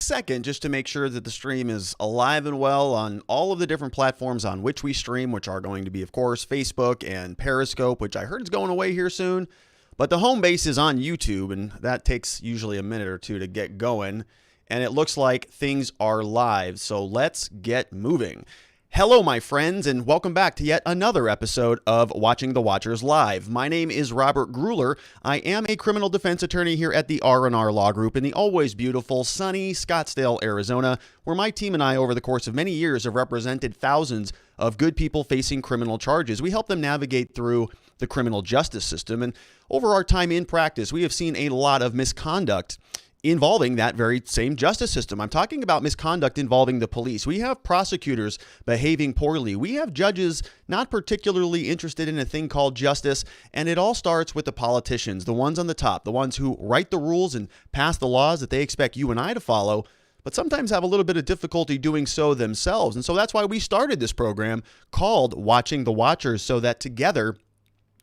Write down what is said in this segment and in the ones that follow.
second just to make sure that the stream is alive and well on all of the different platforms on which we stream, which are going to be, of course, Facebook and Periscope, which I heard is going away here soon. But the home base is on YouTube, and that takes usually a minute or two to get going. And it looks like things are live, so let's get moving. Hello, my friends, and welcome back to yet another episode of Watching the Watchers Live. My name is Robert Gruler. I am a criminal defense attorney here at the R&R Law Group in the always beautiful, sunny Scottsdale, Arizona, where my team and I, over the course of many years, have represented thousands of good people facing criminal charges. We help them navigate through the criminal justice system, and over our time in practice, we have seen a lot of misconduct involving that very same justice system. I'm talking about misconduct involving the police. We have prosecutors behaving poorly. We have judges not particularly interested in a thing called justice. And it all starts with the politicians, the ones on the top, the ones who write the rules and pass the laws that they expect you and I to follow, but sometimes have a little bit of difficulty doing so themselves. And so that's why we started this program called Watching the Watchers, so that together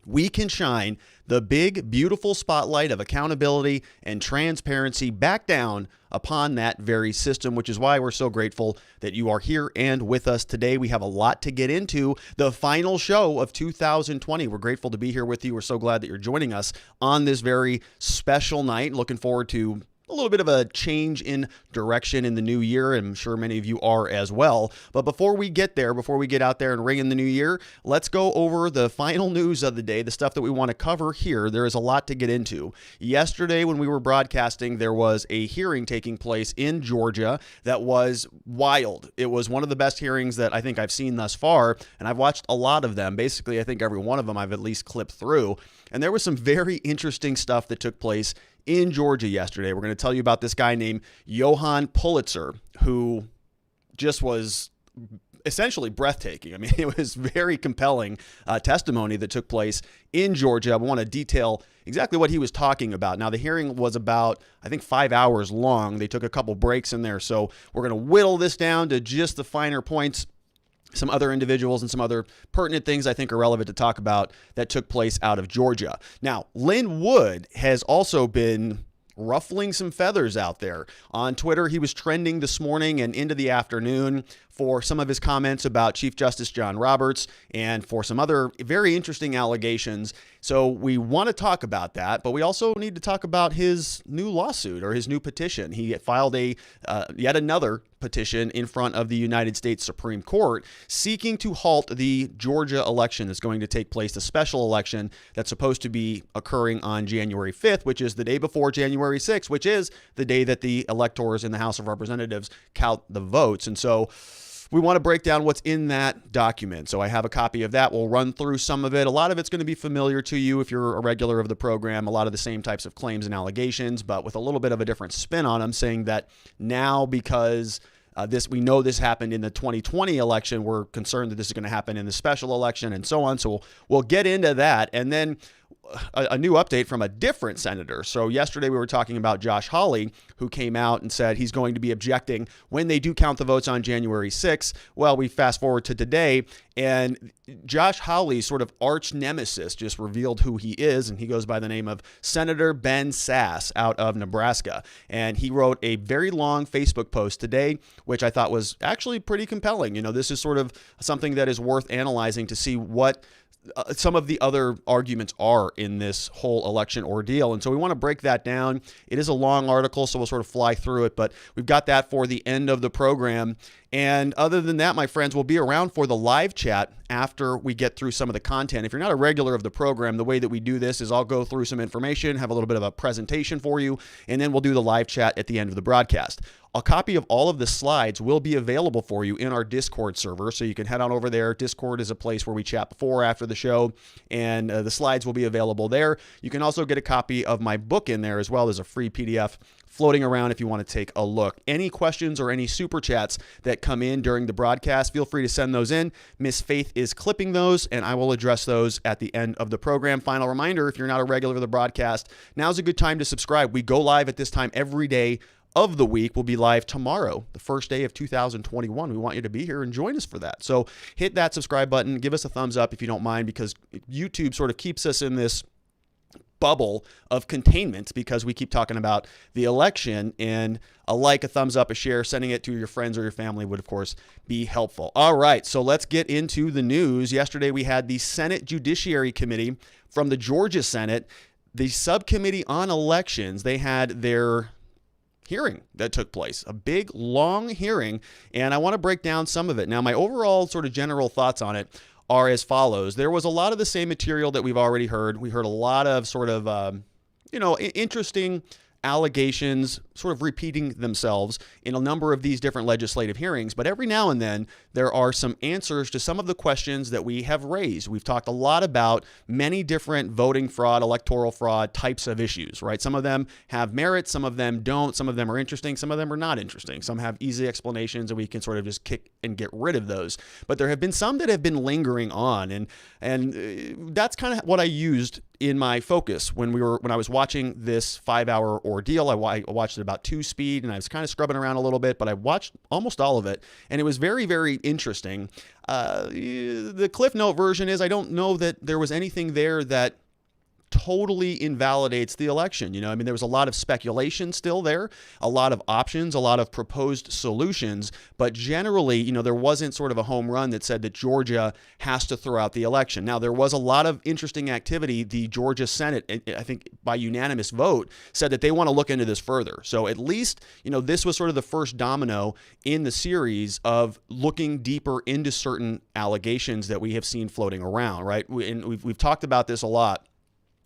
we can shine the big, beautiful spotlight of accountability and transparency back down upon that very system, which is why we're so grateful that you are here and with us today. We have a lot to get into. The final show of 2020. We're grateful to be here with you. We're so glad that you're joining us on this very special night. Looking forward to a little bit of a change in direction in the new year, and I'm sure many of you are as well. But before we get there, before we get out there and ring in the new year, let's go over the final news of the day, the stuff that we want to cover here. There is a lot to get into. Yesterday, when we were broadcasting, there was a hearing taking place in Georgia that was wild. It was one of the best hearings that I think I've seen thus far, and I've watched a lot of them. Basically, I think every one of them I've at least clipped through. And there was some very interesting stuff that took place in Georgia yesterday. We're going to tell you about this guy named Johan Pulitzer, who just was essentially breathtaking. I mean, it was very compelling testimony that took place in Georgia. I want to detail exactly what he was talking about. Now, the hearing was about, I think, 5 hours long. They took a couple breaks in there, so we're going to whittle this down to just the finer points. Some other individuals and some other pertinent things I think are relevant to talk about that took place out of Georgia. Now, Lin Wood has also been ruffling some feathers out there. On Twitter, he was trending this morning and into the afternoon for some of his comments about Chief Justice John Roberts and for some other very interesting allegations. So we want to talk about that, but we also need to talk about his new lawsuit or his new petition. He filed a yet another petition in front of the United States Supreme Court seeking to halt the Georgia election that's going to take place, the special election that's supposed to be occurring on January 5th, which is the day before January 6th, which is the day that the electors in the House of Representatives count the votes. And so we want to break down what's in that document. So I have a copy of that. We'll run through some of it. A lot of it's going to be familiar to you if you're a regular of the program. A lot of the same types of claims and allegations, but with a little bit of a different spin on them, saying that now because we know this happened in the 2020 election, we're concerned that this is going to happen in the special election and so on. So we'll get into that. And then a new update from a different senator. So yesterday we were talking about Josh Hawley, who came out and said he's going to be objecting when they do count the votes on January 6th. Well, we fast forward to today, and Josh Hawley's sort of arch nemesis just revealed who he is, and he goes by the name of Senator Ben Sasse out of Nebraska. And he wrote a very long Facebook post today, which I thought was actually pretty compelling. You know, this is sort of something that is worth analyzing to see what some of the other arguments are in this whole election ordeal. And so we want to break that down. It is a long article, so we'll sort of fly through it, but we've got that for the end of the program. And other than that, my friends, we'll be around for the live chat after we get through some of the content. If you're not a regular of the program, the way that we do this is I'll go through some information, have a little bit of a presentation for you, and then we'll do the live chat at the end of the broadcast. A copy of all of the slides will be available for you in our Discord server, so you can head on over there. Discord is a place where we chat before or after the show, and the slides will be available there. You can also get a copy of my book in there as well. There's a free PDF floating around if you want to take a look. Any questions or any super chats that come in during the broadcast, feel free to send those in. Miss Faith is clipping those, and I will address those at the end of the program. Final reminder, if you're not a regular of the broadcast, now's a good time to subscribe. We go live at this time every day of the week. Will be live tomorrow, the first day of 2021. We want you to be here and join us for that. So hit that subscribe button, give us a thumbs up if you don't mind, because YouTube sort of keeps us in this bubble of containment, because we keep talking about the election, and a like, a thumbs up, a share, sending it to your friends or your family would, of course, be helpful. All right, so let's get into the news. Yesterday, we had the Senate Judiciary Committee from the Georgia Senate, the subcommittee on elections. They had their hearing that took place, a big, long hearing, and I want to break down some of it. Now, my overall sort of general thoughts on it are as follows. There was a lot of the same material that we've already heard. We heard a lot of sort of, interesting allegations sort of repeating themselves in a number of these different legislative hearings. But every now and then, there are some answers to some of the questions that we have raised. We've talked a lot about many different voting fraud, electoral fraud types of issues, right? Some of them have merit, some of them don't, some of them are interesting, some of them are not interesting. Some have easy explanations, and we can sort of just kick and get rid of those. But there have been some that have been lingering on, and that's kind of what I used in my focus when I was watching this 5-hour ordeal. I watched it about 2 speed, and I was kind of scrubbing around a little bit, but I watched almost all of it, and it was very, very interesting. The Cliff Note version is I don't know that there was anything there that totally invalidates the election. There was a lot of speculation still there, a lot of options, a lot of proposed solutions, but generally, there wasn't sort of a home run that said that Georgia has to throw out the election. Now, there was a lot of interesting activity. The Georgia Senate, I think by unanimous vote, said that they want to look into this further. So at least, this was sort of the first domino in the series of looking deeper into certain allegations that we have seen floating around, right? We've talked about this a lot.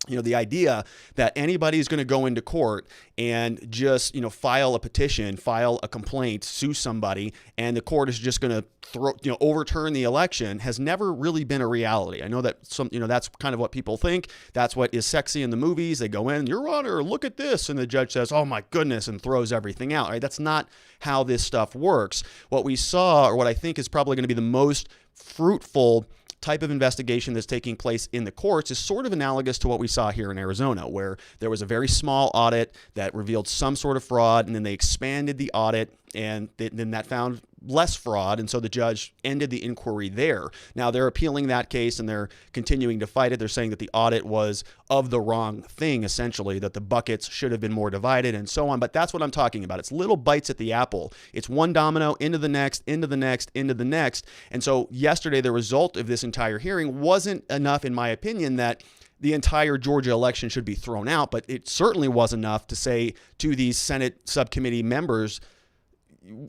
The idea that anybody's going to go into court and just, file a petition, file a complaint, sue somebody, and the court is just going to overturn the election has never really been a reality. I know that that's kind of what people think. That's what is sexy in the movies. They go in, Your Honor, look at this. And the judge says, oh my goodness, and throws everything out, right? That's not how this stuff works. What we saw, or what I think is probably going to be the most fruitful type of investigation that's taking place in the courts, is sort of analogous to what we saw here in Arizona, where there was a very small audit that revealed some sort of fraud, and then they expanded the audit, and then that found less fraud, and so the judge ended the inquiry there. Now, they're appealing that case, and they're continuing to fight it. They're saying that the audit was of the wrong thing, essentially, that the buckets should have been more divided and so on. But that's what I'm talking about. It's little bites at the apple. It's one domino into the next, into the next, into the next. And so yesterday, the result of this entire hearing wasn't enough, in my opinion, that the entire Georgia election should be thrown out, but it certainly was enough to say to these Senate subcommittee members,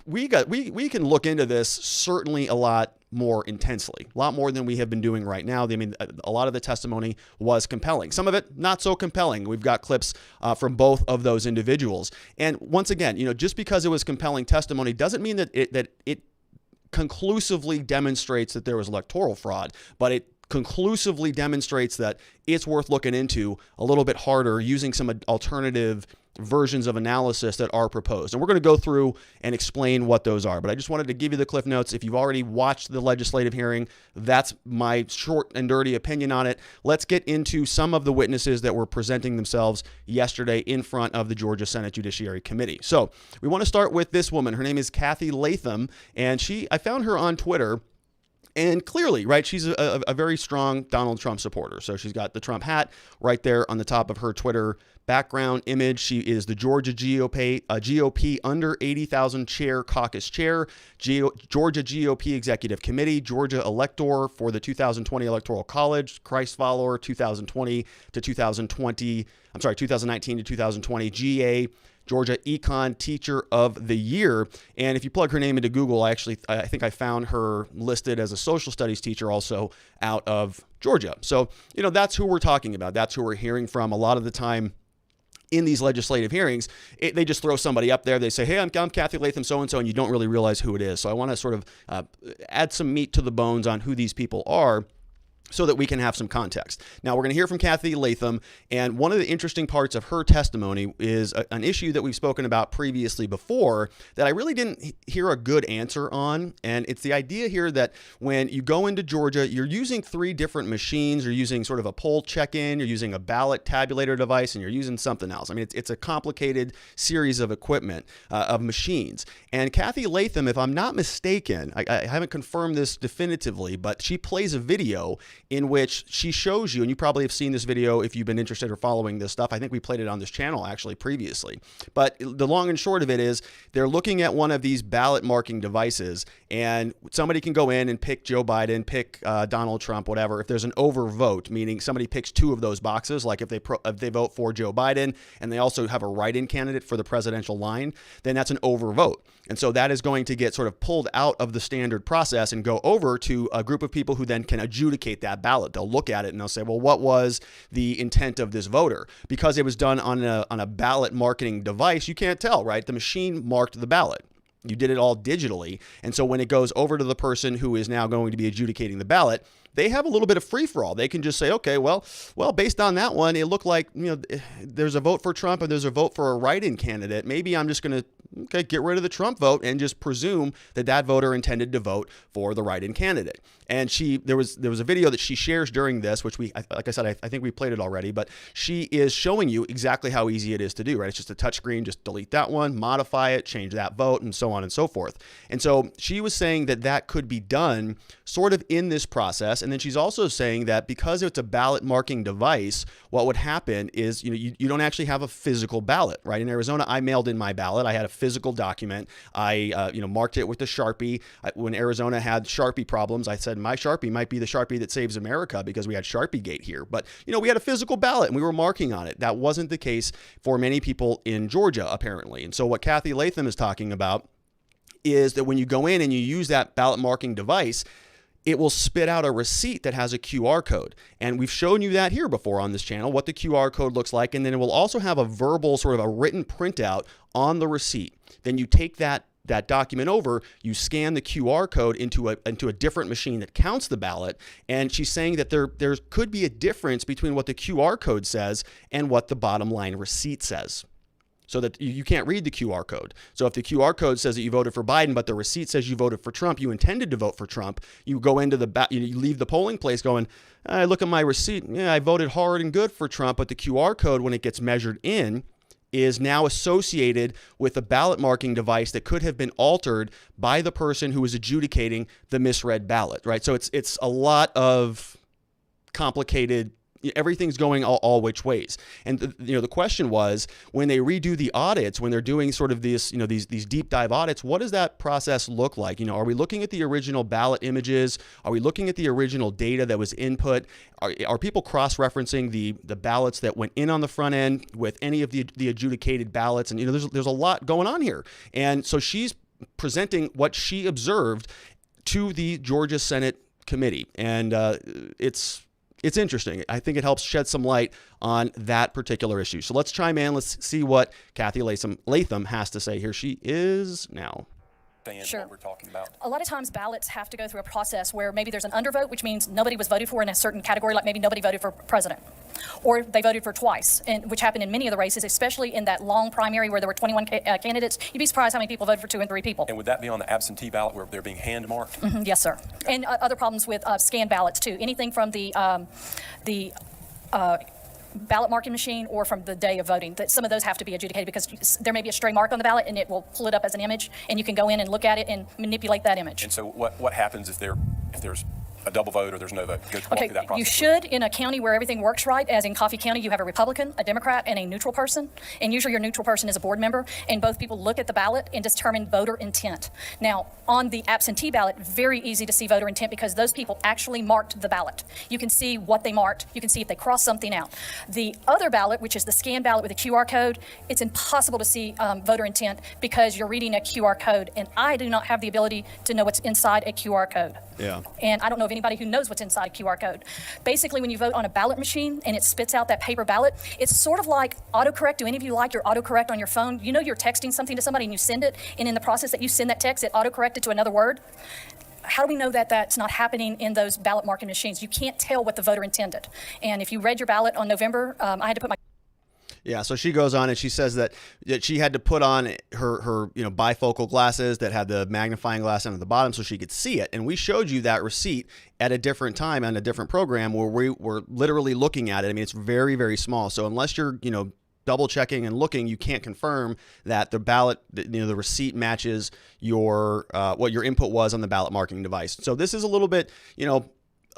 we can look into this certainly a lot more intensely, a lot more than we have been doing right now. A lot of the testimony was compelling. Some of it not so compelling. We've got clips from both of those individuals. And once again, just because it was compelling testimony doesn't mean that it conclusively demonstrates that there was electoral fraud, but it conclusively demonstrates that it's worth looking into a little bit harder using some alternative versions of analysis that are proposed. And we're going to go through and explain what those are. But I just wanted to give you the Cliff Notes. If you've already watched the legislative hearing, that's my short and dirty opinion on it. Let's get into some of the witnesses that were presenting themselves yesterday in front of the Georgia Senate Judiciary Committee. So we want to start with this woman. Her name is Cathy Latham, and I found her on Twitter. And clearly, right, she's a very strong Donald Trump supporter. So she's got the Trump hat right there on the top of her Twitter background image. She is the Georgia GOP under 80,000 chair caucus chair, Georgia GOP Executive Committee, Georgia elector for the 2020 Electoral College, Christ follower 2019 to 2020 GA, Georgia Econ Teacher of the Year. And if you plug her name into Google, I think I found her listed as a social studies teacher also out of Georgia. So, that's who we're talking about. That's who we're hearing from a lot of the time. In these legislative hearings, they just throw somebody up there. They say, hey, I'm Cathy Latham, so-and-so, and you don't really realize who it is. So I want to sort of add some meat to the bones on who these people are, so that we can have some context. Now, we're going to hear from Cathy Latham, and one of the interesting parts of her testimony is an issue that we've spoken about previously before that I really didn't hear a good answer on, and it's the idea here that when you go into Georgia, you're using 3 different machines. You're using sort of a poll check-in, you're using a ballot tabulator device, and you're using something else. It's a complicated series of equipment, of machines. And Cathy Latham, if I'm not mistaken, I haven't confirmed this definitively, but she plays a video in which she shows you, and you probably have seen this video if you've been interested or following this stuff. I think we played it on this channel actually previously. But the long and short of it is they're looking at one of these ballot marking devices, and somebody can go in and pick Joe Biden, pick Donald Trump, whatever. If there's an overvote, meaning somebody picks two of those boxes, like if they vote for Joe Biden and they also have a write-in candidate for the presidential line, then that's an overvote. And so that is going to get sort of pulled out of the standard process and go over to a group of people who then can adjudicate that ballot. They'll look at it and they'll say, well, what was the intent of this voter? Because it was done on a ballot marking device, you can't tell, right? The machine marked the ballot. You did it all digitally. And so when it goes over to the person who is now going to be adjudicating the ballot, they have a little bit of free-for-all. They can just say, okay, well, based on that one, it looked like, there's a vote for Trump and there's a vote for a write-in candidate. Maybe I'm just going to get rid of the Trump vote and just presume that voter intended to vote for the write-in candidate. And there was a video that she shares during this, which like I said, I think we played it already, but she is showing you exactly how easy it is to do, right? It's just a touch screen, just delete that one, modify it, change that vote, and so on and so forth. And so she was saying that could be done sort of in this process. And then she's also saying that because it's a ballot marking device, what would happen is, you don't actually have a physical ballot, right? In Arizona, I mailed in my ballot. I had a physical document. I, marked it with the Sharpie. When Arizona had Sharpie problems, I said my Sharpie might be the Sharpie that saves America because we had Sharpie Gate here. But, we had a physical ballot and we were marking on it. That wasn't the case for many people in Georgia, apparently. And so what Cathy Latham is talking about is that when you go in and you use that ballot marking device, it will spit out a receipt that has a QR code. And we've shown you that here before on this channel, what the QR code looks like. And then it will also have a verbal, sort of a written printout on the receipt. Then you take that document over, you scan the QR code into a different machine that counts the ballot. And she's saying that there could be a difference between what the QR code says and what the bottom line receipt says. So that you can't read the QR code. So if the QR code says that you voted for Biden, but the receipt says you voted for Trump, you intended to vote for Trump, you go into you leave the polling place going, I look at my receipt, yeah, I voted hard and good for Trump, but the QR code, when it gets measured in, is now associated with a ballot marking device that could have been altered by the person who was adjudicating the misread ballot, right? So it's a lot of complicated. Everything's going all which ways. And the question was, when they redo the audits, when they're doing sort of these deep dive audits, what does that process look like? Are we looking at the original ballot images? Are we looking at the original data that was input? Are people cross-referencing the ballots that went in on the front end with any of the adjudicated ballots? And there's a lot going on here. And so she's presenting what she observed to the Georgia Senate committee. And it's interesting. I think it helps shed some light on that particular issue. So let's chime in. Let's see what Cathy Latham has to say. Here she is now. Sure. What we're talking about. A lot of times ballots have to go through a process where maybe there's an undervote, which means nobody was voted for in a certain category, like maybe nobody voted for president, or they voted for twice, which happened in many of the races, especially in that long primary where there were 21 candidates. You'd be surprised how many people voted for 2 and 3 people. And would that be on the absentee ballot where they're being hand marked? Mm-hmm, yes, sir. And other problems with scanned ballots too. Anything from the ballot marking machine or from the day of voting, that some of those have to be adjudicated because there may be a stray mark on the ballot and it will pull it up as an image, and you can go in and look at it and manipulate that image. And so what happens if there's a double vote or there's no vote? Okay, you should, in a county where everything works right, as in Coffee County, you have a Republican, a Democrat, and a neutral person. And usually your neutral person is a board member, and both people look at the ballot and determine voter intent. Now, on the absentee ballot, very easy to see voter intent because those people actually marked the ballot. You can see what they marked. You can see if they crossed something out. The other ballot, which is the scan ballot with a QR code, it's impossible to see voter intent because you're reading a QR code, and I do not have the ability to know what's inside a QR code. Yeah. And I don't know of anybody who knows what's inside a QR code. Basically, when you vote on a ballot machine and it spits out that paper ballot, it's sort of like autocorrect. Do any of you like your autocorrect on your phone? You're texting something to somebody and you send it, and in the process that you send that text, it autocorrected to another word. How do we know that that's not happening in those ballot marking machines? You can't tell what the voter intended. And if you read your ballot on November, I had to put my... Yeah, so she goes on and she says that she had to put on her bifocal glasses that had the magnifying glass on the bottom so she could see it. And we showed you that receipt at a different time on a different program where we were literally looking at it. I mean, it's very, very small. So unless you're, double checking and looking, you can't confirm that the ballot, the receipt matches your what your input was on the ballot marking device. So this is a little bit,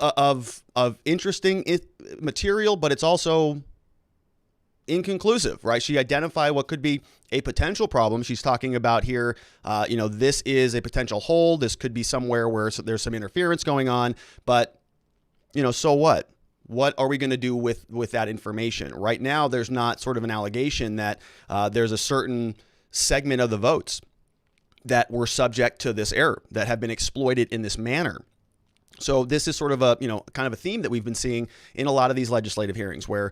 of interesting material, but it's also inconclusive, right? She identified what could be a potential problem. She's talking about here, this is a potential hole. This could be somewhere where there's some interference going on, but, so what? What are we going to do with that information? Right now, there's not sort of an allegation that there's a certain segment of the votes that were subject to this error, that have been exploited in this manner. So this is sort of a, kind of a theme that we've been seeing in a lot of these legislative hearings, where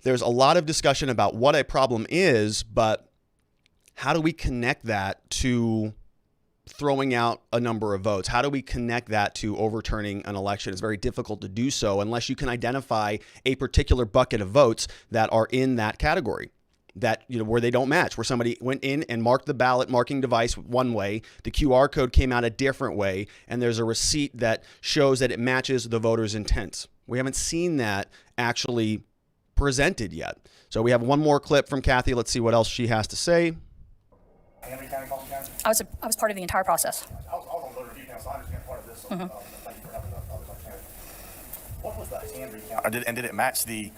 there's a lot of discussion about what a problem is, but how do we connect that to throwing out a number of votes? How do we connect that to overturning an election? It's very difficult to do so unless you can identify a particular bucket of votes that are in that category, that, where they don't match, where somebody went in and marked the ballot marking device one way, the QR code came out a different way, and there's a receipt that shows that it matches the voter's intent. We haven't seen that actually presented yet. So we have one more clip from Cathy. Let's see what else she has to say. Henry County, Coffee County? I was part of the entire process. I was on voter review council, so I understand part of this. So, thank you for having that. What was the Henry County? Did it match the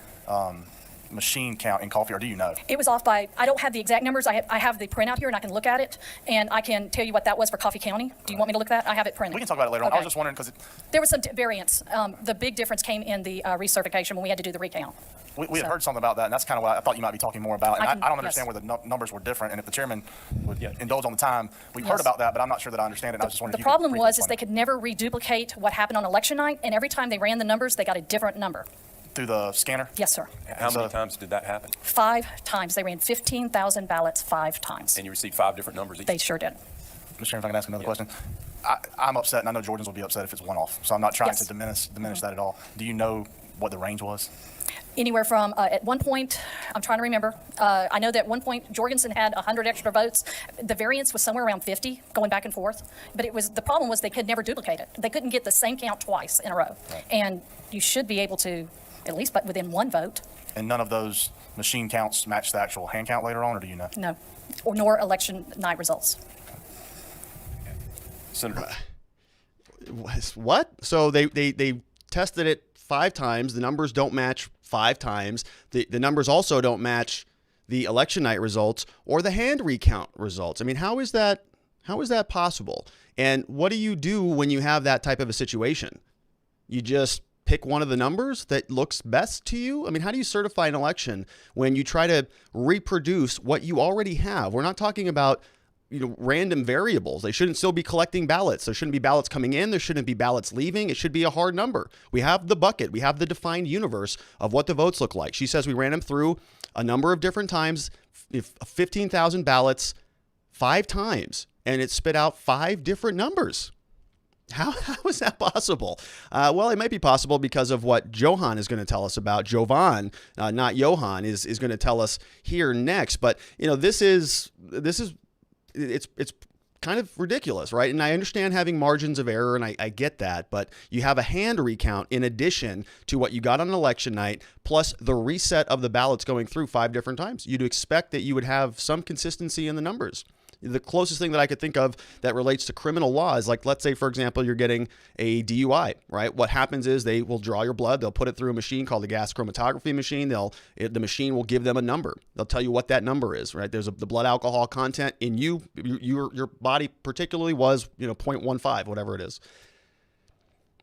machine count in Coffee, or do you know? It was off by, I don't have the exact numbers. I have the printout here, and I can look at it, and I can tell you what that was for Coffee County. Do you want me to look at that? I have it printed. We can talk about it later on. I was just wondering because there was some variance. The big difference came in the recertification when we had to do the recount. We had heard something about that, and that's kind of what I thought you might be talking more about. And I don't understand yes. where the numbers were different, and if the chairman would indulge on the time, we've heard about that, but I'm not sure that I understand it. And I was just wondering. The problem was they could never reduplicate what happened on election night, and every time they ran the numbers, they got a different number. Through the scanner? Yes, sir. How many times did that happen? 5 times. They ran 15,000 ballots 5 times. And you received 5 different numbers each? They sure did. Mr. Chairman, if I can ask another question. I'm upset, and I know Georgians will be upset if it's one off, so I'm not trying to diminish that at all. Do you know what the range was? Anywhere from, at one point, I'm trying to remember, I know that at one point Jorgensen had 100 extra votes. The variance was somewhere around 50, going back and forth. But the problem was they could never duplicate it. They couldn't get the same count twice in a row. Right. And you should be able to, at least but within one vote. And none of those machine counts match the actual hand count later on, or do you know? No, nor election night results. Senator. What? So they tested it 5 times. The numbers don't match 5 times. The numbers also don't match the election night results or the hand recount results. I mean, how is that possible? And what do you do when you have that type of a situation? You just pick one of the numbers that looks best to you? I mean, how do you certify an election when you try to reproduce what you already have? We're not talking about random variables. They shouldn't still be collecting ballots. There shouldn't be ballots coming in. There shouldn't be ballots leaving. It should be a hard number. We have the bucket. We have the defined universe of what the votes look like. She says we ran them through a number of different times, 15,000 ballots 5 times, and it spit out 5 different numbers. How is that possible? Well, it might be possible because of what Johan is going to tell us about. Jovan, not Johan, is going to tell us here next. But this is it's kind of ridiculous, right? And I understand having margins of error, and I get that, but you have a hand recount in addition to what you got on election night, plus the reset of the ballots going through 5 different times. You'd expect that you would have some consistency in the numbers. The closest thing that I could think of that relates to criminal law is, like, let's say, for example, you're getting a DUI, right? What happens is they will draw your blood. They'll put it through a machine called the gas chromatography machine. The machine will give them a number. They'll tell you what that number is, right? There's the blood alcohol content in you. Your body particularly was, 0.15, whatever it is.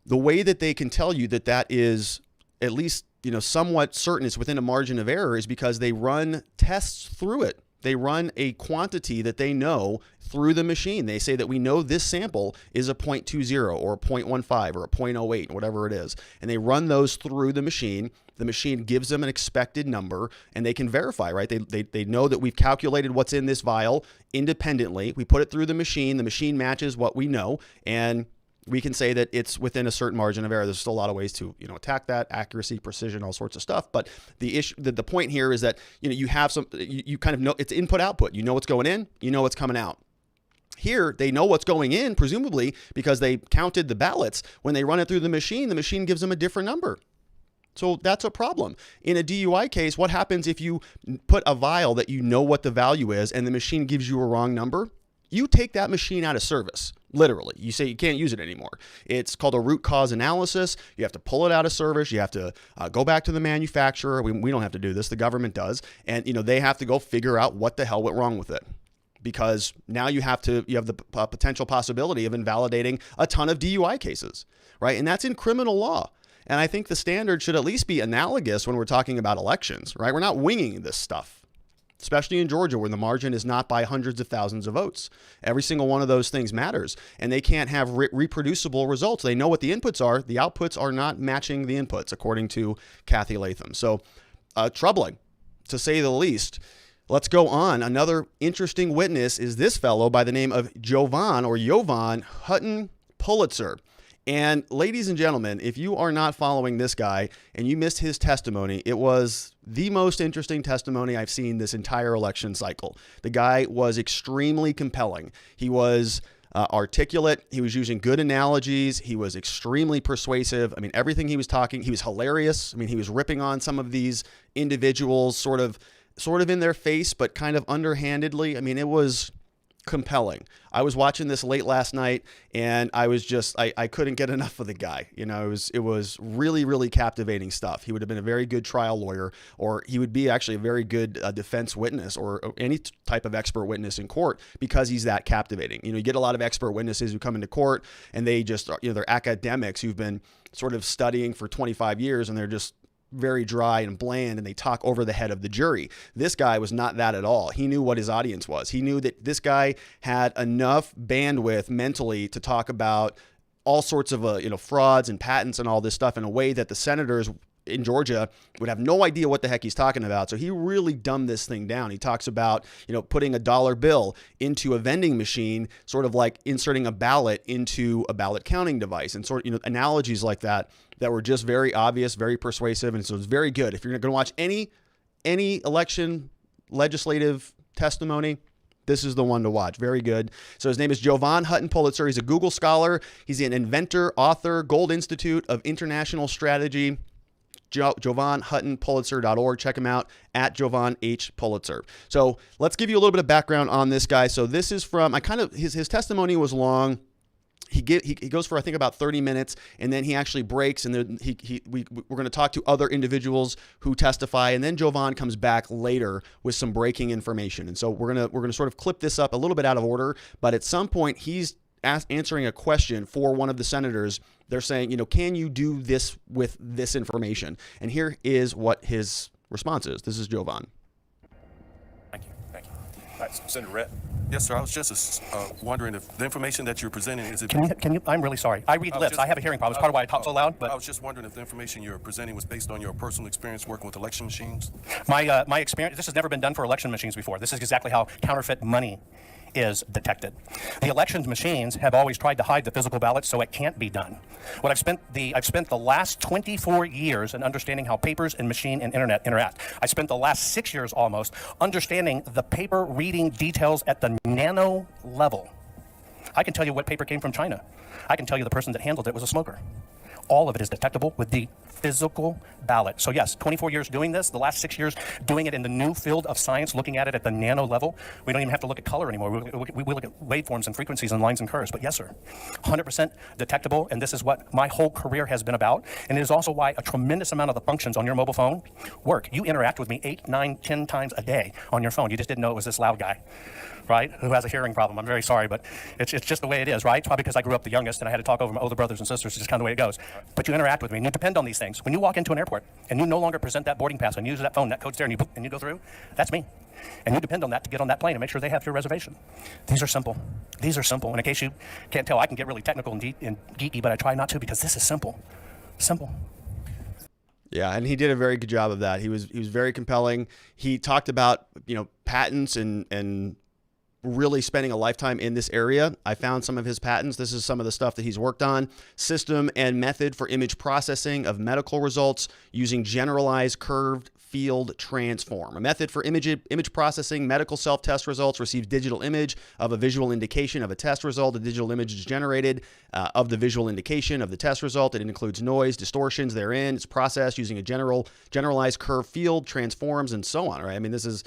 The way that they can tell you that is at least, somewhat certain it's within a margin of error is because they run tests through it. They run a quantity that they know through the machine. They say that we know this sample is a 0.20 or a 0.15 or a 0.08, whatever it is. And they run those through the machine. The machine gives them an expected number, and they can verify, right? They know that we've calculated what's in this vial independently. We put it through the machine matches what we know, and we can say that it's within a certain margin of error. There's still a lot of ways to, attack that: accuracy, precision, all sorts of stuff. But the issue, the point here is that, you have you kind of know it's input output. You know what's going in, you know what's coming out. Here, they know what's going in, presumably because they counted the ballots. When they run it through the machine gives them a different number. So that's a problem. In a DUI case, what happens if you put a vial that you know what the value is and the machine gives you a wrong number? You take that machine out of service. Literally, you say you can't use it anymore. It's called a root cause analysis. You have to pull it out of service. You have to go back to the manufacturer. We don't have to do this. The government does. And, they have to go figure out what the hell went wrong with it. Because now you have the potential possibility of invalidating a ton of DUI cases, right? And that's in criminal law. And I think the standard should at least be analogous when we're talking about elections, right? We're not winging this stuff. Especially in Georgia, where the margin is not by hundreds of thousands of votes. Every single one of those things matters, and they can't have reproducible results. They know what the inputs are. The outputs are not matching the inputs, according to Cathy Latham. So troubling, to say the least. Let's go on. Another interesting witness is this fellow by the name of Jovan Pulitzer. And ladies and gentlemen, if you are not following this guy and you missed his testimony, it was the most interesting testimony I've seen this entire election cycle. The guy was extremely compelling. He was articulate. He was using good analogies. He was extremely persuasive. I mean, everything he was talking, he was hilarious. I mean, he was ripping on some of these individuals sort of in their face, but kind of underhandedly. I mean, it was compelling. I was watching this late last night and I was just, I couldn't get enough of the guy. It was really, really captivating stuff. He would have been a very good trial lawyer, or he would be actually a very good defense witness or any type of expert witness in court, because he's that captivating. You get a lot of expert witnesses who come into court and they just, they're academics who've been sort of studying for 25 years and they're just very dry and bland, and they talk over the head of the jury. This guy was not that at all. He knew what his audience was. He knew that this guy had enough bandwidth mentally to talk about all sorts of frauds and patents and all this stuff in a way that the senators in Georgia would have no idea what the heck he's talking about. So he really dumbed this thing down. He talks about, putting a dollar bill into a vending machine, sort of like inserting a ballot into a ballot counting device, and analogies like that were just very obvious, very persuasive. And so it's very good. If you're going to watch any election legislative testimony, this is the one to watch. Very good. So his name is Johan Pulitzer. He's a Google scholar. He's an inventor, author, Gold Institute of International Strategy. JovanHuttonPulitzer.org. Check him out at Jovan H. Pulitzer. So let's give you a little bit of background on this guy. So this is from, his testimony was long. He goes for, I think, about 30 minutes, and then he actually breaks, and then we're going to talk to other individuals who testify, and then Jovan comes back later with some breaking information. And so we're gonna sort of clip this up a little bit out of order, but at some point he's answering a question for one of the senators. They're saying, can you do this with this information? And here is what his response is. This is Jovan. Thank you. All right, Senator Writ. Yes, sir. I was just wondering if the information that you're presenting is. Can you? I'm really sorry. I read lips. I have a hearing problem. It's part of why I talk so loud. But I was just wondering if the information you're presenting was based on your personal experience working with election machines. My experience. This has never been done for election machines before. This is exactly how counterfeit money is detected. The elections machines have always tried to hide the physical ballots, so it can't be done. What I've spent the last 24 years in understanding how papers and machine and internet interact. I spent the last 6 years almost understanding the paper reading details at the nano level. I can tell you what paper came from China. I can tell you the person that handled it was a smoker. All of it is detectable with the physical ballot. So yes, 24 years doing this, the last 6 years doing it in the new field of science, looking at it at the nano level. We don't even have to look at color anymore. We look at waveforms and frequencies and lines and curves. But yes, sir, 100% detectable, and this is what my whole career has been about. And it is also why a tremendous amount of the functions on your mobile phone work. You interact with me 8, 9, 10 times a day on your phone. You just didn't know it was this loud guy, right, who has a hearing problem. I'm very sorry, but it's just the way it is, right? It's probably because I grew up the youngest and I had to talk over my older brothers and sisters. It's just kind of the way it goes. But you interact with me, and you depend on these things. When you walk into an airport and you no longer present that boarding pass and use that phone, that code's there, and you go through, that's me. And you depend on that to get on that plane and make sure they have your reservation. These are simple. These are simple. And in case you can't tell, I can get really technical and geeky, but I try not to, because this is simple. Simple. Yeah, and he did a very good job of that. He was very compelling. He talked about, patents and really spending a lifetime in this area. I found some of his patents. This is some of the stuff that he's worked on. System and method for image processing of medical results using generalized curved field transform, a method for image processing. Medical self-test results receive digital image of a visual indication of a test result. The digital image is generated of the visual indication of the test result. It includes noise, distortions therein. It's processed using a generalized curve field, transforms, and so on, right? I mean, this is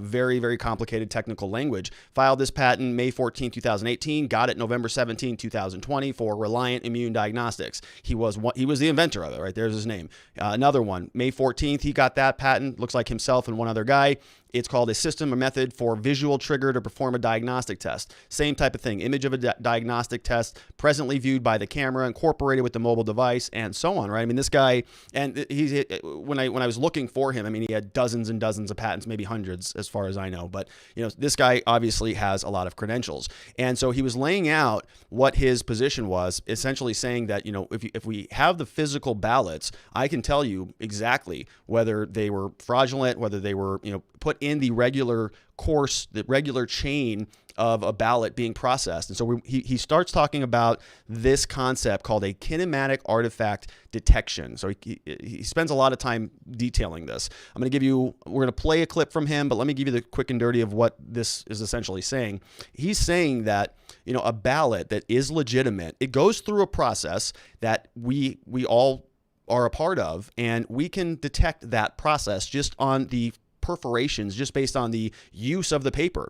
very, very complicated technical language. Filed this patent May 14, 2018, got it November 17, 2020 for Reliant Immune Diagnostics. He was the inventor of it, right? There's his name. Another one, May 14th, he got that patent. Looks like himself and one other guy. It's called a system or method for visual trigger to perform a diagnostic test. Same type of thing. Image of a diagnostic test presently viewed by the camera, incorporated with the mobile device, and so on, right? I mean, this guy, and he's when I was looking for him, I mean, he had dozens and dozens of patents, maybe hundreds as far as I know. But, you know, this guy obviously has a lot of credentials. And so he was laying out what his position was, essentially saying that, you know, if we have the physical ballots, I can tell you exactly whether they were fraudulent, whether they were, you know, put in the regular course, the regular chain of a ballot being processed. And so he starts talking about this concept called a kinematic artifact detection. So he spends a lot of time detailing this. We're going to play a clip from him, but let me give you the quick and dirty of what this is essentially saying. He's saying that, you know, a ballot that is legitimate, it goes through a process that we all are a part of, and we can detect that process just on the perforations, just based on the use of the paper.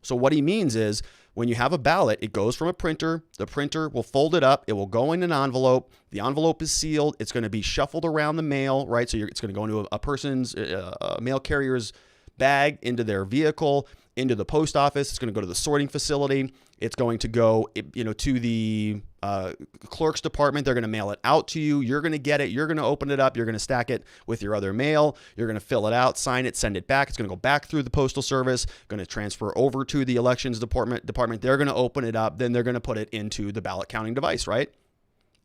So what he means is, when you have a ballot, it goes from a printer. The printer will fold it up. It will go in an envelope. The envelope is sealed. It's going to be shuffled around the mail, right? So it's going to go into a person's mail carrier's bag, into their vehicle, into the post office. It's going to go to the sorting facility. It's going to go, you know, to the clerk's department. They're going to mail it out to you. You're going to get it. You're going to open it up. You're going to stack it with your other mail. You're going to fill it out, sign it, send it back. It's going to go back through the postal service, going to transfer over to the elections department. They're going to open it up. Then they're going to put it into the ballot counting device, right?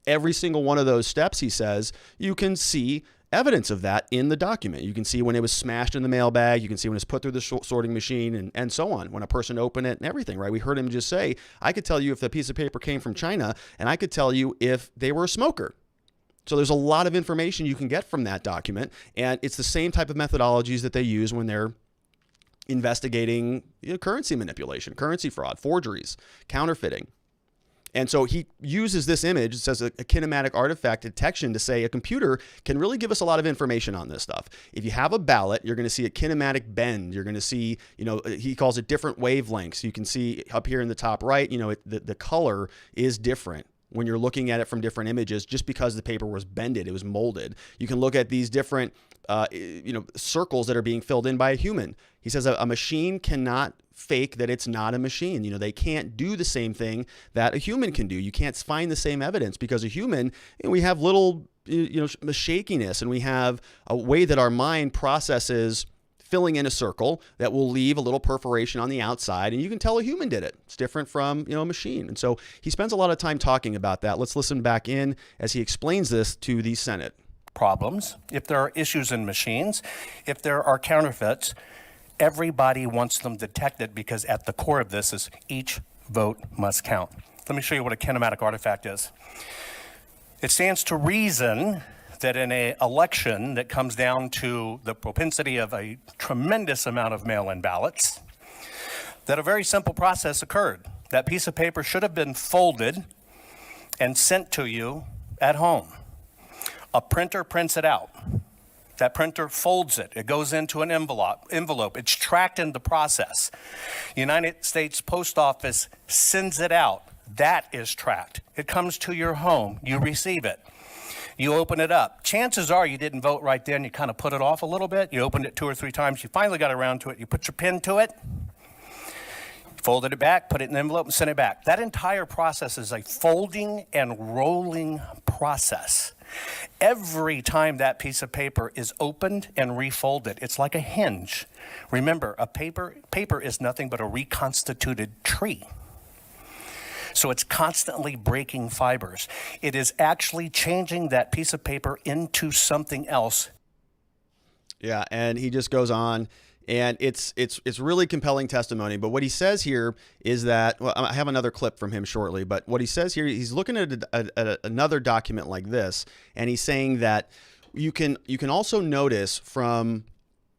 Every single one of those steps, he says, you can see evidence of that in the document. You can see when it was smashed in the mailbag. You can see when it's put through the sorting machine, and so on. When a person opened it and everything, right? We heard him just say, I could tell you if the piece of paper came from China, and I could tell you if they were a smoker. So there's a lot of information you can get from that document, and it's the same type of methodologies that they use when they're investigating, you know, currency manipulation, currency fraud, forgeries, counterfeiting. And so he uses this image, it says a kinematic artifact detection, to say a computer can really give us a lot of information on this stuff. If you have a ballot, you're going to see a kinematic bend. You're going to see, you know, he calls it different wavelengths. You can see up here in the top right, you know, the color is different when you're looking at it from different images, just because the paper was bended, it was molded. You can look at these different, you know, circles that are being filled in by a human. He says a machine cannot fake that it's not a machine. You know, they can't do the same thing that a human can do. You can't find the same evidence, because a human, you know, we have little, you know, shakiness, and we have a way that our mind processes filling in a circle that will leave a little perforation on the outside, and you can tell a human did it. It's different from, you know, a machine. And so he spends a lot of time talking about that. Let's listen back in as he explains this to the Senate. Problems, if there are issues in machines, if there are counterfeits, everybody wants them detected, because at the core of this is each vote must count. Let me show you what a kinematic artifact is. It stands to reason that in an election that comes down to the propensity of a tremendous amount of mail-in ballots, that a very simple process occurred. That piece of paper should have been folded and sent to you at home. A printer prints it out. That printer folds it. It goes into an envelope. It's tracked in the process. United States Post Office sends it out. That is tracked. It comes to your home. You receive it. You open it up. Chances are you didn't vote right then. You kind of put it off a little bit. You opened it 2 or 3 times. You finally got around to it. You put your pen to it, folded it back, put it in an envelope, and sent it back. That entire process is a folding and rolling process. Every time that piece of paper is opened and refolded, it's like a hinge. Remember, paper is nothing but a reconstituted tree. So it's constantly breaking fibers. It is actually changing that piece of paper into something else. Yeah, and he just goes on, and it's really compelling testimony. But what he says here is that, well, I have another clip from him shortly, but what he says here, he's looking at another document like this, and he's saying that You can also notice from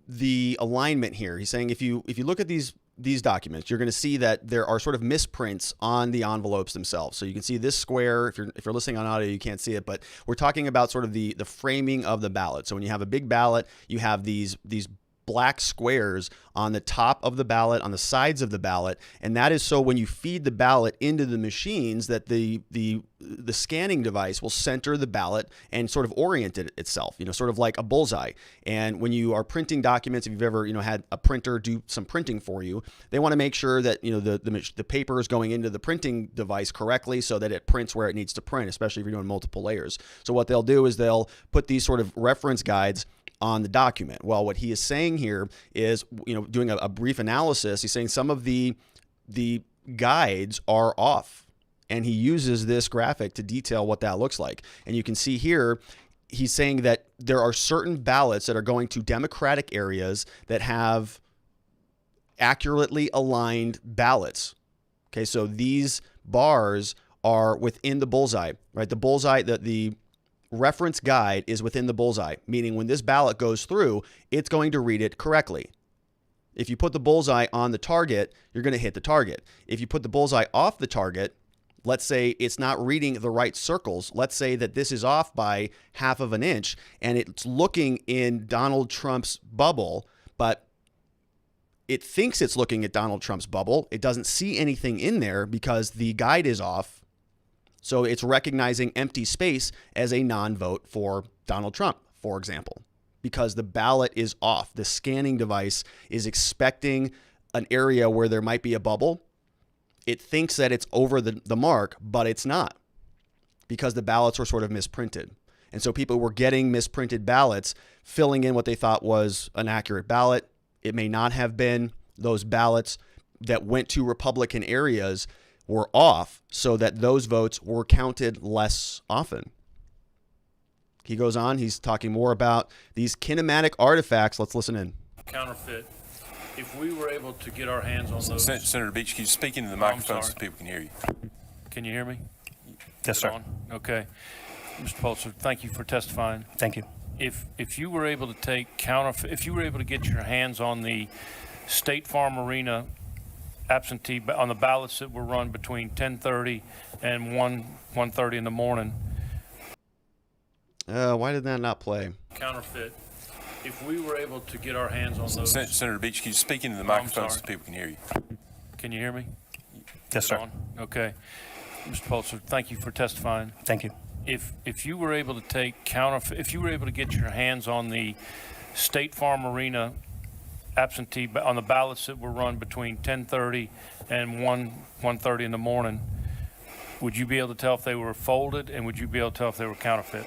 the alignment here. He's saying if you look at these documents, you're going to see that there are sort of misprints on the envelopes themselves. So you can see this square. If you're listening on audio, you can't see it, but we're talking about sort of the framing of the ballot. So when you have a big ballot, you have these black squares on the top of the ballot, on the sides of the ballot, and that is so when you feed the ballot into the machines that the scanning device will center the ballot and sort of orient it itself, sort of like a bullseye. And when you are printing documents, if you've ever had a printer do some printing for you, they want to make sure that the paper is going into the printing device correctly so that it prints where it needs to print, especially if you're doing multiple layers. So what they'll do is they'll put these sort of reference guides on the document. Well, what he is saying here is, doing a brief analysis, he's saying some of the guides are off, and he uses this graphic to detail what that looks like. And you can see here, he's saying that there are certain ballots that are going to Democratic areas that have accurately aligned ballots. Okay, so these bars are within the bullseye, right? The bullseye, the reference guide is within the bullseye, meaning when this ballot goes through, it's going to read it correctly. If you put the bullseye on the target, you're going to hit the target. If you put the bullseye off the target, let's say it's not reading the right circles. Let's say that this is off by 1/2 of an inch and it's looking in Donald Trump's bubble, but it thinks it's looking at Donald Trump's bubble. It doesn't see anything in there because the guide is off. So it's recognizing empty space as a non-vote for Donald Trump, for example, because the ballot is off. The scanning device is expecting an area where there might be a bubble. It thinks that it's over the mark, but it's not, because the ballots were sort of misprinted. And so people were getting misprinted ballots, filling in what they thought was an accurate ballot. It may not have been. Those ballots that went to Republican areas were off, so that those votes were counted less often. He goes on, he's talking more about these kinematic artifacts. Let's listen in. Counterfeit. If we were able to get our hands on those. Senator Beach, can you speak into the microphone so people can hear you? Can you hear me? Yes, sir. Okay. Mr. Pulitzer, thank you for testifying. Thank you. If you were able to if you were able to get your hands on the State Farm Arena absentee on the ballots that were run between 10:30 and 1:30 in the morning. Why did that not play? Counterfeit. If we were able to get our hands on those. Senator Beach, can you speak into the microphone so people can hear you? Can you hear me? Yes, sir. Okay. Mr. Pulitzer, thank you for testifying. Thank you. If you were able to if you were able to get your hands on the State Farm Arena absentee on the ballots that were run between 10:30 and 1:30 in the morning, would you be able to tell if they were folded, and would you be able to tell if they were counterfeit?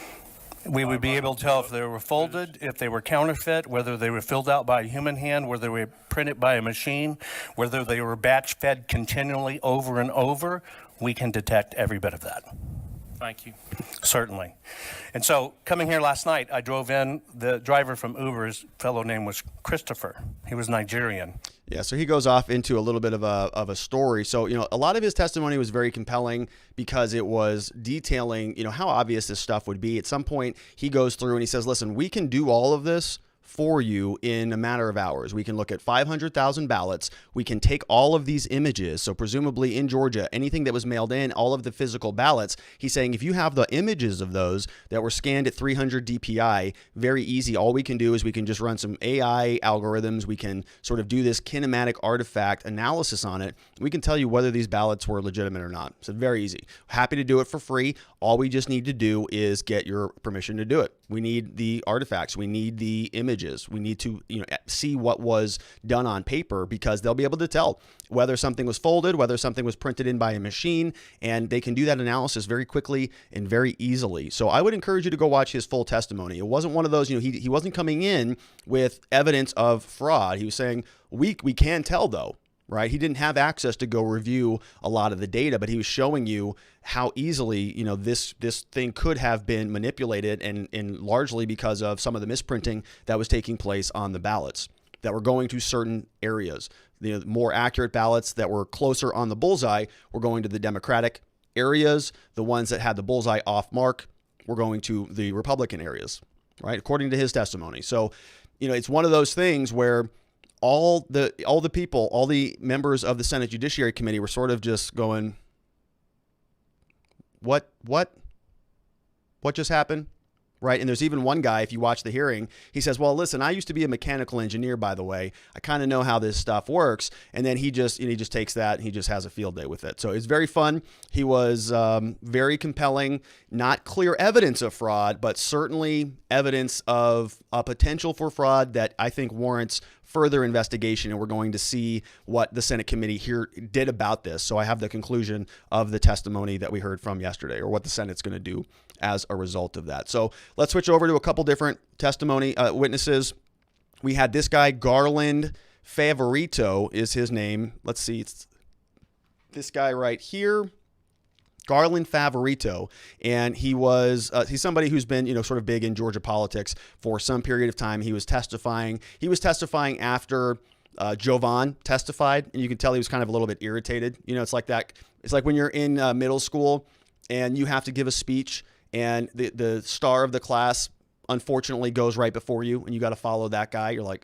We would be able to tell if they were folded, if they were counterfeit, whether they were filled out by a human hand, whether they were printed by a machine, whether they were batch fed continually over and over. We can detect every bit of that. Thank you. Certainly. And so coming here last night, I drove in. The driver from Uber, his fellow name was Christopher. He was Nigerian. Yeah, so he goes off into a little bit of a story. So, a lot of his testimony was very compelling because it was detailing, how obvious this stuff would be. At some point, he goes through and he says, listen, we can do all of this for you in a matter of hours. We can look at 500,000 ballots. We can take all of these images. So presumably in Georgia, anything that was mailed in, all of the physical ballots, he's saying if you have the images of those that were scanned at 300 DPI, very easy. All we can do is we can just run some AI algorithms. We can sort of do this kinematic artifact analysis on it. We can tell you whether these ballots were legitimate or not. So very easy. Happy to do it for free. All we just need to do is get your permission to do it. We need the artifacts. We need the images. We need to, see what was done on paper, because they'll be able to tell whether something was folded, whether something was printed in by a machine, and they can do that analysis very quickly and very easily. So I would encourage you to go watch his full testimony. It wasn't one of those, he wasn't coming in with evidence of fraud. He was saying, we can tell though. Right? He didn't have access to go review a lot of the data, but he was showing you how easily, this thing could have been manipulated, and largely because of some of the misprinting that was taking place on the ballots that were going to certain areas. The more accurate ballots that were closer on the bullseye were going to the Democratic areas. The ones that had the bullseye off mark were going to the Republican areas. right? According to his testimony. So, it's one of those things where all the people, all the members of the Senate Judiciary Committee were sort of just going, what just happened? Right. And there's even one guy, if you watch the hearing, he says, well, listen, I used to be a mechanical engineer, by the way. I kind of know how this stuff works. And then he just takes that and he just has a field day with it. So it's very fun. He was very compelling, not clear evidence of fraud, but certainly evidence of a potential for fraud that I think warrants further investigation. And we're going to see what the Senate committee here did about this. So I have the conclusion of the testimony that we heard from yesterday, or what the Senate's going to do as a result of that. So let's switch over to a couple different testimony witnesses. We had this guy, Garland Favorito is his name. Let's see. It's this guy right here, Garland Favorito. And he's somebody who's been, sort of big in Georgia politics for some period of time. He was testifying after Jovan testified, and you can tell he was kind of a little bit irritated. It's like that. It's like when you're in middle school and you have to give a speech, and the star of the class unfortunately goes right before you, and you got to follow that guy. You're like,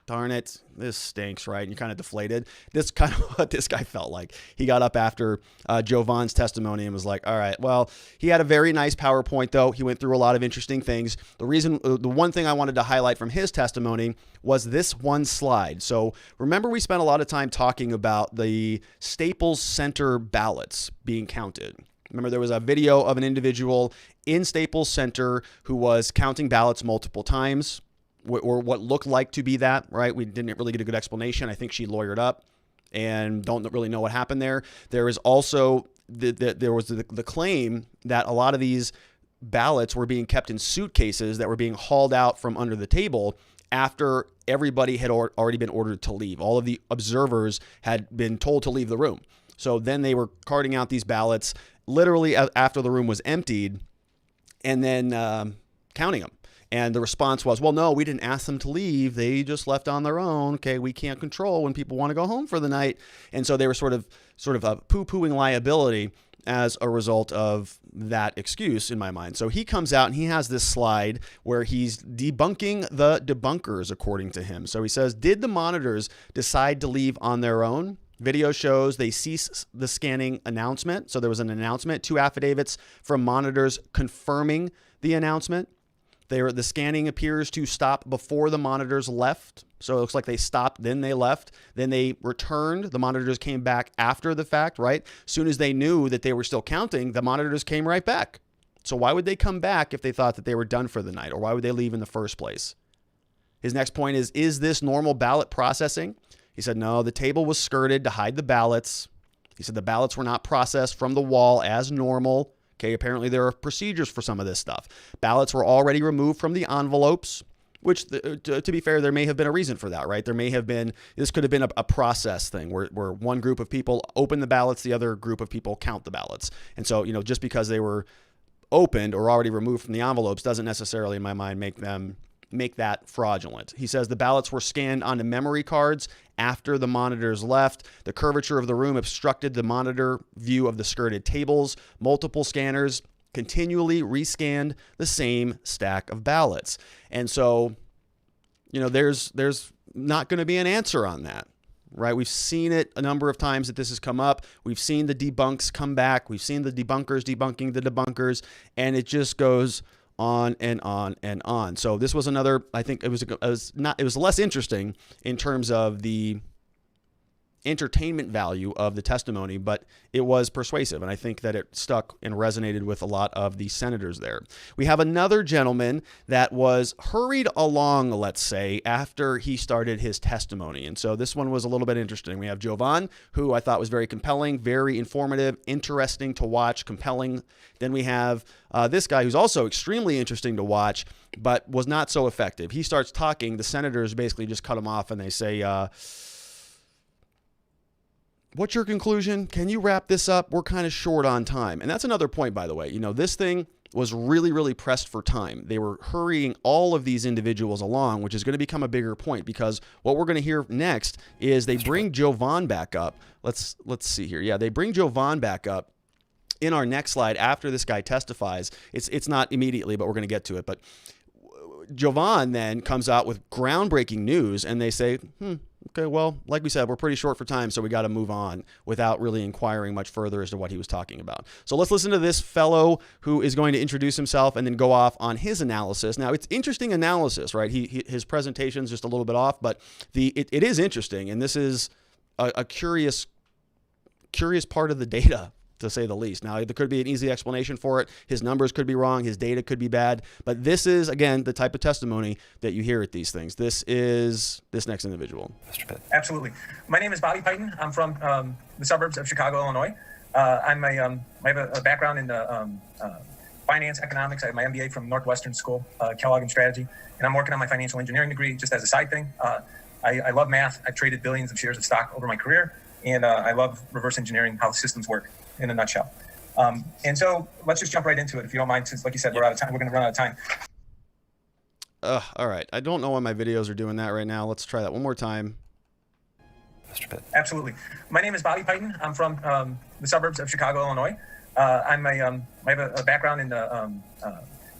darn it, this stinks, right? And you're kind of deflated. This kind of what this guy felt like. He got up after Jovan's testimony and was like, all right, well, he had a very nice PowerPoint, though. He went through a lot of interesting things. The one thing I wanted to highlight from his testimony was this one slide. So remember, we spent a lot of time talking about the Staples Center ballots being counted. Remember, there was a video of an individual in Staples Center who was counting ballots multiple times, or what looked like to be that, right? We didn't really get a good explanation. I think she lawyered up and don't really know what happened there. There is also the claim that a lot of these ballots were being kept in suitcases that were being hauled out from under the table after everybody had already been ordered to leave. All of the observers had been told to leave the room. So then they were carting out these ballots literally after the room was emptied, and then counting them. And the response was, well, no, we didn't ask them to leave. They just left on their own. Okay, we can't control when people want to go home for the night. And so they were sort of poo-pooing liability as a result of that excuse, in my mind. So he comes out and he has this slide where he's debunking the debunkers, according to him. So he says, did the monitors decide to leave on their own? Video shows they cease the scanning announcement. So there was an announcement, 2 affidavits from monitors confirming the announcement. The scanning appears to stop before the monitors left. So it looks like they stopped, then they left, then they returned. The monitors came back after the fact, right? As soon as they knew that they were still counting, the monitors came right back. So why would they come back if they thought that they were done for the night? Or why would they leave in the first place? His next point is this normal ballot processing? He said, no, the table was skirted to hide the ballots. He said the ballots were not processed from the wall as normal. Okay, apparently there are procedures for some of this stuff. Ballots were already removed from the envelopes, which, to be fair, there may have been a reason for that, right? This could have been a process thing where one group of people open the ballots, the other group of people count the ballots. And so, just because they were opened or already removed from the envelopes doesn't necessarily, in my mind, make that fraudulent. He says the ballots were scanned onto memory cards after the monitors left. The curvature of the room obstructed the monitor view of the skirted tables. Multiple scanners continually rescanned the same stack of ballots. And so, there's not going to be an answer on that, right? We've seen it a number of times that this has come up. We've seen the debunks come back. We've seen the debunkers debunking the debunkers, and it just goes on and on and on. So this was another, I think it was less interesting in terms of the entertainment value of the testimony, but it was persuasive. And I think that it stuck and resonated with a lot of the senators there. We have another gentleman that was hurried along, let's say, after he started his testimony. And so this one was a little bit interesting. We have Jovan, who I thought was very compelling, very informative, interesting to watch, compelling. Then we have this guy who's also extremely interesting to watch, but was not so effective. He starts talking. The senators basically just cut him off and they say, what's your conclusion? Can you wrap this up? We're kind of short on time. And that's another point, by the way. This thing was really, really pressed for time. They were hurrying all of these individuals along, which is going to become a bigger point because what we're going to hear next is they bring Jovan back up. Let's see here. Yeah, they bring Jovan back up in our next slide after this guy testifies. It's not immediately, but we're going to get to it. But Jovan then comes out with groundbreaking news, and they say, okay, well, like we said, we're pretty short for time, so we got to move on without really inquiring much further as to what he was talking about. So let's listen to this fellow who is going to introduce himself and then go off on his analysis. Now, it's interesting analysis, right? His presentation's just a little bit off, but it is interesting, and this is a curious part of the data, to say the least. Now, there could be an easy explanation for it. His numbers could be wrong. His data could be bad. But this is, again, the type of testimony that you hear at these things. This is this next individual. Mr. Pitt. Absolutely. My name is Bobby Piton. I'm from the suburbs of Chicago, Illinois. I have a background in finance, economics. I have my MBA from Northwestern School, Kellogg and Strategy. And I'm working on my financial engineering degree just as a side thing. I love math. I've traded billions of shares of stock over my career. And I love reverse engineering, how systems work in a nutshell. And so let's just jump right into it, if you don't mind, since, like you said, we're out of time. We're going to run out of time. All right. I don't know why my videos are doing that right now. Let's try that one more time. Mr. Pitt. Absolutely. My name is Bobby Piton. I'm from the suburbs of Chicago, Illinois. I have a background in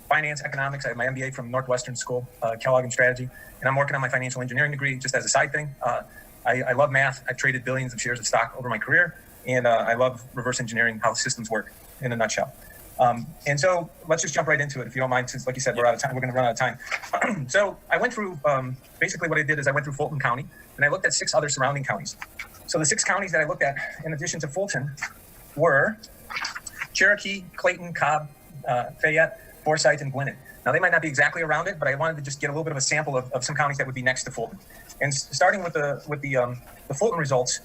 finance, economics. I have my MBA from Northwestern School, Kellogg and Strategy. And I'm working on my financial engineering degree just as a side thing. I love math. I've traded billions of shares of stock over my career. And I love reverse engineering, how systems work in a nutshell. And so let's just jump right into it, if you don't mind, since, like you said, we're out of time. We're going to run out of time. So I went through, basically what I did is I went through Fulton County, and I looked at 6 other surrounding counties. So the 6 counties that I looked at, in addition to Fulton, were Cherokee, Clayton, Cobb, Fayette, Forsyth, and Gwinnett. Now, they might not be exactly around it, but I wanted to just get a little bit of a sample of some counties that would be next to Fulton. And starting with the Fulton results,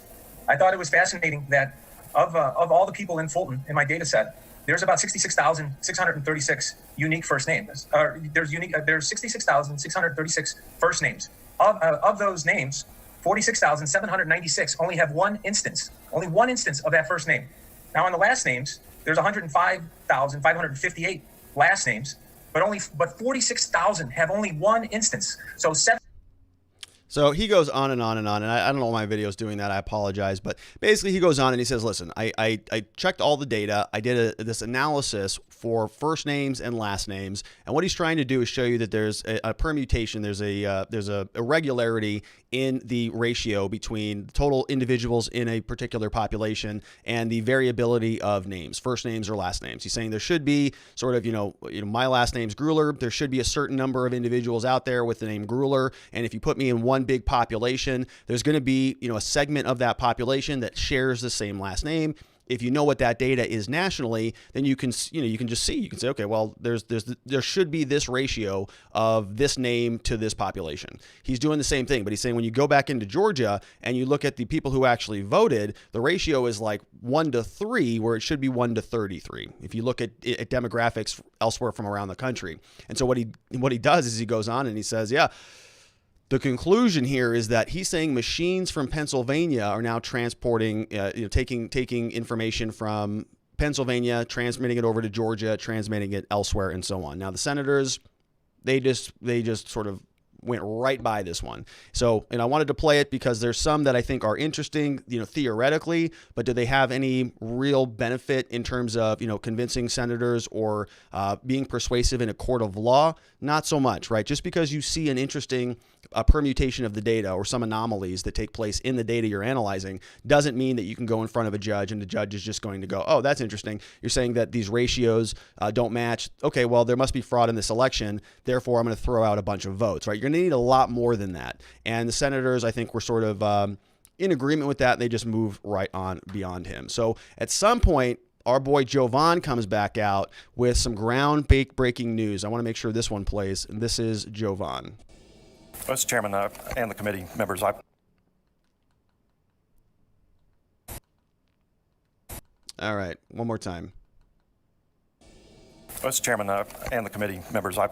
I thought it was fascinating that of all the people in Fulton in my data set, there's about 66,636 unique first names. There's 66,636 first names. Of those names, 46,796 only have one instance of that first name. Now, on the last names, there's 105,558 last names, but 46,000 have only one instance. So he goes on and on and on, and I don't know why my video is doing that. I apologize. But basically, he goes on and he says, listen, I checked all the data. I did this analysis for first names and last names. And what he's trying to do is show you that there's a permutation. There's a irregularity in the ratio between total individuals in a particular population and the variability of names, first names or last names. He's saying there should be sort of, my last name's Gruler. There should be a certain number of individuals out there with the name Gruler. And if you put me in one big population, there's going to be, a segment of that population that shares the same last name. If you know what that data is nationally, then you can just see, you can say, okay, well, there should be this ratio of this name to this population. He's doing the same thing, but he's saying when you go back into Georgia and you look at the people who actually voted, the ratio is like 1-3, where it should be 1-33. If you look at demographics elsewhere from around the country. And so what he does is he goes on and he says, yeah, the conclusion here is that he's saying machines from Pennsylvania are now transporting, taking information from Pennsylvania, transmitting it over to Georgia, transmitting it elsewhere, and so on. Now the senators, they just sort of went right by this one. So, and I wanted to play it because there's some that I think are interesting, theoretically, but do they have any real benefit in terms of, convincing senators or being persuasive in a court of law? Not so much, right? Just because you see an interesting permutation of the data or some anomalies that take place in the data you're analyzing doesn't mean that you can go in front of a judge and the judge is just going to go, oh, that's interesting. You're saying that these ratios don't match. Okay, well, there must be fraud in this election. Therefore, I'm going to throw out a bunch of votes, right? You're going to need a lot more than that. And the senators, I think, were sort of in agreement with that. And they just moved right on beyond him. So at some point, our boy Jovan comes back out with some groundbreaking news. I want to make sure this one plays. And this is Jovan. Mr. Chairman and the committee members, All right, one more time. Mr. Chairman and the committee members, I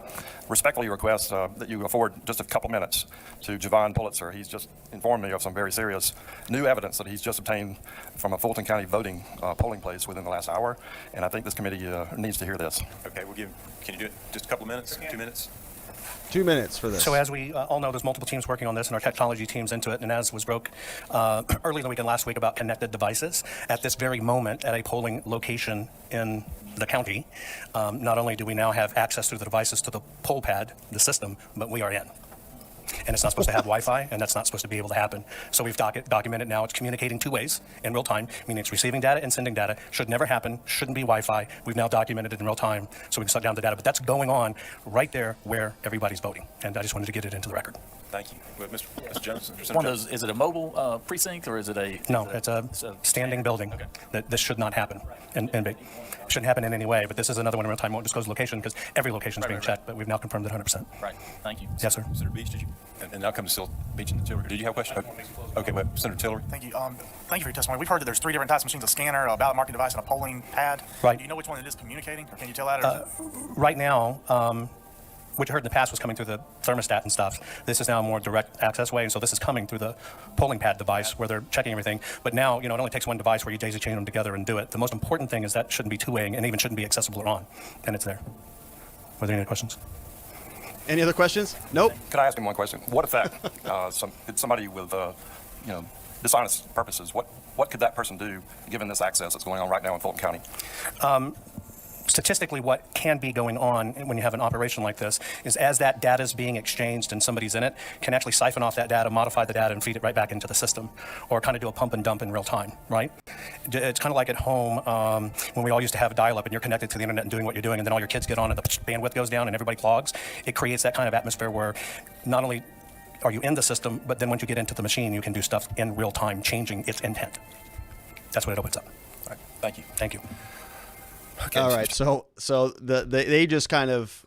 respectfully request that you afford just a couple minutes to Johan Pulitzer. He's just informed me of some very serious new evidence that he's just obtained from a Fulton County voting polling place within the last hour, and I think this committee needs to hear this. Okay, can you do it just a couple minutes, 2 minutes? 2 minutes for this. So as we all know, there's multiple teams working on this, and our technology team's into it. And as was broke early in the weekend last week about connected devices, at this very moment at a polling location in the county, not only do we now have access through the devices to the poll pad, the system, but we are in. And it's not supposed to have Wi-Fi, and that's not supposed to be able to happen. So we've documented now it's communicating 2 ways in real time, meaning it's receiving data and sending data. Should never happen, shouldn't be Wi-Fi. We've now documented it in real time, so we can shut down the data. But that's going on right there where everybody's voting. And I just wanted to get it into the record. Thank you. Well, Mr. Jones, One of those, is it a mobile precinct or is it a? No, it's a standing building. Okay. This should not happen. And it shouldn't happen in any way, but this is another one in real time. I won't disclose location because every location is being checked, but we've now confirmed it 100%. Right. Thank you. Yes, sir. Senator Beach, did you? And now comes still Beach and Tillery. Did you have a question? Okay, well, Senator Tillery. Thank you. Thank you for your testimony. We've heard that there's 3 different types of machines: a scanner, a ballot marking device, and a polling pad. Right. Do you know which one it is communicating, or can you tell that? Right now, what you heard in the past was coming through the thermostat and stuff. This is now a more direct access way, and so this is coming through the polling pad device where they're checking everything. But now, it only takes one device where you daisy chain them together and do it. The most important thing is that shouldn't be two-waying and even shouldn't be accessible or on, and it's there. Were there any questions? Any other questions? Nope. Can I ask him one question? What effect, somebody with, dishonest purposes, what could that person do given this access that's going on right now in Fulton County? Statistically, what can be going on when you have an operation like this is as that data is being exchanged and somebody's in it, can actually siphon off that data, modify the data, and feed it right back into the system, or kind of do a pump and dump in real time, right? It's kind of like at home when we all used to have dial-up and you're connected to the internet and doing what you're doing, and then all your kids get on and the bandwidth goes down and everybody clogs. It creates that kind of atmosphere where not only are you in the system, but then once you get into the machine, you can do stuff in real time, changing its intent. That's what it opens up. All right, thank you. Thank you. Okay. All right. So they just kind of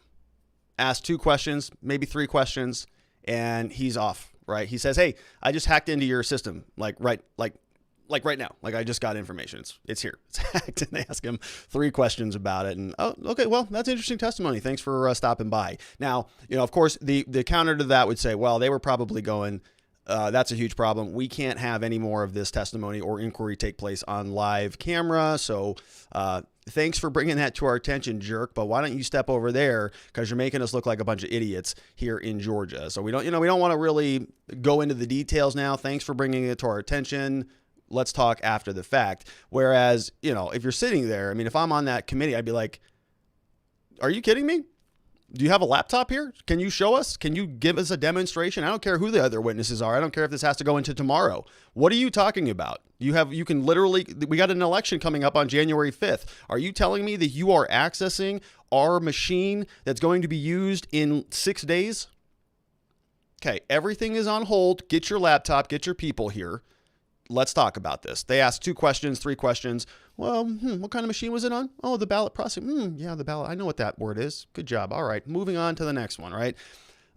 asked 2 questions, maybe 3 questions, and he's off. Right? He says, "Hey, I just hacked into your system, like right now. Like I just got information. It's here. It's hacked." And they ask him 3 questions about it. And oh, okay, well, that's interesting testimony. Thanks for stopping by. Now, of course, the counter to that would say, well, they were probably going, that's a huge problem. We can't have any more of this testimony or inquiry take place on live camera. So thanks for bringing that to our attention, jerk. But why don't you step over there, because you're making us look like a bunch of idiots here in Georgia. So we don't want to really go into the details now. Thanks for bringing it to our attention. Let's talk after the fact. Whereas, if you're sitting there, I mean, if I'm on that committee, I'd be like, are you kidding me? Do you have a laptop here? Can you show us? Can you give us a demonstration? I don't care who the other witnesses are. I don't care if this has to go into tomorrow. What are you talking about? You can literally, we got an election coming up on January 5th. Are you telling me that you are accessing our machine that's going to be used in 6 days? Okay, everything is on hold. Get your laptop, get your people here. Let's talk about this. They asked 2 questions, 3 questions. Well, what kind of machine was it on? Oh, the ballot processing. Yeah, the ballot. I know what that word is. Good job. All right, moving on to the next one, right?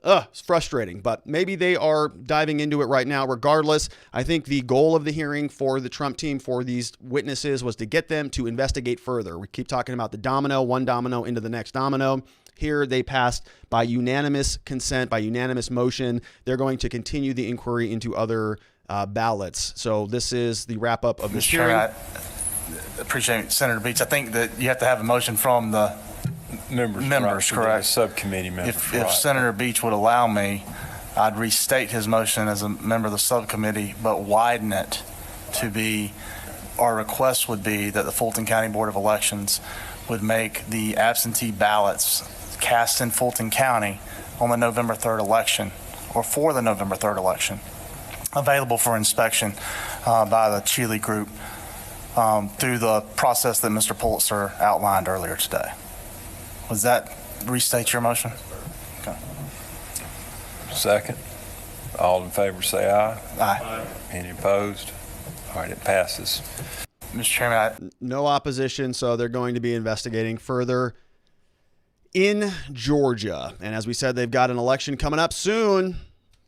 It's frustrating, but maybe they are diving into it right now. Regardless, I think the goal of the hearing for the Trump team, for these witnesses, was to get them to investigate further. We keep talking about the domino, one domino into the next domino. Here, they passed by unanimous consent, by unanimous motion. They're going to continue the inquiry into other ballots. So this is the wrap up of this hearing. I appreciate Senator Beach. I think that you have to have a motion from the members, correct? Subcommittee members. If Senator Beach would allow me, I'd restate his motion as a member of the subcommittee, but widen it to be, our request would be that the Fulton County Board of Elections would make the absentee ballots cast in Fulton County on the November 3rd election, or for the November 3rd election, available for inspection by the Chile group through the process that Mr. Pulitzer outlined earlier today. Was that restate your motion? Okay. Second. All in favor say aye. Aye. Any opposed? All right, it passes. Mr. Chairman, no opposition, so they're going to be investigating further in Georgia. And as we said, they've got an election coming up soon.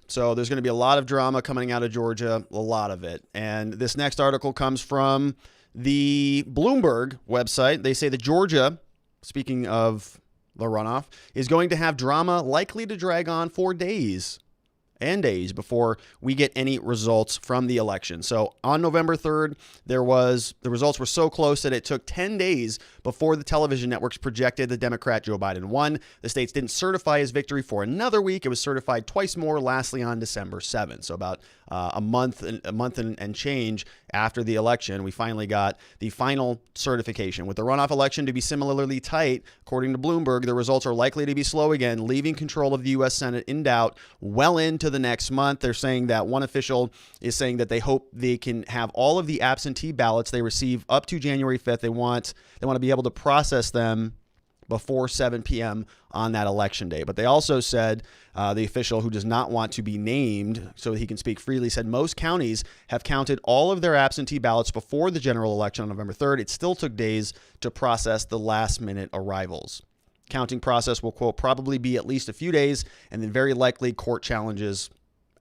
So there's going to be a lot of drama coming out of Georgia, a lot of it. And this next article comes from the Bloomberg website. They say that Georgia, speaking of the runoff, is going to have drama likely to drag on for days and days before we get any results from the election. So on November 3rd, the results were so close that it took 10 days before the television networks projected the Democrat Joe Biden won. The states didn't certify his victory for another week. It was certified twice more, lastly on December 7th. So about a month and change after the election, we finally got the final certification. With the runoff election to be similarly tight, according to Bloomberg, the results are likely to be slow again, leaving control of the U.S. Senate in doubt well into the next month. They're saying that one official is saying that they hope they can have all of the absentee ballots they receive up to January 5th. They want to be able to process them before 7 p.m. on that election day. But they also said, the official who does not want to be named so that he can speak freely, said most counties have counted all of their absentee ballots before the general election on November 3rd. It still took days to process the last-minute arrivals. Counting process will, quote, probably be at least a few days, and then very likely court challenges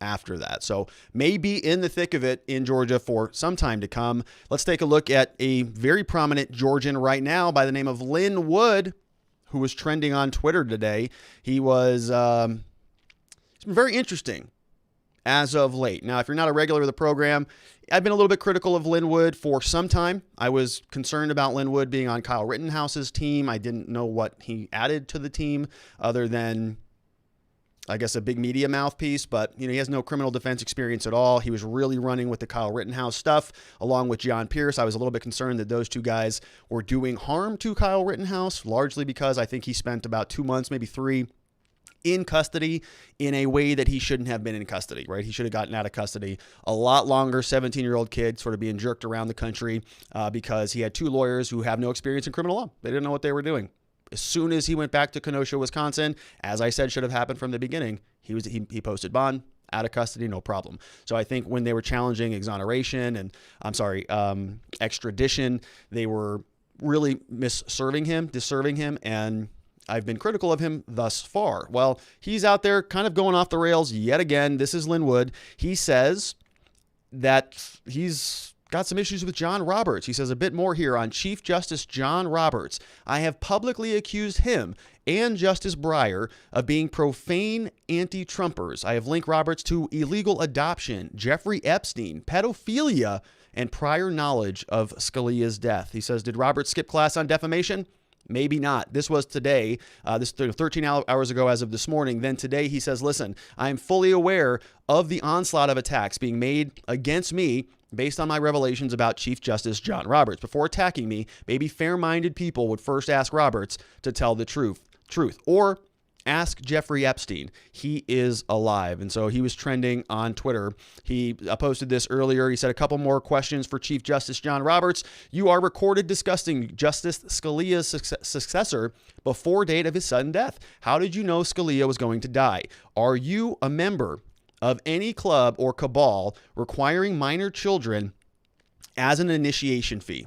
after that. So maybe in the thick of it in Georgia for some time to come. Let's take a look at a very prominent Georgian right now by the name of Lin Wood, who was trending on Twitter today. He was it's been very interesting as of late. Now, if you're not a regular of the program, I've been a little bit critical of Lin Wood for some time. I was concerned about Lin Wood being on Kyle Rittenhouse's team. I didn't know what he added to the team other than, I guess, a big media mouthpiece, but he has no criminal defense experience at all. He was really running with the Kyle Rittenhouse stuff along with John Pierce. I was a little bit concerned that those two guys were doing harm to Kyle Rittenhouse, largely because I think he spent about 2 months, maybe 3, in custody in a way that he shouldn't have been in custody, right? He should have gotten out of custody a lot longer. 17-year-old kid sort of being jerked around the country because he had 2 lawyers who have no experience in criminal law. They didn't know what they were doing. As soon as he went back to Kenosha, Wisconsin, as I said should have happened from the beginning, he posted bond, out of custody, no problem. So I think when they were challenging exoneration and, extradition, they were really disserving him, and I've been critical of him thus far. Well, he's out there kind of going off the rails yet again. This is Lin Wood. He says that he's got some issues with John Roberts. He says a bit more here on Chief Justice John Roberts. I have publicly accused him and Justice Breyer of being profane anti-Trumpers. I have linked Roberts to illegal adoption, Jeffrey Epstein, pedophilia, and prior knowledge of Scalia's death. He says, did Roberts skip class on defamation? Maybe not. This was today, this 13 hours ago as of this morning. Then today he says, listen, I am fully aware of the onslaught of attacks being made against me based on my revelations about Chief Justice John Roberts. Before attacking me, maybe fair-minded people would first ask Roberts to tell the truth. Or ask Jeffrey Epstein. He is alive. And so he was trending on Twitter. He posted this earlier. He said, a couple more questions for Chief Justice John Roberts. You are recorded discussing Justice Scalia's successor before date of his sudden death. How did you know Scalia was going to die? Are you a member of any club or cabal requiring minor children as an initiation fee?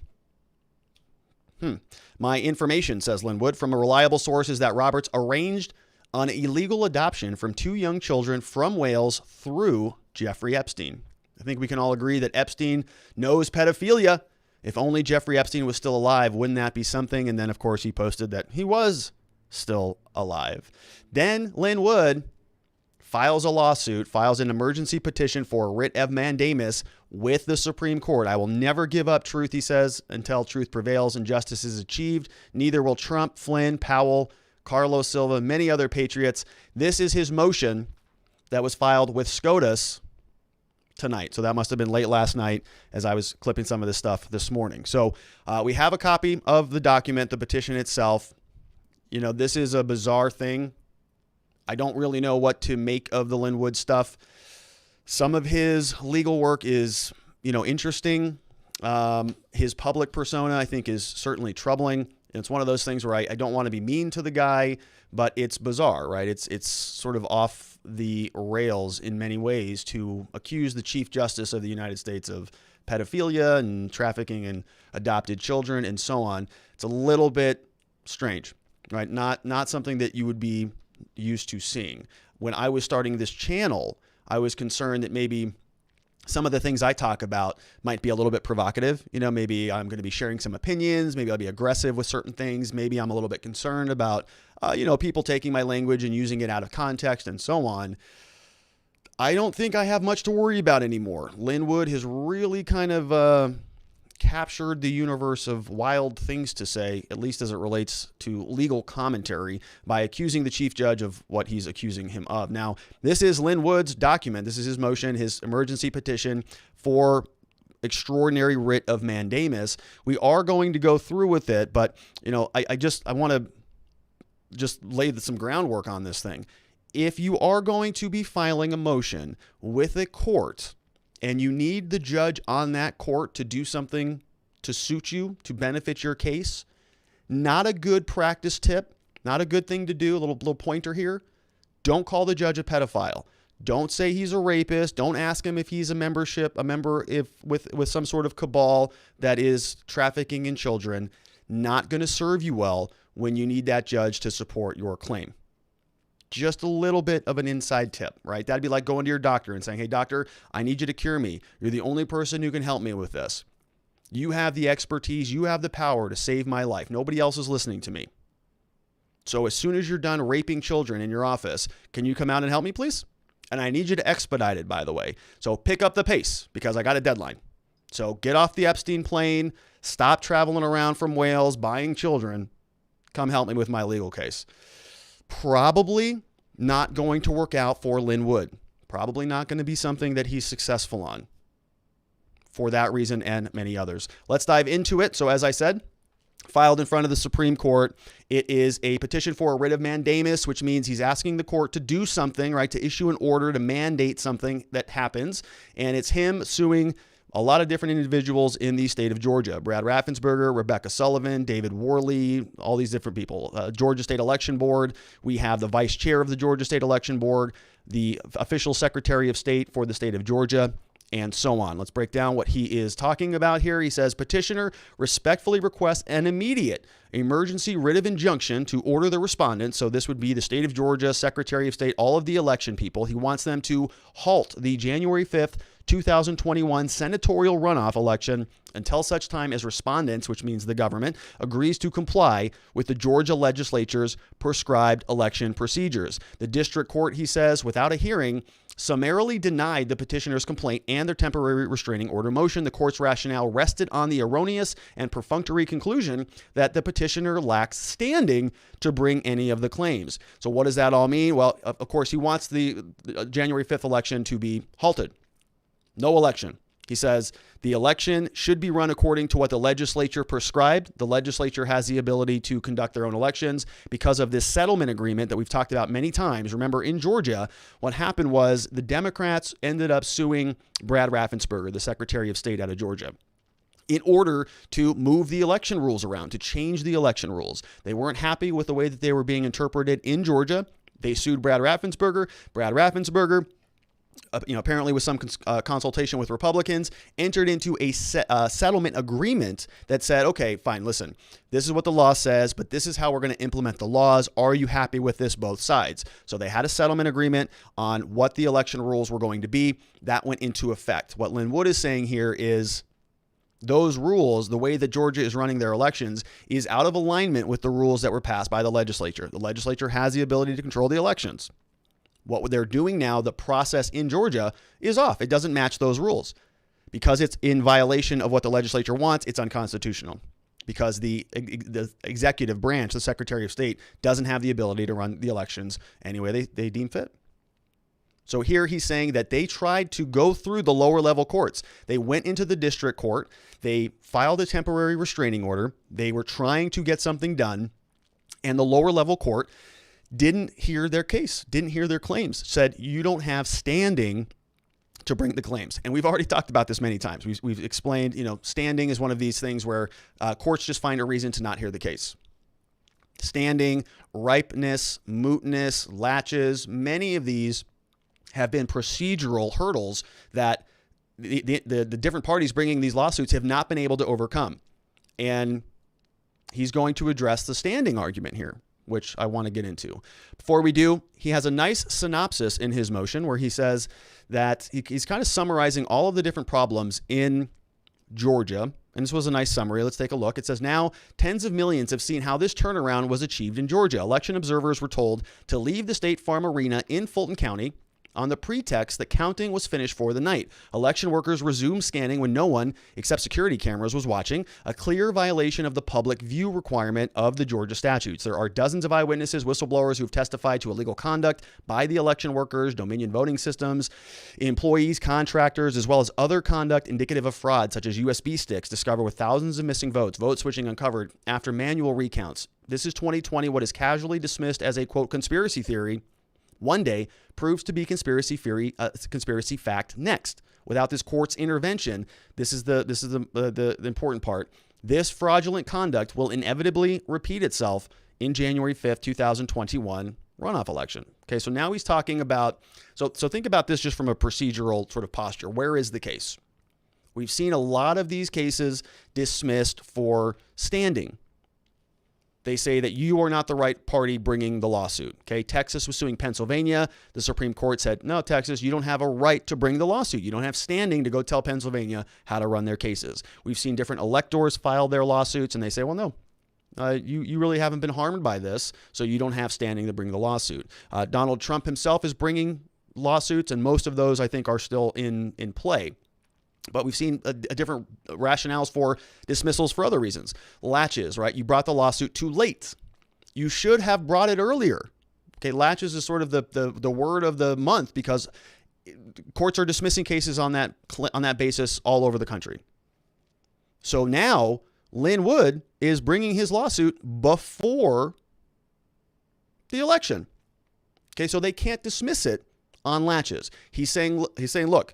My information, says Lin Wood, from a reliable source is that Roberts arranged an illegal adoption from 2 young children from Wales through Jeffrey Epstein. I think we can all agree that Epstein knows pedophilia. If only Jeffrey Epstein was still alive, wouldn't that be something? And then, of course, he posted that he was still alive. Then Lin Wood files a lawsuit, files an emergency petition for a writ of mandamus with the Supreme Court. I will never give up truth, he says, until truth prevails and justice is achieved. Neither will Trump, Flynn, Powell, Carlos Silva, many other patriots. This is his motion that was filed with SCOTUS tonight. So that must have been late last night as I was clipping some of this stuff this morning. So we have a copy of the document, the petition itself. This is a bizarre thing. I don't really know what to make of the Lin Wood stuff. Some of his legal work is, interesting. His public persona, I think, is certainly troubling. It's one of those things where I don't want to be mean to the guy, but it's bizarre, right? It's sort of off the rails in many ways to accuse the Chief Justice of the United States of pedophilia and trafficking in adopted children and so on. It's a little bit strange, right? Not something that you would be used to seeing. When I was starting this channel, I was concerned that maybe some of the things I talk about might be a little bit provocative. Maybe I'm going to be sharing some opinions. Maybe I'll be aggressive with certain things. Maybe I'm a little bit concerned about, people taking my language and using it out of context and so on. I don't think I have much to worry about anymore. Lin Wood has really kind of captured the universe of wild things to say, at least as it relates to legal commentary, by accusing the chief judge of what he's accusing him of. Now, this is Lin Wood's document. This is his motion, his emergency petition for extraordinary writ of mandamus. We are going to go through with it, but I want to just lay some groundwork on this thing. If you are going to be filing a motion with a court and you need the judge on that court to do something to suit you, to benefit your case, not a good practice tip, not a good thing to do, a little pointer here. Don't call the judge a pedophile. Don't say he's a rapist. Don't ask him if he's a member with some sort of cabal that is trafficking in children. Not going to serve you well when you need that judge to support your claim. Just a little bit of an inside tip, right? That'd be like going to your doctor and saying, hey, doctor, I need you to cure me. You're the only person who can help me with this. You have the expertise. You have the power to save my life. Nobody else is listening to me. So as soon as you're done raping children in your office, can you come out and help me, please? And I need you to expedite it, by the way. So pick up the pace because I got a deadline. So get off the Epstein plane. Stop traveling around from Wales buying children. Come help me with my legal case. Probably not going to work out for Lin Wood. Probably not going to be something that he's successful on for that reason and many others. Let's dive into it. So as I said, filed in front of the Supreme Court, it is a petition for a writ of mandamus, which means he's asking the court to do something, right, to issue an order to mandate something that happens. And it's him suing a lot of different individuals in the state of Georgia. Brad Raffensperger, Rebecca Sullivan, David Worley, all these different people. Georgia State Election Board. We have the vice chair of the Georgia State Election Board, the official secretary of state for the state of Georgia, and so on. Let's break down what he is talking about here. He says, petitioner respectfully requests an immediate emergency writ of injunction to order the respondents. So this would be the state of Georgia, secretary of state, all of the election people. He wants them to halt the January 5th, 2021 senatorial runoff election until such time as respondents, which means the government, agrees to comply with the Georgia legislature's prescribed election procedures. The district court, he says, without a hearing, summarily denied the petitioner's complaint and their temporary restraining order motion. The court's rationale rested on the erroneous and perfunctory conclusion that the petitioner lacks standing to bring any of the claims. So what does that all mean? Well, of course, he wants the January 5th election to be halted. No election. He says the election should be run according to what the legislature prescribed. The legislature has the ability to conduct their own elections because of this settlement agreement that we've talked about many times. Remember, in Georgia, what happened was the Democrats ended up suing Brad Raffensperger, the Secretary of State out of Georgia, in order to move the election rules around, to change the election rules. They weren't happy with the way that they were being interpreted in Georgia. They sued Brad Raffensperger. Brad Raffensperger, apparently with some consultation with Republicans, entered into a settlement agreement that said, okay, fine, listen, this is what the law says, but this is how we're going to implement the laws. Are you happy with this, both sides? So they had a settlement agreement on what the election rules were going to be. That went into effect. What Lin Wood is saying here is those rules, the way that Georgia is running their elections, is out of alignment with the rules that were passed by the legislature. The legislature has the ability to control the elections. What they're doing now, the process in Georgia, is off. It doesn't match those rules. Because it's in violation of what the legislature wants, it's unconstitutional. Because the executive branch, the Secretary of State, doesn't have the ability to run the elections any way they deem fit. So here he's saying that they tried to go through the lower level courts. They went into the district court. They filed a temporary restraining order. They were trying to get something done. And the lower level court didn't hear their case, didn't hear their claims, said you don't have standing to bring the claims. And we've already talked about this many times. We've explained, standing is one of these things where courts just find a reason to not hear the case. Standing, ripeness, mootness, latches, many of these have been procedural hurdles that the different parties bringing these lawsuits have not been able to overcome. And he's going to address the standing argument here, which I want to get into. Before we do, he has a nice synopsis in his motion where he says that he's kind of summarizing all of the different problems in Georgia. And this was a nice summary. Let's take a look. It says, now tens of millions have seen how this turnaround was achieved in Georgia. Election observers were told to leave the State Farm Arena in Fulton County on the pretext that counting was finished for the night. Election workers resumed scanning when no one, except security cameras, was watching, a clear violation of the public view requirement of the Georgia statutes. There are dozens of eyewitnesses, whistleblowers who have testified to illegal conduct by the election workers, Dominion voting systems, employees, contractors, as well as other conduct indicative of fraud, such as USB sticks discovered with thousands of missing votes, vote switching uncovered after manual recounts. This is 2020. What is casually dismissed as a, quote, conspiracy theory one day proves to be conspiracy fact next. Without this court's intervention, this is the important part. This fraudulent conduct will inevitably repeat itself in January 5th, 2021 runoff election. Okay, so now he's talking about, so think about this just from a procedural sort of posture. Where is the case? We've seen a lot of these cases dismissed for standing. They say that you are not the right party bringing the lawsuit. Okay, Texas was suing Pennsylvania. The Supreme Court said, no, Texas, you don't have a right to bring the lawsuit. You don't have standing to go tell Pennsylvania how to run their cases. We've seen different electors file their lawsuits, and they say, well, no, you really haven't been harmed by this, so you don't have standing to bring the lawsuit. Donald Trump himself is bringing lawsuits, and most of those, I think, are still in play. But we've seen a different rationales for dismissals for other reasons. Latches, right? You brought the lawsuit too late. You should have brought it earlier. Okay, latches is sort of the word of the month because courts are dismissing cases on that basis all over the country. So now Lin Wood is bringing his lawsuit before the election. Okay, so they can't dismiss it on latches. He's saying, look,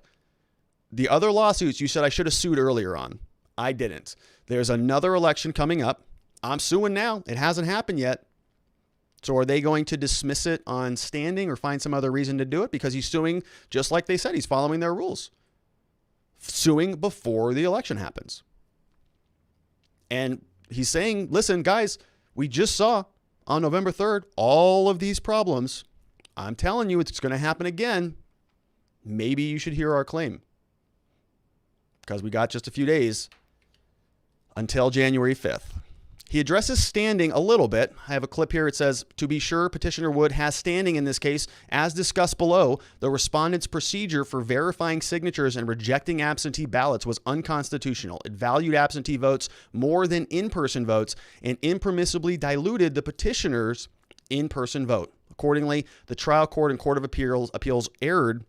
the other lawsuits you said I should have sued earlier on. I didn't. There's another election coming up. I'm suing now. It hasn't happened yet. So are they going to dismiss it on standing or find some other reason to do it? Because he's suing just like they said. He's following their rules. Suing before the election happens. And he's saying, listen, guys, we just saw on November 3rd all of these problems. I'm telling you, it's going to happen again. Maybe you should hear our claim. Because we got just a few days until January 5th. He addresses standing a little bit. I have a clip here. It says, to be sure, Petitioner Wood has standing in this case. As discussed below, the respondent's procedure for verifying signatures and rejecting absentee ballots was unconstitutional. It valued absentee votes more than in-person votes and impermissibly diluted the petitioner's in-person vote. Accordingly, the trial court and Court of Appeals erred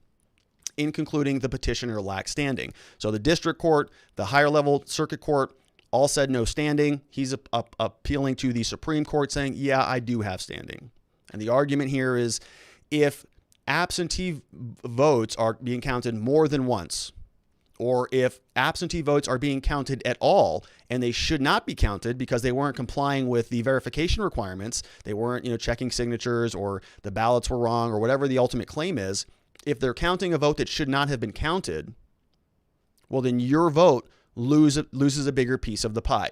in concluding the petitioner lacked standing. So the district court, the higher level circuit court, all said no standing. He's appealing to the Supreme Court saying, yeah, I do have standing. And the argument here is if absentee votes are being counted more than once, or if absentee votes are being counted at all and they should not be counted because they weren't complying with the verification requirements, they weren't, checking signatures or the ballots were wrong or whatever the ultimate claim is, if they're counting a vote that should not have been counted, well, then your vote loses a bigger piece of the pie,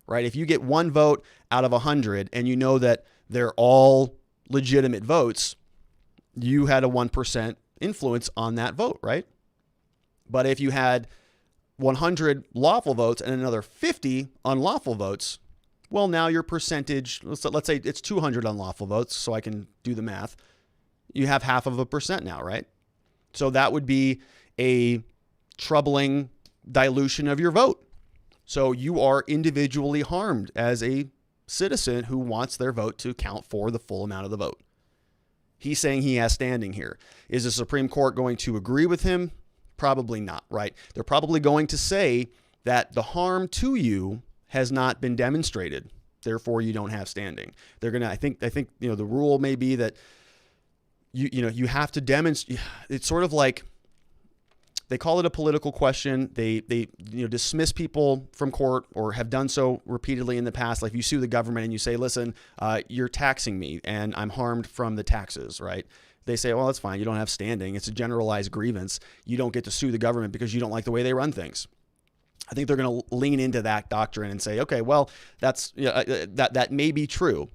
right? If you get one vote out of 100 and you know that they're all legitimate votes, you had a 1% influence on that vote, right? But if you had 100 lawful votes and another 50 unlawful votes, well, now your percentage, let's say it's 200 unlawful votes, so I can do the math. You have 0.5% now, right? So that would be a troubling dilution of your vote. So you are individually harmed as a citizen who wants their vote to count for the full amount of the vote. He's saying he has standing here. Is the Supreme Court going to agree with him? Probably not, right? They're probably going to say that the harm to you has not been demonstrated. Therefore, you don't have standing. They're going to, I think, the rule may be that you have to demonstrate. It's sort of like they call it a political question. They dismiss people from court or have done so repeatedly in the past. Like if you sue the government and you say, listen, you're taxing me and I'm harmed from the taxes, right? They say, well, that's fine. You don't have standing. It's a generalized grievance. You don't get to sue the government because you don't like the way they run things. I think they're going to lean into that doctrine and say, okay, well, that may be true.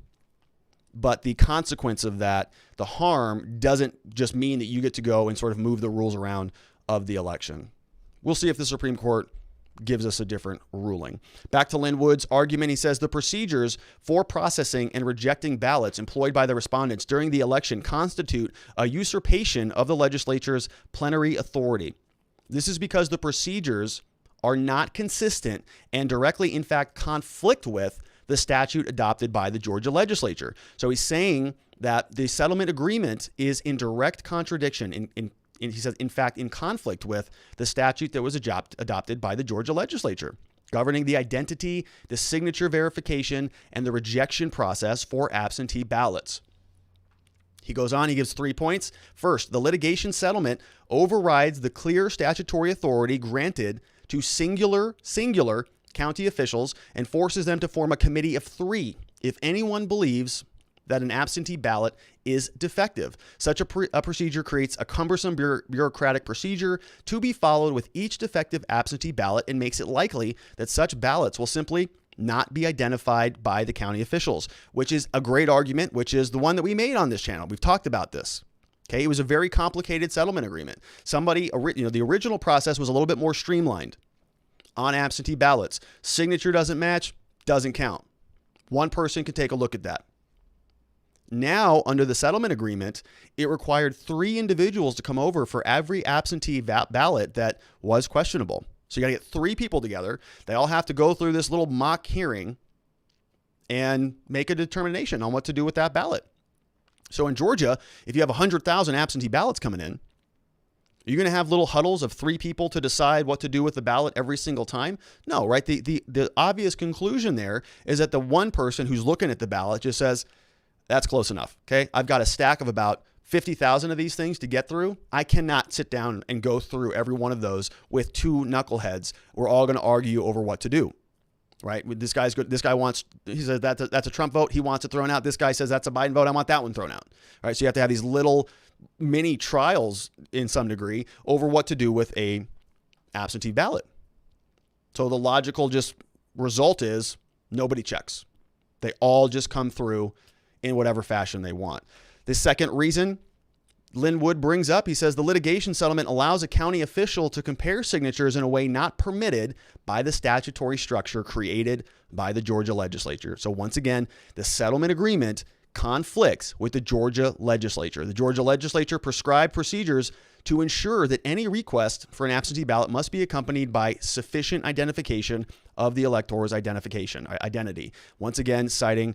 But the consequence of that, the harm, doesn't just mean that you get to go and sort of move the rules around of the election. We'll see if the Supreme Court gives us a different ruling. Back to Lin Wood's argument, he says the procedures for processing and rejecting ballots employed by the respondents during the election constitute a usurpation of the legislature's plenary authority. This is because the procedures are not consistent and directly, in fact, conflict with the statute adopted by the Georgia legislature. So he's saying that the settlement agreement is in direct contradiction, he says, in fact, in conflict with the statute that was adopted by the Georgia legislature, governing the identity, the signature verification, and the rejection process for absentee ballots. He goes on, he gives 3 points. First, the litigation settlement overrides the clear statutory authority granted to singular county officials and forces them to form a committee of 3 if anyone believes that an absentee ballot is defective. Such a procedure creates a cumbersome bureaucratic procedure to be followed with each defective absentee ballot and makes it likely that such ballots will simply not be identified by the county officials, which is a great argument, which is the one that we made on this channel. We've talked about this. Okay, it was a very complicated settlement agreement. The original process was a little bit more streamlined on absentee ballots. Signature doesn't match, doesn't count. One person can take a look at that. Now, under the settlement agreement, it required 3 individuals to come over for every absentee ballot that was questionable. So you got to get 3 people together. They all have to go through this little mock hearing and make a determination on what to do with that ballot. So in Georgia, if you have 100,000 absentee ballots coming in, are you going to have little huddles of 3 people to decide what to do with the ballot every single time? No, right? The obvious conclusion there is that the one person who's looking at the ballot just says, that's close enough. Okay, I've got a stack of about 50,000 of these things to get through. I cannot sit down and go through every one of those with 2 knuckleheads. We're all going to argue over what to do, right? This guy's good. This guy wants, he says that's a Trump vote. He wants it thrown out. This guy says that's a Biden vote. I want that one thrown out. All right, so you have to have these little mini trials in some degree over what to do with a absentee ballot. So the logical just result is nobody checks. They all just come through in whatever fashion they want. The second reason Lin Wood brings up, he says the litigation settlement allows a county official to compare signatures in a way not permitted by the statutory structure created by the Georgia legislature. So once again, the settlement agreement conflicts with the Georgia legislature. The Georgia legislature prescribed procedures to ensure that any request for an absentee ballot must be accompanied by sufficient identification of the elector's identity. Once again, citing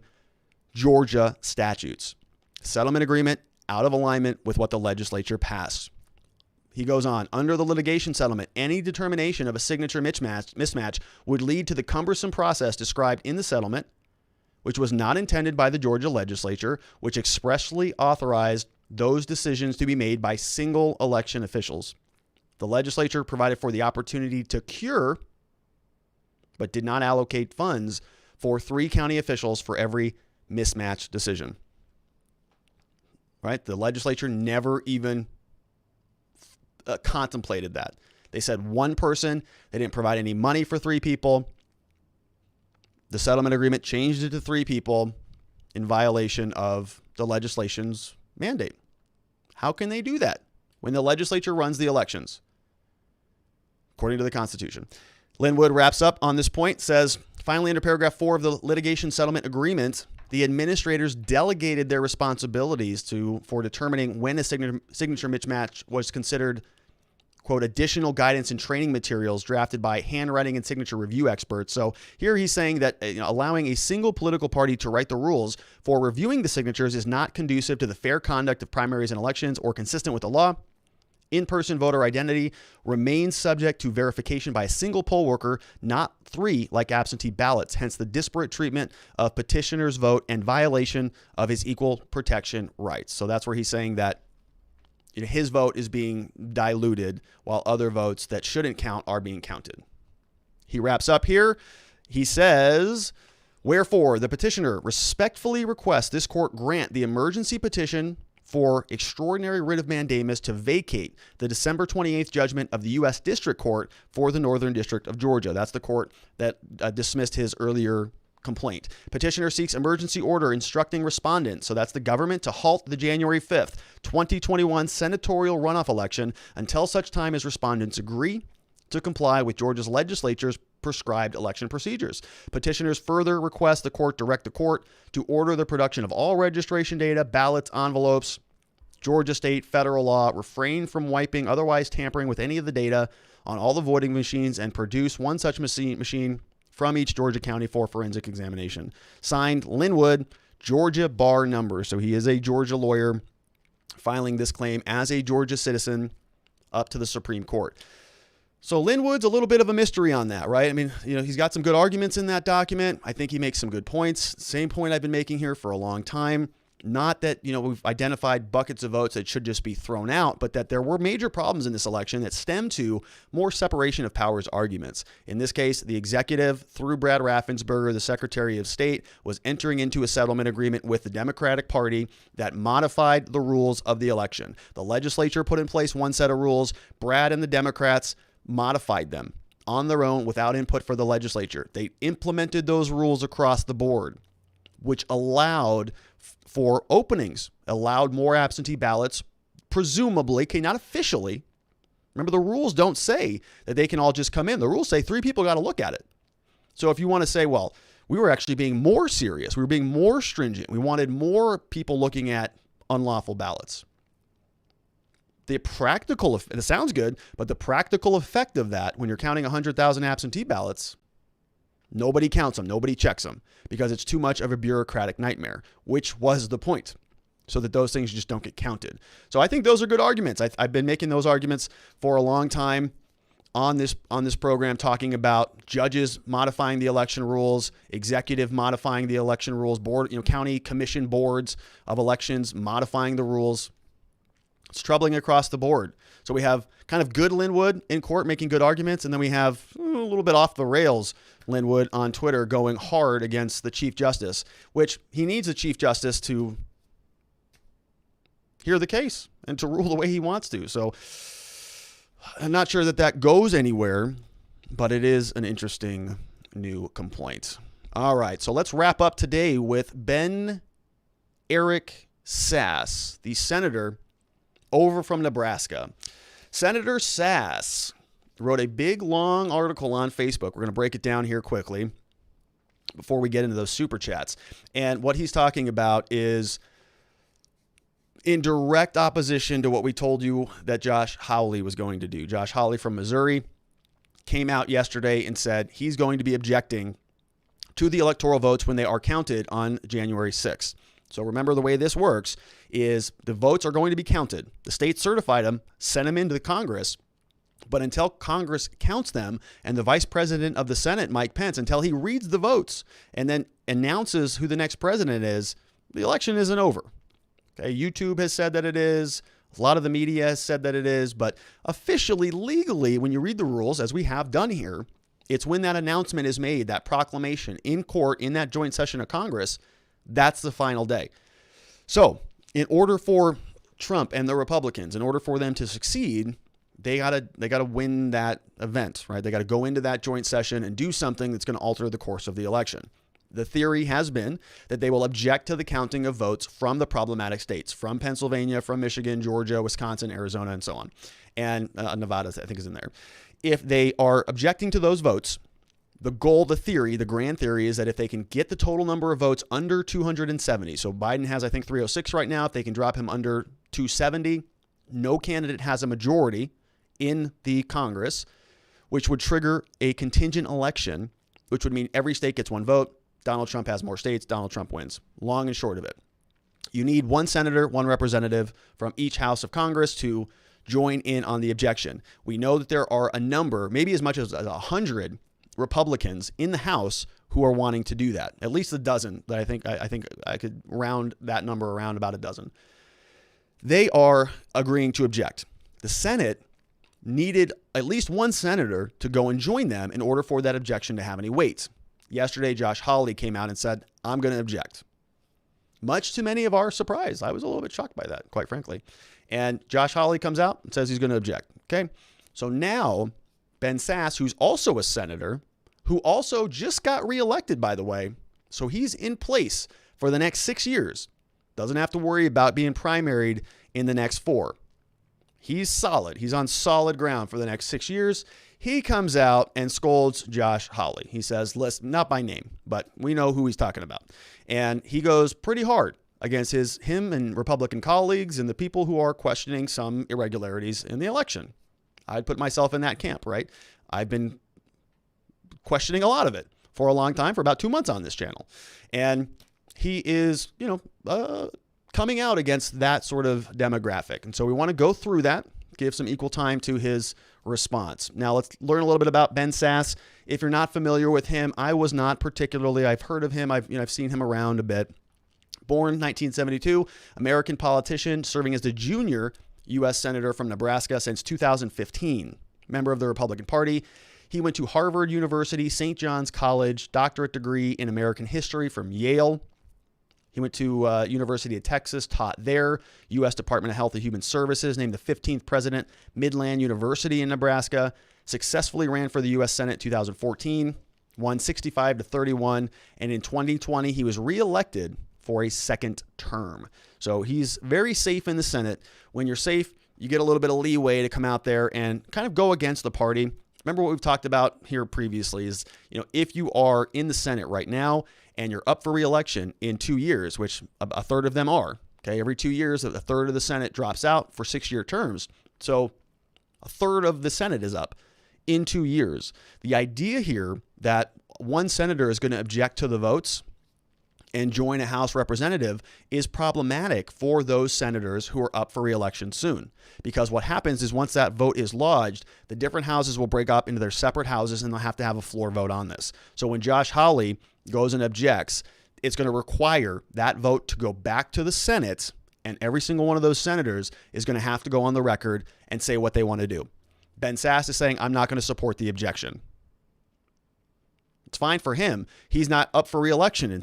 Georgia statutes. Settlement agreement out of alignment with what the legislature passed. He goes on, under the litigation settlement, any determination of a signature mismatch would lead to the cumbersome process described in the settlement, which was not intended by the Georgia legislature, which expressly authorized those decisions to be made by single election officials. The legislature provided for the opportunity to cure, but did not allocate funds for 3 county officials for every mismatch decision. Right? The legislature never even contemplated that. They said one person. They didn't provide any money for 3 people. The settlement agreement changed it to 3 people in violation of the legislation's mandate. How can they do that when the legislature runs the elections? According to the Constitution. Lin Wood wraps up on this point, says, finally, under paragraph 4 of the litigation settlement agreement, the administrators delegated their responsibilities for determining when a signature mismatch was considered, quote, additional guidance and training materials drafted by handwriting and signature review experts. So here he's saying that allowing a single political party to write the rules for reviewing the signatures is not conducive to the fair conduct of primaries and elections or consistent with the law. In-person voter identity remains subject to verification by a single poll worker, not 3 like absentee ballots, hence the disparate treatment of petitioner's vote and violation of his equal protection rights. So that's where he's saying that his vote is being diluted while other votes that shouldn't count are being counted. He wraps up here. He says, wherefore, the petitioner respectfully requests this court grant the emergency petition for extraordinary writ of mandamus to vacate the December 28th judgment of the U.S. District Court for the Northern District of Georgia. That's the court that dismissed his earlier complaint. Petitioner seeks emergency order instructing respondent, so that's the government, to halt the January 5th, 2021 senatorial runoff election until such time as respondents agree to comply with Georgia's legislature's prescribed election procedures. Petitioners further request the court direct the court to order the production of all registration data, ballots, envelopes, Georgia state, federal law, refrain from wiping, otherwise tampering with any of the data on all the voting machines, and produce one such machine from each Georgia county for forensic examination. Signed, Lin Wood, Georgia bar number. So he is a Georgia lawyer filing this claim as a Georgia citizen up to the Supreme Court. So Lin Wood's a little bit of a mystery on that, right? I mean, he's got some good arguments in that document. I think he makes some good points. Same point I've been making here for a long time. Not that, we've identified buckets of votes that should just be thrown out, but that there were major problems in this election that stem to more separation of powers arguments. In this case, the executive, through Brad Raffensperger, the Secretary of State, was entering into a settlement agreement with the Democratic Party that modified the rules of the election. The legislature put in place one set of rules. Brad and the Democrats modified them on their own without input for the legislature. They implemented those rules across the board, which allowed for openings, allowed more absentee ballots, presumably, not officially. Remember, the rules don't say that they can all just come in. The rules say 3 people got to look at it. So if you want to say, well, we were actually being more serious, we were being more stringent, we wanted more people looking at unlawful ballots. The practical, it sounds good, but the practical effect of that, when you're counting 100,000 absentee ballots, nobody counts them, nobody checks them, because it's too much of a bureaucratic nightmare, which was the point, so that those things just don't get counted. So I think those are good arguments. I've been making those arguments for a long time on this program, talking about judges modifying the election rules, executive modifying the election rules, board, county commission boards of elections modifying the rules. It's troubling across the board. So we have kind of good Lin Wood in court making good arguments, and then we have a little bit off the rails Lin Wood on Twitter going hard against the Chief Justice, which he needs the Chief Justice to hear the case and to rule the way he wants to. So I'm not sure that goes anywhere, but it is an interesting new complaint. All right, so let's wrap up today with Ben Eric Sasse, the senator over from Nebraska. Senator Sasse wrote a big, long article on Facebook. We're going to break it down here quickly before we get into those super chats. And what he's talking about is in direct opposition to what we told you that Josh Hawley was going to do. Josh Hawley from Missouri came out yesterday and said he's going to be objecting to the electoral votes when they are counted on January 6th. So remember, the way this works is the votes are going to be counted. The state certified them, sent them into the Congress, but until Congress counts them and the Vice President of the Senate, Mike Pence, until he reads the votes and then announces who the next president is, the election isn't over. Okay, YouTube has said that it is. A lot of the media has said that it is, but officially, legally, when you read the rules, as we have done here, it's when that announcement is made, that proclamation in court, in that joint session of Congress, that's the final day. So in order for Trump and the Republicans, in order for them to succeed, they gotta win that event, right? They got to go into that joint session and do something that's going to alter the course of the election. The theory has been that they will object to the counting of votes from the problematic states, from Pennsylvania, from Michigan, Georgia, Wisconsin, Arizona, and so on. And Nevada, I think, is in there. If they are objecting to those votes, the goal, the theory, the grand theory is that if they can get the total number of votes under 270, so Biden has, I think, 306 right now. If they can drop him under 270, no candidate has a majority in the Congress, which would trigger a contingent election, which would mean every state gets one vote. Donald Trump has more states. Donald Trump wins. Long and short of it. You need one senator, one representative from each house of Congress to join in on the objection. We know that there are a number, maybe as much as 100 Republicans in the House who are wanting to do that. At least a dozen. That I think I could round that number around about a dozen. They are agreeing to object. The Senate needed at least one senator to go and join them in order for that objection to have any weight. Yesterday, Josh Hawley came out and said, I'm going to object. Much to many of our surprise. I was a little bit shocked by that, quite frankly. And Josh Hawley comes out and says he's going to object. Okay. So now Ben Sasse, who's also a senator, who also just got reelected, by the way, so he's in place for the next 6 years. Doesn't have to worry about being primaried in the next 4. He's solid. He's on solid ground for the next 6 years. He comes out and scolds Josh Hawley. He says, listen, not by name, but we know who he's talking about. And he goes pretty hard against him and Republican colleagues and the people who are questioning some irregularities in the election. I'd put myself in that camp, right? I've been questioning a lot of it for a long time, for about 2 months on this channel. And he is, coming out against that sort of demographic. And so we want to go through that, give some equal time to his response. Now let's learn a little bit about Ben Sasse. If you're not familiar with him, I was not particularly. I've heard of him. I've seen him around a bit. Born 1972, American politician, serving as the junior U.S. Senator from Nebraska since 2015. Member of the Republican Party. He went to Harvard University, St. John's College, doctorate degree in American history from Yale. He went to University of Texas, taught there, U.S. Department of Health and Human Services, named the 15th president, Midland University in Nebraska, successfully ran for the U.S. Senate in 2014, won 65-31, and in 2020, he was reelected for a second term. So he's very safe in the Senate. When you're safe, you get a little bit of leeway to come out there and kind of go against the party. Remember what we've talked about here previously is, if you are in the Senate right now and you're up for re-election in 2 years, which a third of them are, okay, every 2 years, a third of the Senate drops out for 6-year terms. So a third of the Senate is up in 2 years. The idea here that one senator is going to object to the votes and join a House representative is problematic for those senators who are up for re-election soon. Because what happens is once that vote is lodged, the different houses will break up into their separate houses and they'll have to have a floor vote on this. So when Josh Hawley goes and objects, it's going to require that vote to go back to the Senate, and every single one of those senators is going to have to go on the record and say what they want to do. Ben Sasse is saying, I'm not going to support the objection. It's fine for him. He's not up for re-election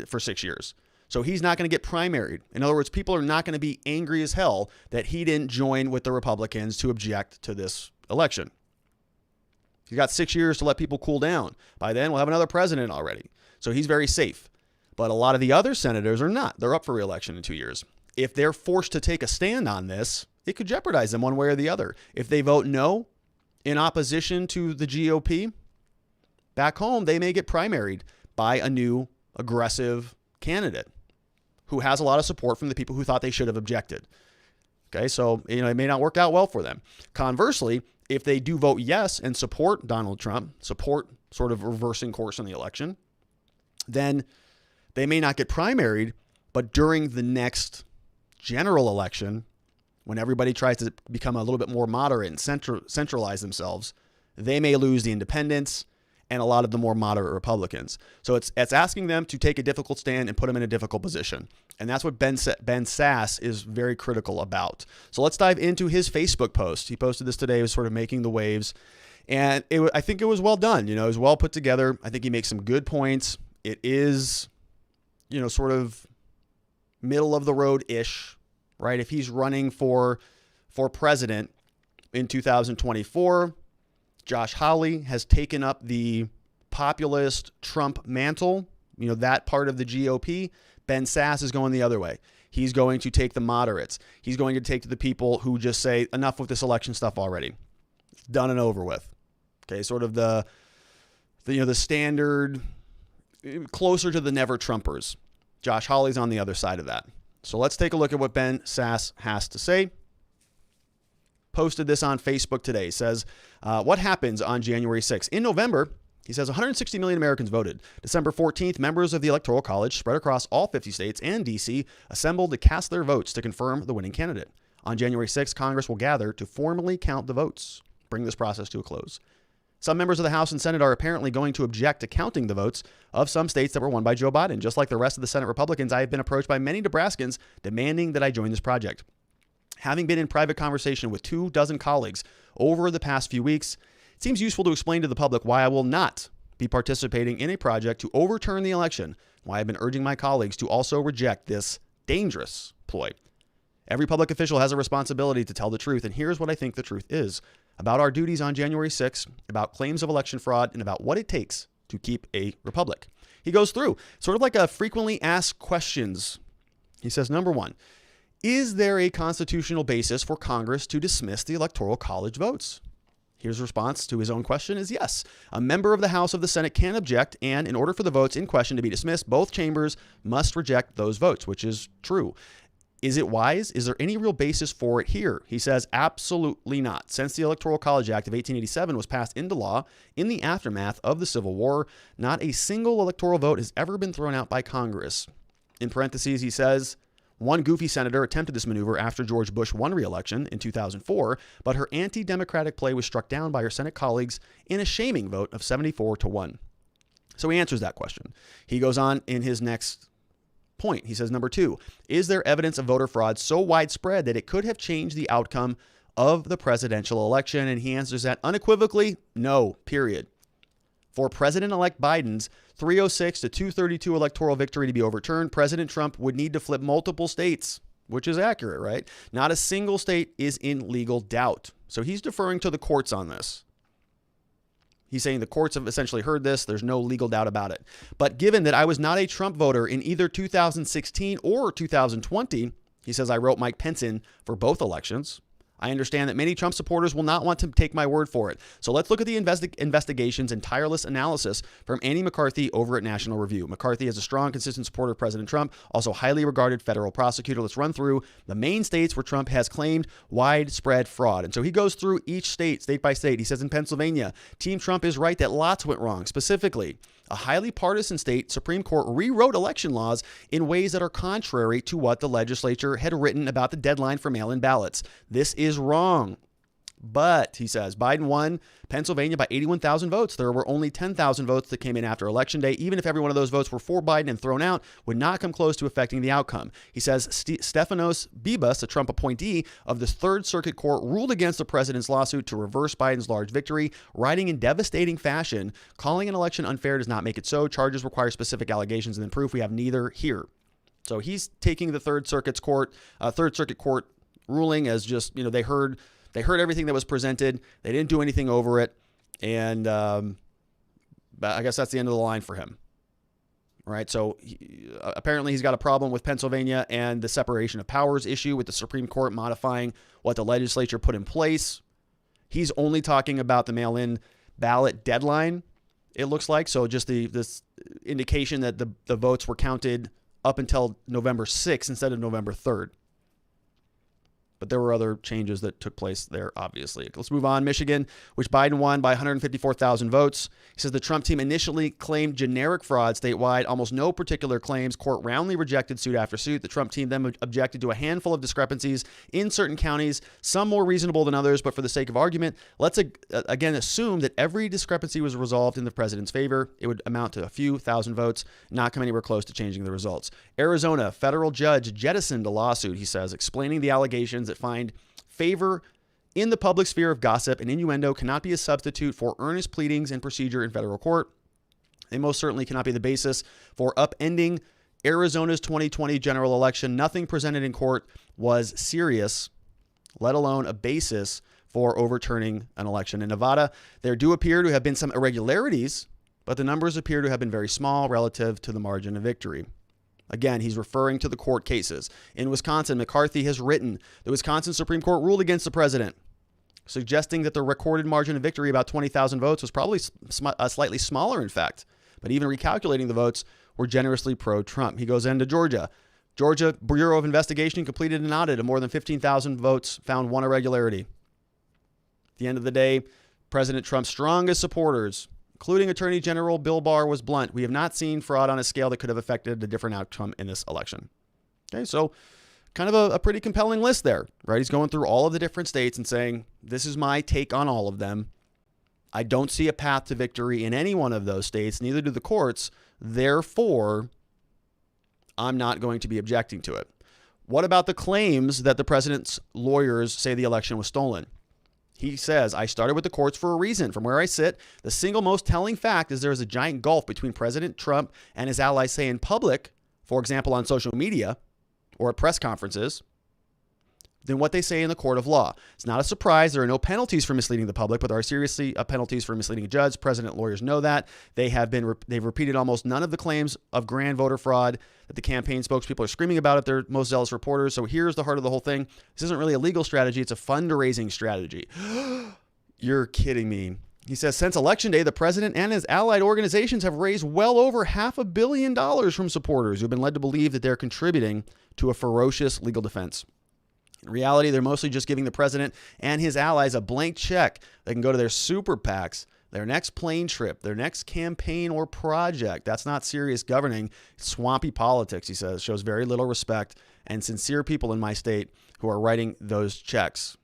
for 6 years. So he's not going to get primaried. In other words, people are not going to be angry as hell that he didn't join with the Republicans to object to this election. He's got 6 years to let people cool down. By then, we'll have another president already. So he's very safe. But a lot of the other senators are not. They're up for re-election in 2 years. If they're forced to take a stand on this, it could jeopardize them one way or the other. If they vote no in opposition to the GOP, back home, they may get primaried by a new aggressive candidate who has a lot of support from the people who thought they should have objected. Okay, so it may not work out well for them. Conversely, if they do vote yes and support Donald Trump, support sort of reversing course in the election, then they may not get primaried, but during the next general election, when everybody tries to become a little bit more moderate and centralize themselves, they may lose the independents and a lot of the more moderate Republicans. So it's asking them to take a difficult stand and put them in a difficult position. And that's what Ben Sasse is very critical about. So let's dive into his Facebook post. He posted this today. He was sort of making the waves. And I think it was well done. It was well put together. I think he makes some good points. It is, sort of middle of the road-ish, right? If he's running for president in 2024, Josh Hawley has taken up the populist Trump mantle, that part of the GOP. Ben Sasse is going the other way. He's going to take the moderates. He's going to take to the people who just say, enough with this election stuff already. It's done and over with. Okay, sort of the standard, closer to the never Trumpers. Josh Hawley's on the other side of that. So let's take a look at what Ben Sasse has to say. Posted this on Facebook today. Says, what happens on January 6th? In November, he says 160 million Americans voted. December 14th, members of the Electoral College spread across all 50 states and D.C. assembled to cast their votes to confirm the winning candidate. On January 6th, Congress will gather to formally count the votes, bring this process to a close. Some members of the House and Senate are apparently going to object to counting the votes of some states that were won by Joe Biden. Just like the rest of the Senate Republicans, I have been approached by many Nebraskans demanding that I join this project. Having been in private conversation with 24 colleagues over the past few weeks, it seems useful to explain to the public why I will not be participating in a project to overturn the election, why I've been urging my colleagues to also reject this dangerous ploy. Every public official has a responsibility to tell the truth, and here's what I think the truth is about our duties on January 6th, about claims of election fraud, and about what it takes to keep a republic. He goes through sort of like a frequently asked questions. He says, number one, is there a constitutional basis for Congress to dismiss the Electoral College votes? His response to his own question is yes. A member of the House of the Senate can object, and in order for the votes in question to be dismissed, both chambers must reject those votes, which is true. Is it wise? Is there any real basis for it here? He says absolutely not. Since the Electoral College Act of 1887 was passed into law in the aftermath of the Civil War, not a single electoral vote has ever been thrown out by Congress. In parentheses, he says, one goofy senator attempted this maneuver after George Bush won re-election in 2004, but her anti-democratic play was struck down by her Senate colleagues in a shaming vote of 74-1. So he answers that question. He goes on in his next point. He says, number 2, is there evidence of voter fraud so widespread that it could have changed the outcome of the presidential election? And he answers that unequivocally, no, period. For President-elect Biden's 306 to 232 electoral victory to be overturned, President Trump would need to flip multiple states, which is accurate, right? Not a single state is in legal doubt. So he's deferring to the courts on this. He's saying the courts have essentially heard this. There's no legal doubt about it. But given that I was not a Trump voter in either 2016 or 2020, he says I wrote Mike Pence in for both elections. I understand that many Trump supporters will not want to take my word for it. So let's look at the investigations and tireless analysis from Andy McCarthy over at National Review. McCarthy is a strong, consistent supporter of President Trump, also highly regarded federal prosecutor. Let's run through the main states where Trump has claimed widespread fraud. And so he goes through each state by state. He says in Pennsylvania, Team Trump is right that lots went wrong. Specifically, a highly partisan state Supreme Court rewrote election laws in ways that are contrary to what the legislature had written about the deadline for mail-in ballots. This is wrong. But, he says, Biden won Pennsylvania by 81,000 votes. There were only 10,000 votes that came in after Election Day. Even if every one of those votes were for Biden and thrown out, would not come close to affecting the outcome. He says Stefanos Bibas, a Trump appointee of the Third Circuit Court, ruled against the president's lawsuit to reverse Biden's large victory, writing in devastating fashion, calling an election unfair does not make it so. Charges require specific allegations and then proof. We have neither here. So he's taking the Third Circuit Court ruling as just, they heard everything that was presented. They didn't do anything over it. And I guess that's the end of the line for him. All right. So apparently he's got a problem with Pennsylvania and the separation of powers issue with the Supreme Court modifying what the legislature put in place. He's only talking about the mail-in ballot deadline, it looks like. So just this indication that the votes were counted up until November 6th instead of November 3rd. But there were other changes that took place there, obviously. Let's move on. Michigan, which Biden won by 154,000 votes. He says the Trump team initially claimed generic fraud statewide, almost no particular claims. Court roundly rejected suit after suit. The Trump team then objected to a handful of discrepancies in certain counties, some more reasonable than others. But for the sake of argument, let's again assume that every discrepancy was resolved in the president's favor. It would amount to a few thousand votes, not come anywhere close to changing the results. Arizona, federal judge jettisoned a lawsuit, he says, explaining the allegations that find favor in the public sphere of gossip and innuendo cannot be a substitute for earnest pleadings and procedure in federal court. They most certainly cannot be the basis for upending Arizona's 2020 general election. Nothing presented in court was serious, let alone a basis for overturning an election. In Nevada, there do appear to have been some irregularities, but the numbers appear to have been very small relative to the margin of victory. Again, he's referring to the court cases. In Wisconsin, McCarthy has written, the Wisconsin Supreme Court ruled against the president, suggesting that the recorded margin of victory, about 20,000 votes, was probably slightly smaller, in fact. But even recalculating the votes were generously pro-Trump. He goes into Georgia. Georgia Bureau of Investigation completed an audit of more than 15,000 votes, found one irregularity. At the end of the day, President Trump's strongest supporters, including Attorney General Bill Barr, was blunt. We have not seen fraud on a scale that could have affected a different outcome in this election. Okay, so kind of a pretty compelling list there, right? He's going through all of the different states and saying, this is my take on all of them. I don't see a path to victory in any one of those states, neither do the courts. Therefore, I'm not going to be objecting to it. What about the claims that the president's lawyers say the election was stolen? He says, I started with the courts for a reason. From where I sit, the single most telling fact is there is a giant gulf between President Trump and his allies say in public, for example, on social media or at press conferences, than what they say in the court of law. It's not a surprise. There are no penalties for misleading the public, but there are seriously penalties for misleading a judge. President lawyers know that. They've repeated almost none of the claims of grand voter fraud that the campaign spokespeople are screaming about at their most zealous reporters. So here's the heart of the whole thing. This isn't really a legal strategy. It's a fundraising strategy. You're kidding me. He says, since Election Day, the president and his allied organizations have raised well over $500 million from supporters who have been led to believe that they're contributing to a ferocious legal defense. In reality, they're mostly just giving the president and his allies a blank check. They can go to their super PACs, their next plane trip, their next campaign or project. That's not serious governing. Swampy politics, he says, shows very little respect and sincere people in my state who are writing those checks.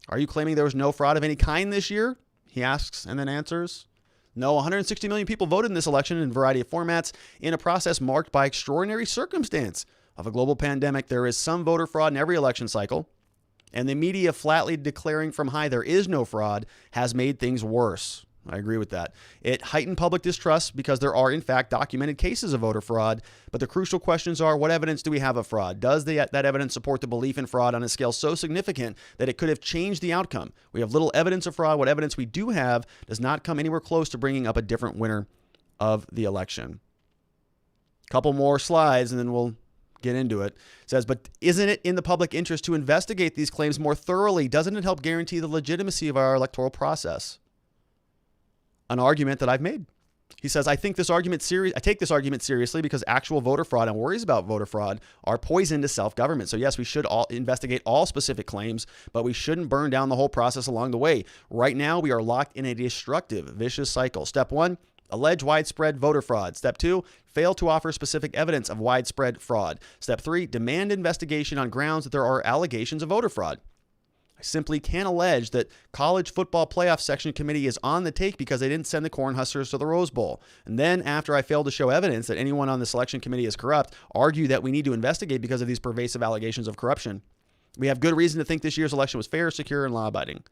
Are you claiming there was no fraud of any kind this year? He asks and then answers. No, 160 million people voted in this election in a variety of formats in a process marked by extraordinary circumstance of a global pandemic. There is some voter fraud in every election cycle, and the media flatly declaring from high there is no fraud has made things worse. I agree with that. It heightened public distrust because there are, in fact, documented cases of voter fraud. But the crucial questions are, what evidence do we have of fraud? Does that evidence support the belief in fraud on a scale so significant that it could have changed the outcome? We have little evidence of fraud. What evidence we do have does not come anywhere close to bringing up a different winner of the election. Couple more slides, and then we'll get into it. It says, but isn't it in the public interest to investigate these claims more thoroughly? Doesn't it help guarantee the legitimacy of our electoral process? An argument that I've made. He says, I take this argument seriously because actual voter fraud and worries about voter fraud are poison to self-government. So yes, we should investigate all specific claims, but we shouldn't burn down the whole process along the way. Right now, we are locked in a destructive, vicious cycle. Step 1, allege widespread voter fraud. Step 2, fail to offer specific evidence of widespread fraud. Step 3, demand investigation on grounds that there are allegations of voter fraud. I simply can't allege that college football playoff section committee is on the take because they didn't send the Cornhuskers to the Rose Bowl. And then after I fail to show evidence that anyone on the selection committee is corrupt, argue that we need to investigate because of these pervasive allegations of corruption. We have good reason to think this year's election was fair, secure, and law-abiding.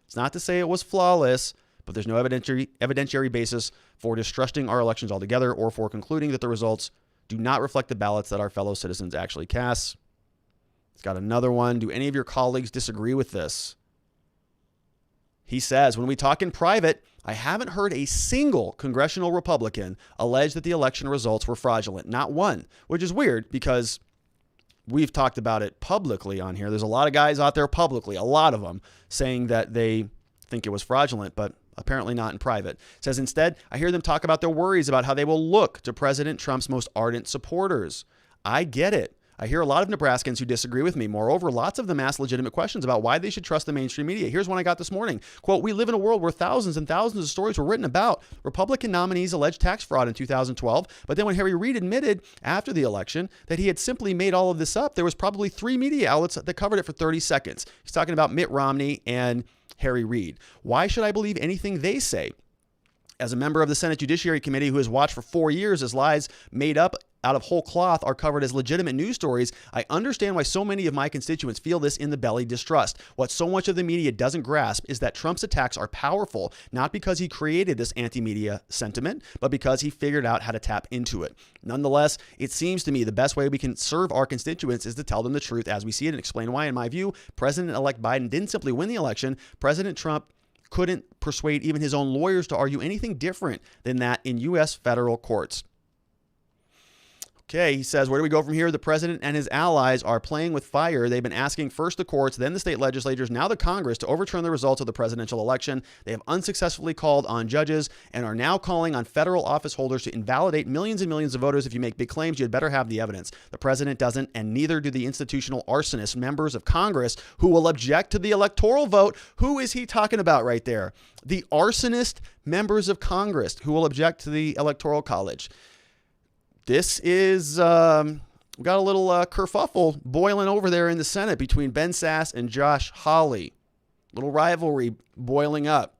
It's not to say it was flawless, but there's no evidentiary basis for distrusting our elections altogether or for concluding that the results do not reflect the ballots that our fellow citizens actually cast. He's got another one. Do any of your colleagues disagree with this? He says, when we talk in private, I haven't heard a single congressional Republican allege that the election results were fraudulent. Not one, which is weird because we've talked about it publicly on here. There's a lot of guys out there publicly, a lot of them, saying that they think it was fraudulent, but apparently not in private. It says, instead, I hear them talk about their worries about how they will look to President Trump's most ardent supporters. I get it. I hear a lot of Nebraskans who disagree with me. Moreover, lots of them ask legitimate questions about why they should trust the mainstream media. Here's one I got this morning. Quote, we live in a world where thousands and thousands of stories were written about Republican nominees' alleged tax fraud in 2012. But then when Harry Reid admitted after the election that he had simply made all of this up, there was probably 3 media outlets that covered it for 30 seconds. He's talking about Mitt Romney and Harry Reid. Why should I believe anything they say? As a member of the Senate Judiciary Committee who has watched for 4 years as lies made up out of whole cloth are covered as legitimate news stories, I understand why so many of my constituents feel this in the belly distrust. What so much of the media doesn't grasp is that Trump's attacks are powerful, not because he created this anti-media sentiment, but because he figured out how to tap into it. Nonetheless, it seems to me the best way we can serve our constituents is to tell them the truth as we see it and explain why, in my view, President-elect Biden didn't simply win the election. President Trump couldn't persuade even his own lawyers to argue anything different than that in U.S. federal courts. Okay, he says, where do we go from here? The president and his allies are playing with fire. They've been asking first the courts, then the state legislatures, now the Congress to overturn the results of the presidential election. They have unsuccessfully called on judges and are now calling on federal office holders to invalidate millions and millions of voters. If you make big claims, you'd better have the evidence. The president doesn't, and neither do the institutional arsonists, members of Congress, who will object to the electoral vote. Who is he talking about right there? The arsonist members of Congress who will object to the Electoral College. This is, we got a little kerfuffle boiling over there in the Senate between Ben Sasse and Josh Hawley. Little rivalry boiling up.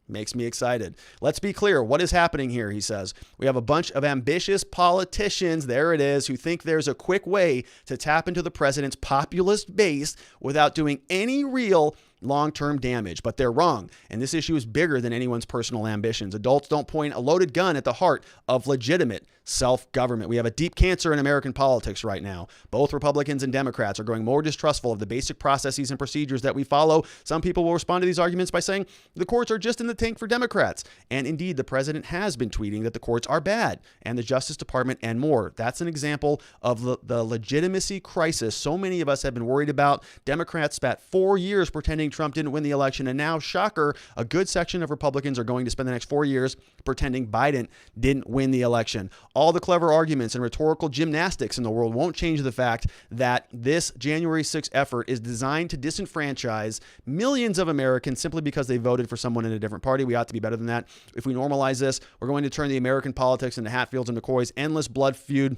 Makes me excited. Let's be clear. What is happening here, he says. We have a bunch of ambitious politicians, there it is, who think there's a quick way to tap into the president's populist base without doing any real long-term damage, but they're wrong. And this issue is bigger than anyone's personal ambitions. Adults don't point a loaded gun at the heart of legitimate self-government. We have a deep cancer in American politics right now. Both Republicans and Democrats are growing more distrustful of the basic processes and procedures that we follow. Some people will respond to these arguments by saying the courts are just in the tank for Democrats. And indeed, the president has been tweeting that the courts are bad, and the Justice Department and more. That's an example of the legitimacy crisis so many of us have been worried about. Democrats spent 4 years pretending Trump didn't win the election. And now, shocker, a good section of Republicans are going to spend the next 4 years pretending Biden didn't win the election. All the clever arguments and rhetorical gymnastics in the world won't change the fact that this January 6th effort is designed to disenfranchise millions of Americans simply because they voted for someone in a different party. We ought to be better than that. If we normalize this, we're going to turn the American politics into Hatfields and McCoy's endless blood feud.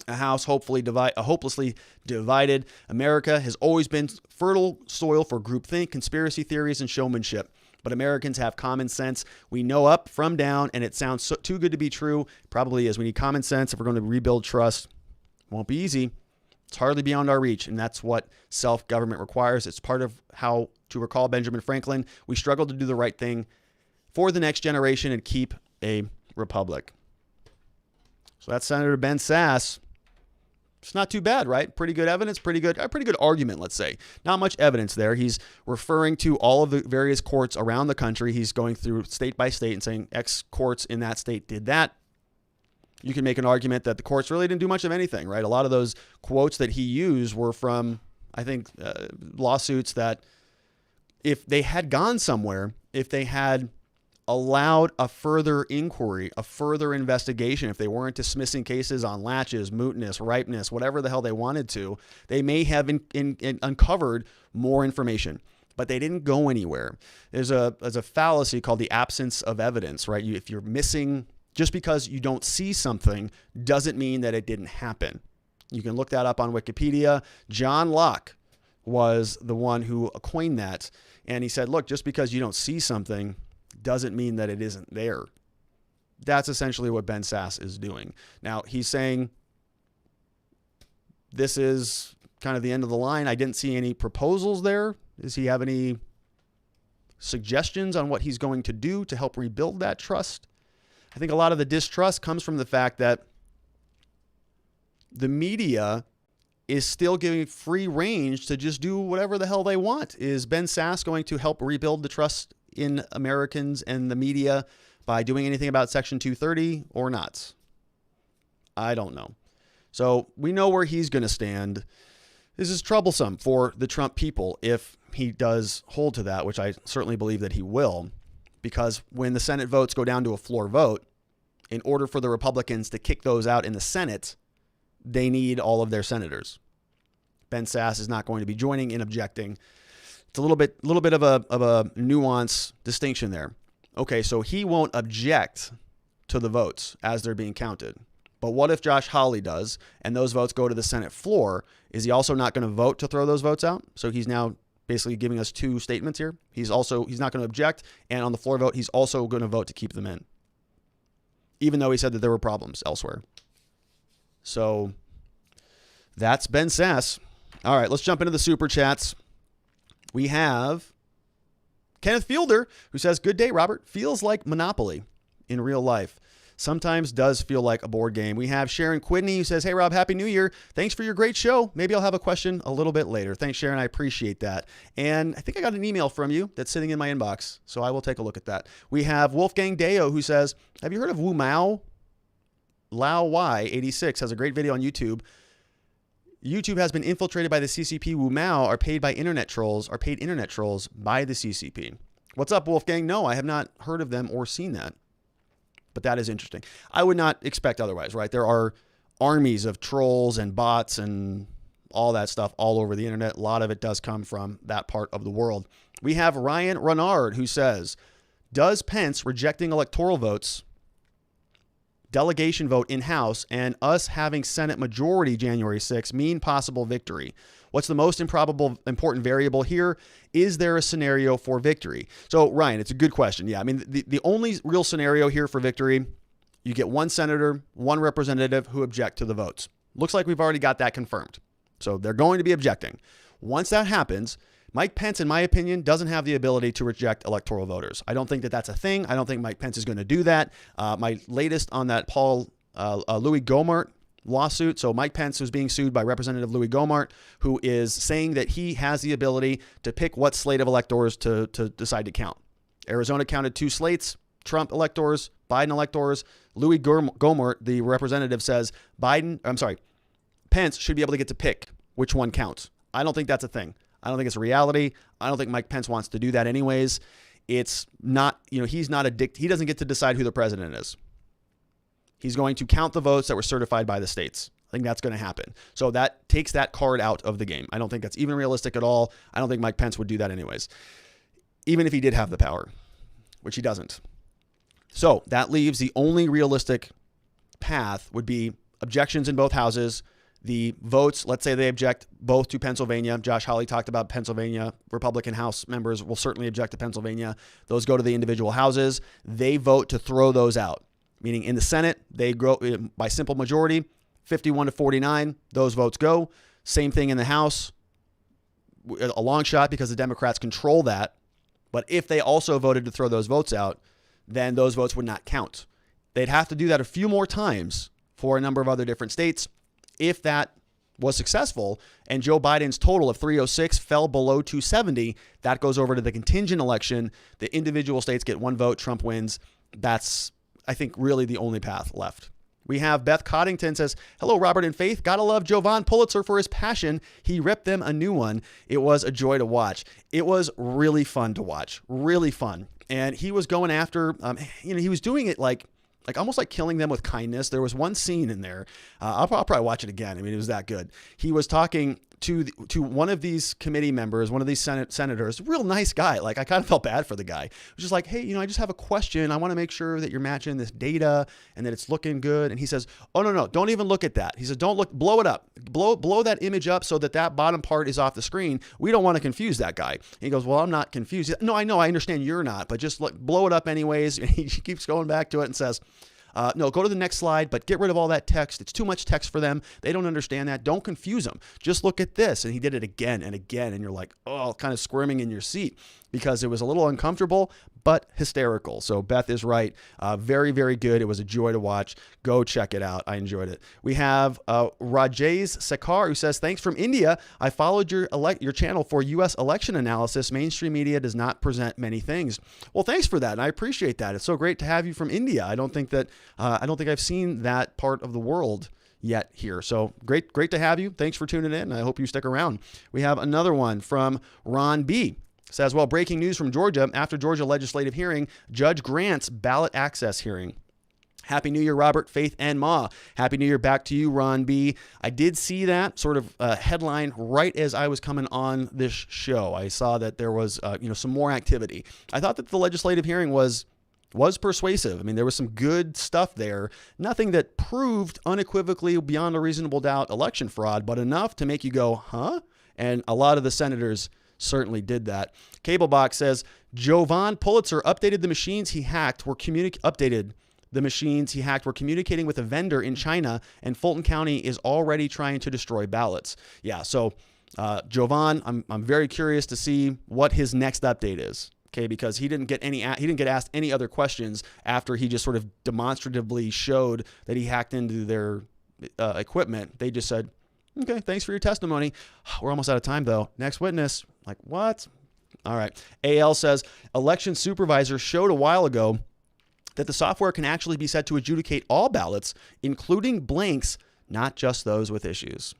A house hopelessly divided. America has always been fertile soil for groupthink, conspiracy theories, and showmanship. But Americans have common sense. We know up from down, and it sounds too good to be true. Probably is. We need common sense if we're going to rebuild trust. Won't be easy. It's hardly beyond our reach, and that's what self-government requires. It's part of how, to recall Benjamin Franklin, we struggle to do the right thing for the next generation and keep a republic. So that's Senator Ben Sasse. It's not too bad, right? Pretty good evidence, pretty good argument, let's say. Not much evidence there. He's referring to all of the various courts around the country. He's going through state by state and saying X courts in that state did that. You can make an argument that the courts really didn't do much of anything, right? A lot of those quotes that he used were from, I think, lawsuits that if they had gone somewhere, if they had allowed a further inquiry, a further investigation, if they weren't dismissing cases on latches, mootness, ripeness, whatever the hell they wanted to, they may have uncovered more information. But they didn't go anywhere. There's a fallacy called the absence of evidence, right? If you're missing, just because you don't see something doesn't mean that it didn't happen. You can look that up on Wikipedia. John Locke was the one who coined that. And he said, look, just because you don't see something doesn't mean that it isn't there. That's essentially what Ben Sasse is doing. Now, he's saying this is kind of the end of the line. I didn't see any proposals there. Does he have any suggestions on what he's going to do to help rebuild that trust? I think a lot of the distrust comes from the fact that the media is still giving free range to just do whatever the hell they want. Is Ben Sasse going to help rebuild the trust in Americans and the media by doing anything about Section 230 or not? I don't know. So we know where he's going to stand. This is troublesome for the Trump people if he does hold to that, which I certainly believe that he will, because when the Senate votes go down to a floor vote, in order for the Republicans to kick those out in the Senate, they need all of their senators. Ben Sasse is not going to be joining in objecting. It's a little bit of a nuance distinction there. Okay, so he won't object to the votes as they're being counted. But what if Josh Hawley does, and those votes go to the Senate floor? Is he also not going to vote to throw those votes out? So he's now basically giving us two statements here. He's not going to object, and on the floor vote, he's also going to vote to keep them in, even though he said that there were problems elsewhere. So that's Ben Sasse. All right, let's jump into the super chats. We have Kenneth Fielder, who says, good day, Robert. Feels like Monopoly in real life. Sometimes does feel like a board game. We have Sharon Quidney, who says, hey, Rob, Happy New Year. Thanks for your great show. Maybe I'll have a question a little bit later. Thanks, Sharon. I appreciate that. And I think I got an email from you that's sitting in my inbox, so I will take a look at that. We have Wolfgang Deo, who says, have you heard of Wu Mao? Lao Y86 has a great video on YouTube. YouTube has been infiltrated by the CCP. Wu Mao are paid internet trolls by the CCP. What's up, Wolfgang? No, I have not heard of them or seen that. But that is interesting. I would not expect otherwise, right? There are armies of trolls and bots and all that stuff all over the internet. A lot of it does come from that part of the world. We have Ryan Renard, who says, does Pence rejecting electoral votes, delegation vote in-house, and us having Senate majority January 6th mean possible victory? What's the most important variable here? Is there a scenario for victory? So, Ryan, it's a good question. Yeah, I mean, the only real scenario here for victory, you get one senator, one representative who object to the votes. Looks like we've already got that confirmed. So they're going to be objecting. Once that happens, Mike Pence, in my opinion, doesn't have the ability to reject electoral voters. I don't think that that's a thing. I don't think Mike Pence is going to do that. My latest on that Louis Gohmert lawsuit. So Mike Pence was being sued by Representative Louis Gohmert, who is saying that he has the ability to pick what slate of electors to decide to count. Arizona counted 2 slates, Trump electors, Biden electors. Louis Gohmert, the representative, says Pence should be able to get to pick which one counts. I don't think that's a thing. I don't think it's a reality. I don't think Mike Pence wants to do that anyways. It's not, he's not he doesn't get to decide who the president is. He's going to count the votes that were certified by the states. I think that's going to happen. So that takes that card out of the game. I don't think that's even realistic at all. I don't think Mike Pence would do that anyways, even if he did have the power, which he doesn't. So that leaves the only realistic path would be objections in both houses. The votes, let's say they object both to Pennsylvania. Josh Hawley talked about Pennsylvania. Republican House members will certainly object to Pennsylvania. Those go to the individual houses. They vote to throw those out, meaning in the Senate, they go by simple majority, 51 to 49. Those votes go. Same thing in the House, a long shot because the Democrats control that. But if they also voted to throw those votes out, then those votes would not count. They'd have to do that a few more times for a number of other different states. If that was successful and Joe Biden's total of 306 fell below 270, that goes over to the contingent election. The individual states get one vote. Trump wins. That's, I think, really the only path left. We have Beth Coddington says, hello, Robert and Faith. Gotta love Jovan Pulitzer for his passion. He ripped them a new one. It was a joy to watch. It was really fun to watch. Really fun. And he was going after, he was doing it like almost like killing them with kindness. There was one scene in there. I'll probably watch it again. I mean, it was that good. He was talking to one of these committee members, one of these senators, real nice guy. Like, I kind of felt bad for the guy. It was just like, hey, I just have a question. I want to make sure that you're matching this data and that it's looking good. And he says, oh, no, don't even look at that. He says, don't look, blow it up, blow that image up so that bottom part is off the screen. We don't want to confuse that guy. And he goes, well, I'm not confused. No, I know, I understand you're not, but just blow it up anyways. And he keeps going back to it and says, no, go to the next slide, but get rid of all that text. It's too much text for them. They don't understand that. Don't confuse them. Just look at this. And he did it again and again. And you're like, oh, kind of squirming in your seat because it was a little uncomfortable, but hysterical. So Beth is right. Very, very good. It was a joy to watch. Go check it out. I enjoyed it. We have Rajesh Sekar who says, thanks from India. I followed your channel for U.S. election analysis. Mainstream media does not present many things. Well, thanks for that. And I appreciate that. It's so great to have you from India. I don't think I've seen that part of the world yet here. So great to have you. Thanks for tuning in. I hope you stick around. We have another one from Ron B. Says, well, breaking news from Georgia. After Georgia legislative hearing, Judge grants ballot access hearing. Happy New Year, Robert, Faith, and Ma. Happy New Year back to you, Ron B. I did see that sort of headline right as I was coming on this show. I saw that there was, some more activity. I thought that the legislative hearing was persuasive. I mean, there was some good stuff there. Nothing that proved unequivocally beyond a reasonable doubt election fraud, but enough to make you go, huh? And a lot of the senators certainly did that. Cablebox says, Jovan Pulitzer updated the machines he hacked were communicating with a vendor in China, and Fulton County is already trying to destroy ballots. Yeah, so Jovan, I'm very curious to see what his next update is. Okay, because he didn't get asked any other questions after he just sort of demonstratively showed that he hacked into their equipment. They just said, okay, thanks for your testimony. We're almost out of time, though. Next witness. Like, what? All right. AL says, election supervisor showed a while ago that the software can actually be set to adjudicate all ballots, including blanks, not just those with issues.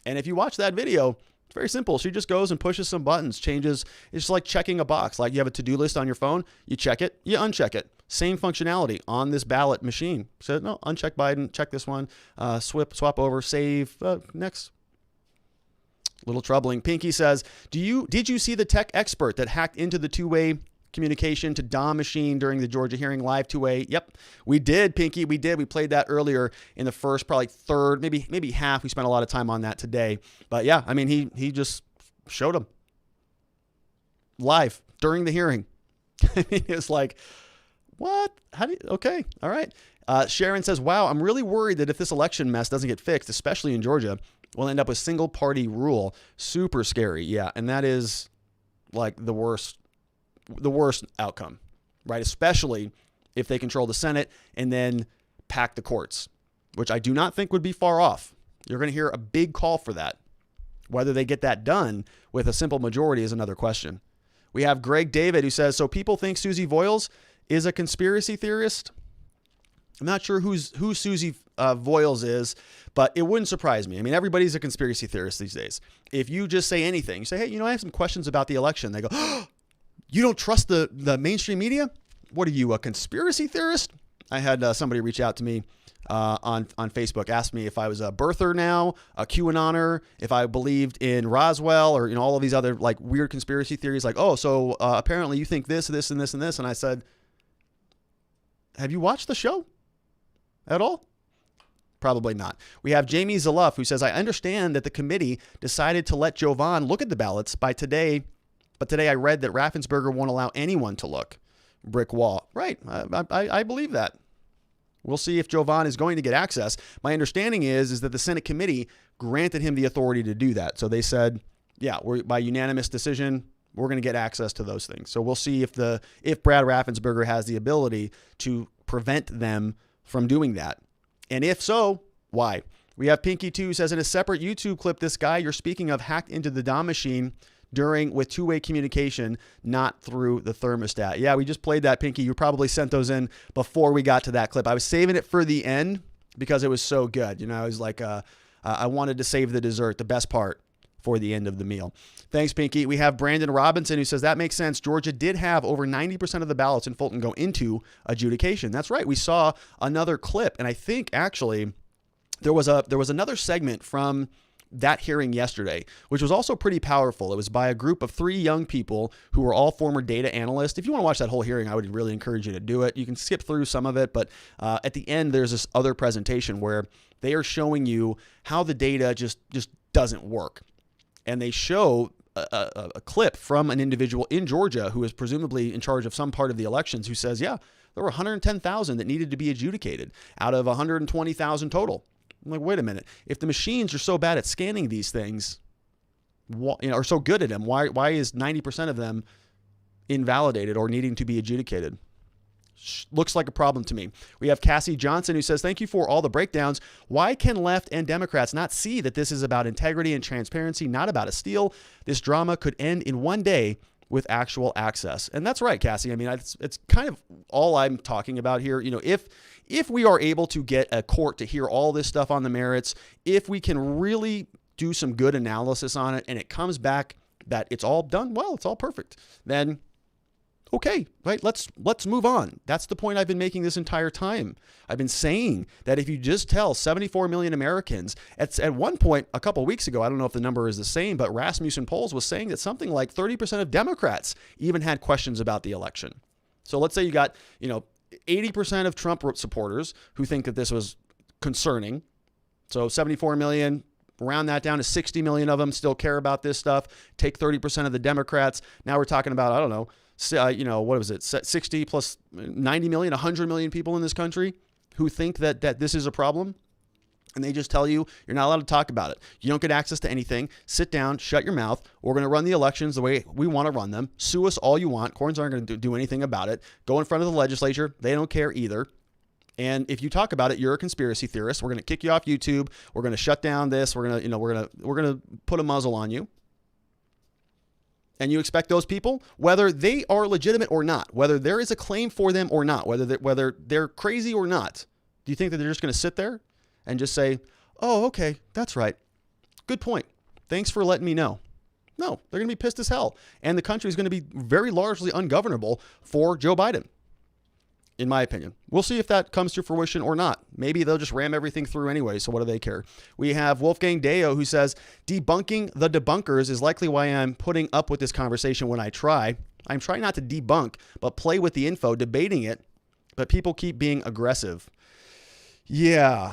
And if you watch that video, it's very simple. She just goes and pushes some buttons, changes. It's just like checking a box. Like you have a to-do list on your phone. You check it, you uncheck it. Same functionality on this ballot machine. So no, uncheck Biden, check this one, swap over, save, next. Little troubling. Pinky says, did you see the tech expert that hacked into the two-way communication to Dom machine during the Georgia hearing live two-way? Yep, we did, Pinky. We did. We played that earlier in the first, probably third, maybe half. We spent a lot of time on that today. But yeah, I mean, he just showed them live during the hearing. I mean, it's like, what? Okay, all right. Sharon says, wow, I'm really worried that if this election mess doesn't get fixed, especially in Georgia, we'll end up with single party rule. Super scary. Yeah. And that is like the worst outcome, right? Especially if they control the Senate and then pack the courts, which I do not think would be far off. You're going to hear a big call for that. Whether they get that done with a simple majority is another question. We have Greg David who says, so people think Susie Voiles is a conspiracy theorist? I'm not sure who Susie Voiles is, but it wouldn't surprise me. I mean, everybody's a conspiracy theorist these days. If you just say anything, you say, hey, I have some questions about the election. They go, oh, you don't trust the mainstream media? What are you, a conspiracy theorist? I had somebody reach out to me on Facebook, asked me if I was a birther now, a QAnoner, if I believed in Roswell, or all of these other like weird conspiracy theories. Like, oh, so apparently you think this, this, and this, and this. And I said, have you watched the show at all? Probably not. We have Jamie Zaluff, who says, I understand that the committee decided to let Jovan look at the ballots but today I read that Raffensperger won't allow anyone to look. Brick wall. Right. I believe that. We'll see if Jovan is going to get access. My understanding is that the Senate committee granted him the authority to do that. So they said, yeah, by unanimous decision, we're going to get access to those things. So we'll see if Brad Raffensperger has the ability to prevent them from doing that. And if so, why? We have Pinky 2 says, in a separate YouTube clip, this guy you're speaking of hacked into the DOM machine with two-way communication, not through the thermostat. Yeah, we just played that, Pinky. You probably sent those in before we got to that clip. I was saving it for the end because it was so good. I was like, I wanted to save the dessert, the best part, for the end of the meal. Thanks, Pinky. We have Brandon Robinson, who says, that makes sense. Georgia did have over 90% of the ballots in Fulton go into adjudication. That's right. We saw another clip, and I think actually there was another segment from that hearing yesterday, which was also pretty powerful. It was by a group of 3 young people who were all former data analysts. If you want to watch that whole hearing, I would really encourage you to do it. You can skip through some of it, but at the end, there's this other presentation where they are showing you how the data just doesn't work. And they show a clip from an individual in Georgia who is presumably in charge of some part of the elections, who says, yeah, there were 110,000 that needed to be adjudicated out of 120,000 total. I'm like, wait a minute. If the machines are so bad at scanning these things, are so good at them, why is 90% of them invalidated or needing to be adjudicated? Looks like a problem to me. We have Cassie Johnson, who says, thank you for all the breakdowns. Why can left and Democrats not see that this is about integrity and transparency, not about a steal? This drama could end in one day with actual access. And that's right, Cassie. I mean, it's kind of all I'm talking about here. If we are able to get a court to hear all this stuff on the merits, if we can really do some good analysis on it, and it comes back that it's all done well, it's all perfect, then okay, right? Let's move on. That's the point I've been making this entire time. I've been saying that if you just tell 74 million Americans, at one point a couple of weeks ago, I don't know if the number is the same, but Rasmussen polls was saying that something like 30% of Democrats even had questions about the election. So let's say you got, 80% of Trump supporters who think that this was concerning. So 74 million, round that down to 60 million of them still care about this stuff. Take 30% of the Democrats. Now we're talking about, I don't know, what was it? 60 plus 90 million, 100 million people in this country who think that this is a problem. And they just tell you, you're not allowed to talk about it. You don't get access to anything. Sit down, shut your mouth. We're going to run the elections the way we want to run them. Sue us all you want. Corns aren't going to do anything about it. Go in front of the legislature. They don't care either. And if you talk about it, you're a conspiracy theorist. We're going to kick you off YouTube. We're going to shut down this. We're going to, we're going to put a muzzle on you. And you expect those people, whether they are legitimate or not, whether there is a claim for them or not, whether they're crazy or not, do you think that they're just going to sit there and just say, oh, okay, that's right. Good point. Thanks for letting me know. No, they're going to be pissed as hell. And the country is going to be very largely ungovernable for Joe Biden, in my opinion. We'll see if that comes to fruition or not. Maybe they'll just ram everything through anyway, so what do they care? We have Wolfgang Deo, who says, debunking the debunkers is likely why I'm putting up with this conversation when I try. I'm trying not to debunk, but play with the info, debating it, but people keep being aggressive. Yeah,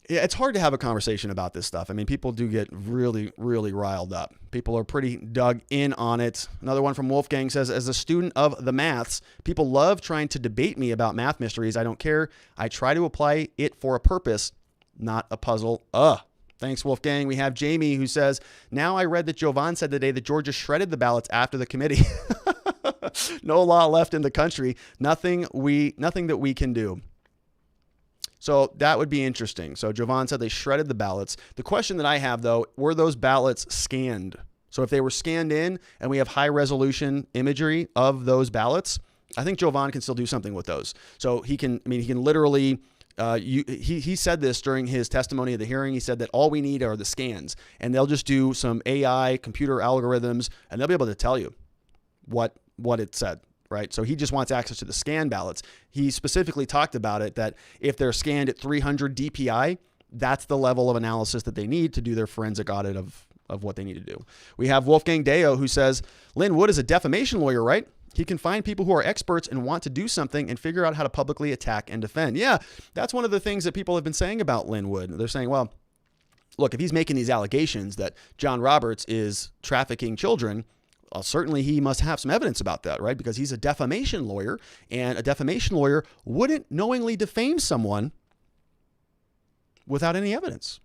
it's hard to have a conversation about this stuff. I mean, people do get really, really riled up. People are pretty dug in on it. Another one from Wolfgang says, as a student of the maths, people love trying to debate me about math mysteries. I don't care. I try to apply it for a purpose, not a puzzle. Thanks, Wolfgang. We have Jamie, who says, now I read that Jovan said today that Georgia shredded the ballots after the committee. No law left in the country. Nothing that we can do. So that would be interesting. So Jovan said they shredded the ballots. The question that I have, though, were those ballots scanned? So if they were scanned in and we have high resolution imagery of those ballots, I think Jovan can still do something with those. So he can literally He said this during his testimony at the hearing. He said that all we need are the scans, and they'll just do some AI computer algorithms, and they'll be able to tell you what it said, right? So he just wants access to the scan ballots. He specifically talked about it, that if they're scanned at 300 DPI, that's the level of analysis that they need to do their forensic audit of what they need to do. We have Wolfgang Deo, who says, Lin Wood is a defamation lawyer, right? He can find people who are experts and want to do something and figure out how to publicly attack and defend. Yeah, that's one of the things that people have been saying about Lin Wood. They're saying, well, look, if he's making these allegations that John Roberts is trafficking children, well, certainly he must have some evidence about that, right? Because he's a defamation lawyer, and a defamation lawyer wouldn't knowingly defame someone without any evidence.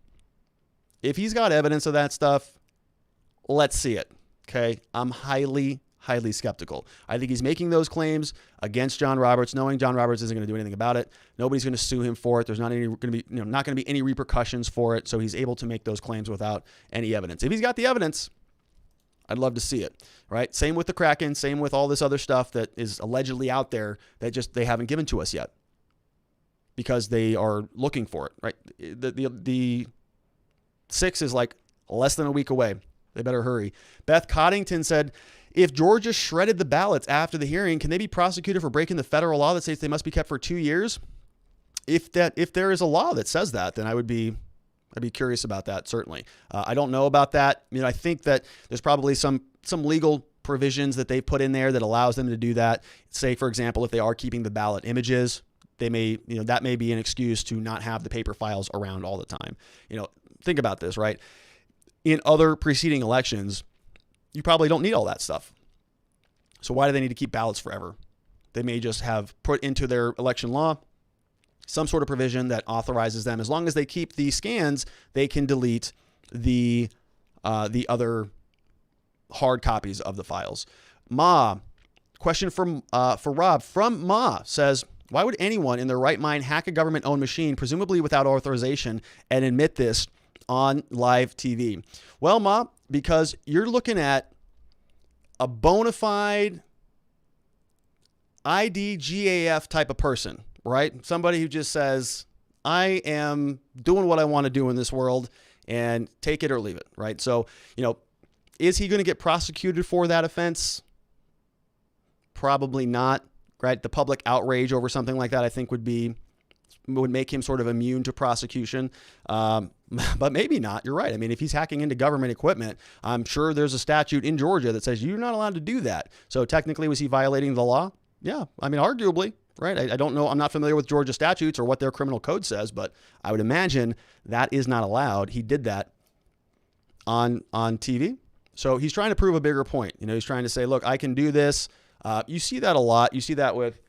If he's got evidence of that stuff, let's see it, okay? I'm highly skeptical. I think he's making those claims against John Roberts, knowing John Roberts isn't going to do anything about it. Nobody's going to sue him for it. There's not going to be any repercussions for it. So he's able to make those claims without any evidence. If he's got the evidence, I'd love to see it, right? Same with the Kraken, same with all this other stuff that is allegedly out there that just they haven't given to us yet because they are looking for it, right? The 6 is like less than a week away. They better hurry. Beth Coddington said, if Georgia shredded the ballots after the hearing, can they be prosecuted for breaking the federal law that says they must be kept for 2 years? If there is a law that says that, then I'd be curious about that, certainly. I don't know about that. I think that there's probably some legal provisions that they put in there that allows them to do that. Say, for example, if they are keeping the ballot images, they may, that may be an excuse to not have the paper files around all the time. Think about this, right? In other preceding elections, you probably don't need all that stuff. So why do they need to keep ballots forever? They may just have put into their election law some sort of provision that authorizes them, as long as they keep the scans, they can delete the other hard copies of the files. Question from for Rob from Ma says, why would anyone in their right mind hack a government-owned machine, presumably without authorization, and admit this on live TV? Well, Ma, because you're looking at a bona fide IDGAF type of person, right? Somebody who just says, I am doing what I want to do in this world and take it or leave it, right? So, is he going to get prosecuted for that offense? Probably not, right? The public outrage over something like that, I think, would make him sort of immune to prosecution. But maybe not. You're right. I mean, if he's hacking into government equipment, I'm sure there's a statute in Georgia that says you're not allowed to do that. So technically, was he violating the law? Yeah. I mean, arguably, right? I don't know. I'm not familiar with Georgia statutes or what their criminal code says, but I would imagine that is not allowed. He did that on TV. So he's trying to prove a bigger point. He's trying to say, look, I can do this. You see that a lot. You see that with,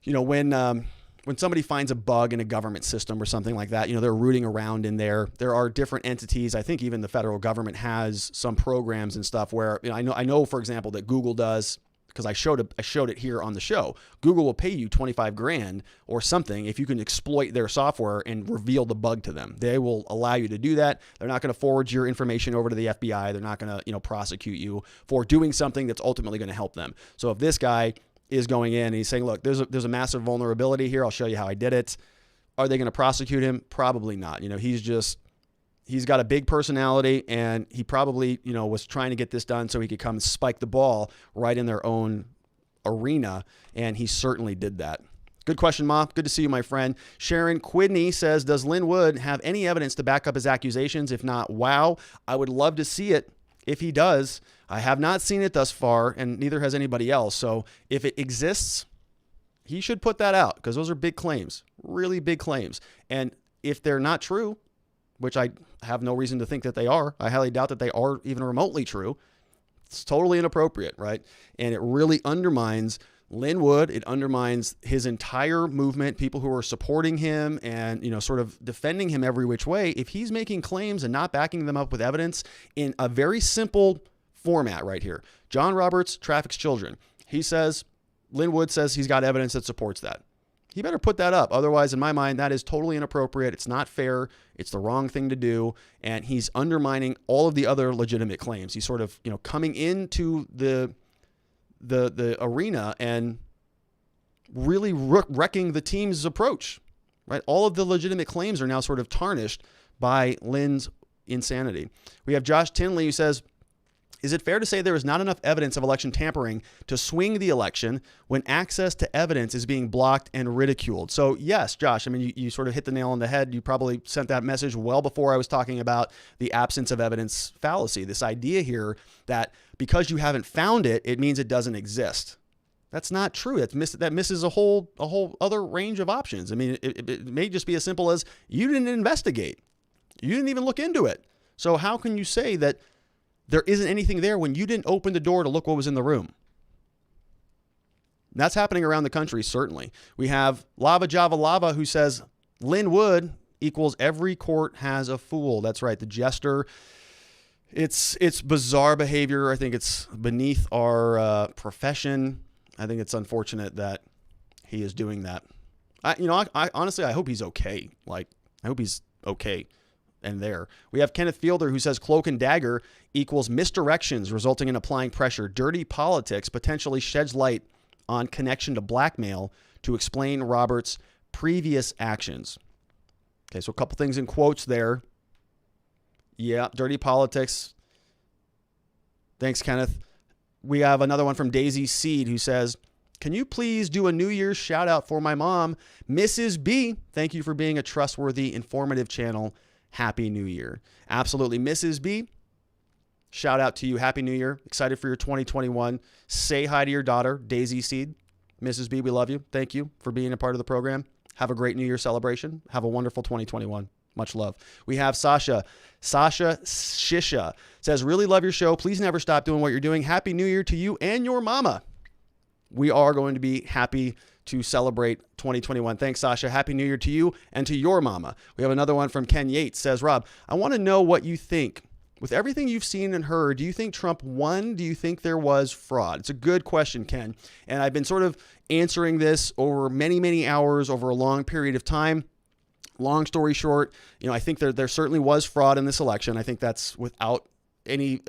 when somebody finds a bug in a government system or something like that, they're rooting around in there. There are different entities. I think even the federal government has some programs and stuff where, I know, for example, that Google does, because I showed it here on the show. Google will pay you $25,000 or something if you can exploit their software and reveal the bug to them. They will allow you to do that. They're not going to forward your information over to the FBI. They're not going to, prosecute you for doing something that's ultimately going to help them. So if this guy is going in and he's saying, look, there's a massive vulnerability here. I'll show you how I did it. Are they going to prosecute him? Probably not. He's got a big personality, and he probably, was trying to get this done so he could come and spike the ball right in their own arena. And he certainly did that. Good question, Ma. Good to see you, my friend. Sharon Quidney says, does Lin Wood have any evidence to back up his accusations? If not, wow, I would love to see it. If he does, I have not seen it thus far, and neither has anybody else. So if it exists, he should put that out, because those are big claims, really big claims. And if they're not true, which I have no reason to think that they are, I highly doubt that they are even remotely true, it's totally inappropriate, right? And it really undermines Lin Wood. It undermines his entire movement, people who are supporting him and, sort of defending him every which way. If he's making claims and not backing them up with evidence in a very simple format right here, John Roberts traffics children. Lin Wood says he's got evidence that supports that. He better put that up. Otherwise, in my mind, that is totally inappropriate. It's not fair. It's the wrong thing to do. And he's undermining all of the other legitimate claims. He's sort of, coming into the arena and really wrecking the team's approach, right? All of the legitimate claims are now sort of tarnished by Lin's insanity. We have Josh Tinley who says, is it fair to say there is not enough evidence of election tampering to swing the election when access to evidence is being blocked and ridiculed? So yes, Josh, I mean, you sort of hit the nail on the head. You probably sent that message well before I was talking about the absence of evidence fallacy. This idea here that because you haven't found it, it means it doesn't exist. That's not true. That misses a whole other range of options. I mean, it may just be as simple as you didn't investigate. You didn't even look into it. So how can you say that there isn't anything there when you didn't open the door to look what was in the room? That's happening around the country, certainly. We have Lava Java Lava who says, Lin Wood equals every court has a fool. That's right, the jester. It's bizarre behavior. I think it's beneath our profession. I think it's unfortunate that he is doing that. I honestly, I hope he's okay. Like, I hope he's okay. And there we have Kenneth Fielder who says cloak and dagger equals misdirections resulting in applying pressure. Dirty politics potentially sheds light on connection to blackmail to explain Roberts' previous actions. Okay, so a couple things in quotes there. Yeah, dirty politics. Thanks, Kenneth. We have another one from Daisy Seed who says, can you please do a New Year's shout out for my mom, Mrs. B? Thank you for being a trustworthy, informative channel. Happy New Year. Absolutely. Mrs. B, shout out to you. Happy New Year. Excited for your 2021. Say hi to your daughter, Daisy Seed. Mrs. B, we love you. Thank you for being a part of the program. Have a great New Year celebration. Have a wonderful 2021. Much love. We have Sasha Shisha says, really love your show. Please never stop doing what you're doing. Happy New Year to you and your mama. We are going to be happy to celebrate 2021. Thanks, Sasha. Happy New Year to you and to your mama. We have another one from Ken Yates. Says, Rob, I want to know what you think. With everything you've seen and heard, do you think Trump won? Do you think there was fraud? It's a good question, Ken. And I've been sort of answering this over many, many hours over a long period of time. Long story short, I think there certainly was fraud in this election. I think that's without any,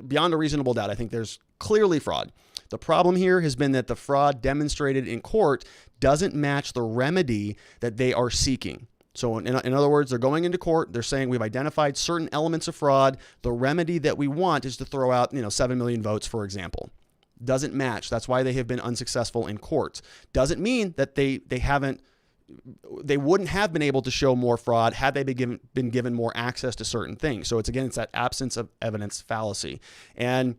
beyond a reasonable doubt. I think there's clearly fraud. The problem here has been that the fraud demonstrated in court doesn't match the remedy that they are seeking. So in other words, they're going into court. They're saying we've identified certain elements of fraud. The remedy that we want is to throw out, 7 million votes, for example. Doesn't match. That's why they have been unsuccessful in court. Doesn't mean that they wouldn't have been able to show more fraud had they been given more access to certain things. So it's that absence of evidence fallacy. And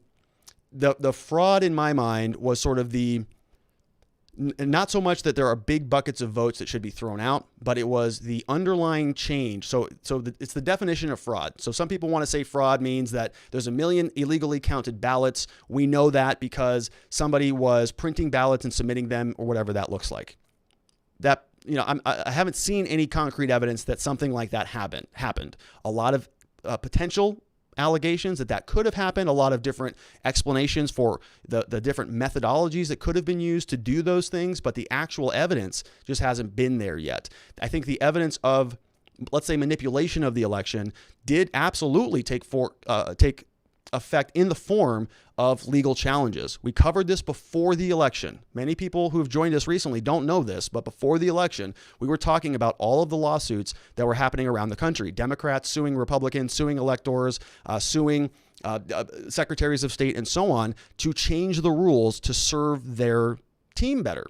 the fraud in my mind was sort of not so much that there are big buckets of votes that should be thrown out, but it was the underlying change. So it's the definition of fraud. So some people want to say fraud means that there's 1 million illegally counted ballots. We know that because somebody was printing ballots and submitting them or whatever that looks like. That, I haven't seen any concrete evidence that something like that happened. A lot of potential allegations that could have happened, a lot of different explanations for the different methodologies that could have been used to do those things, but the actual evidence just hasn't been there yet. I think the evidence of, let's say, manipulation of the election did absolutely take effect in the form of legal challenges. We covered this before the election. Many people who have joined us recently don't know this, but before the election, we were talking about all of the lawsuits that were happening around the country. Democrats suing Republicans, suing electors, suing secretaries of state, and so on, to change the rules to serve their team better.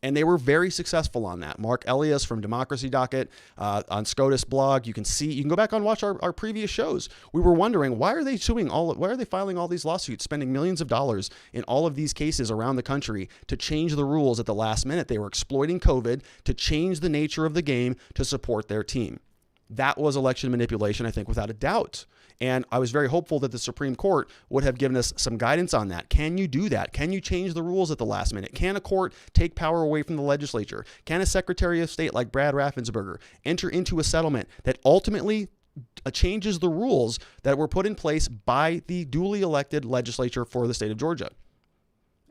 And they were very successful on that. Mark Elias from Democracy Docket on SCOTUS blog. You can go back and watch our previous shows. We were wondering, why are they filing all these lawsuits, spending millions of dollars in all of these cases around the country to change the rules at the last minute? They were exploiting COVID to change the nature of the game to support their team. That was election manipulation, I think, without a doubt. And I was very hopeful that the Supreme Court would have given us some guidance on that. Can you do that? Can you change the rules at the last minute? Can a court take power away from the legislature? Can a Secretary of State like Brad Raffensperger enter into a settlement that ultimately changes the rules that were put in place by the duly elected legislature for the state of Georgia?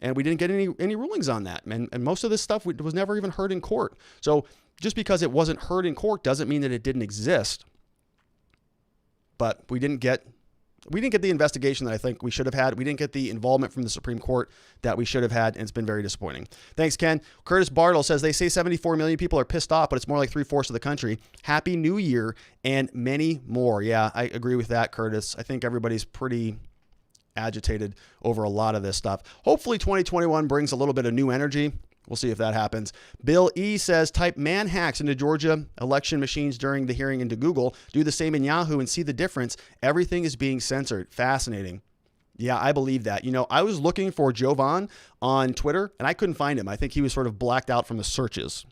And we didn't get any rulings on that. And most of this stuff was never even heard in court. So just because it wasn't heard in court doesn't mean that it didn't exist. But we didn't get We didn't get the investigation that I think we should have had. We didn't get the involvement from the Supreme Court that we should have had, and it's been very disappointing. Thanks, Ken. Curtis Bartle says, they say 74 million people are pissed off, but it's more like 3/4 of the country. Happy New Year, and many more. Yeah, I agree with that, Curtis. I think everybody's pretty agitated over a lot of this stuff. Hopefully 2021 brings a little bit of new energy. We'll see if that happens. Bill E says, type man hacks into Georgia election machines during the hearing into Google. Do the same in Yahoo and see the difference. Everything is being censored. Fascinating. Yeah, I believe that. I was looking for Jovan on Twitter and I couldn't find him. I think he was sort of blacked out from the searches.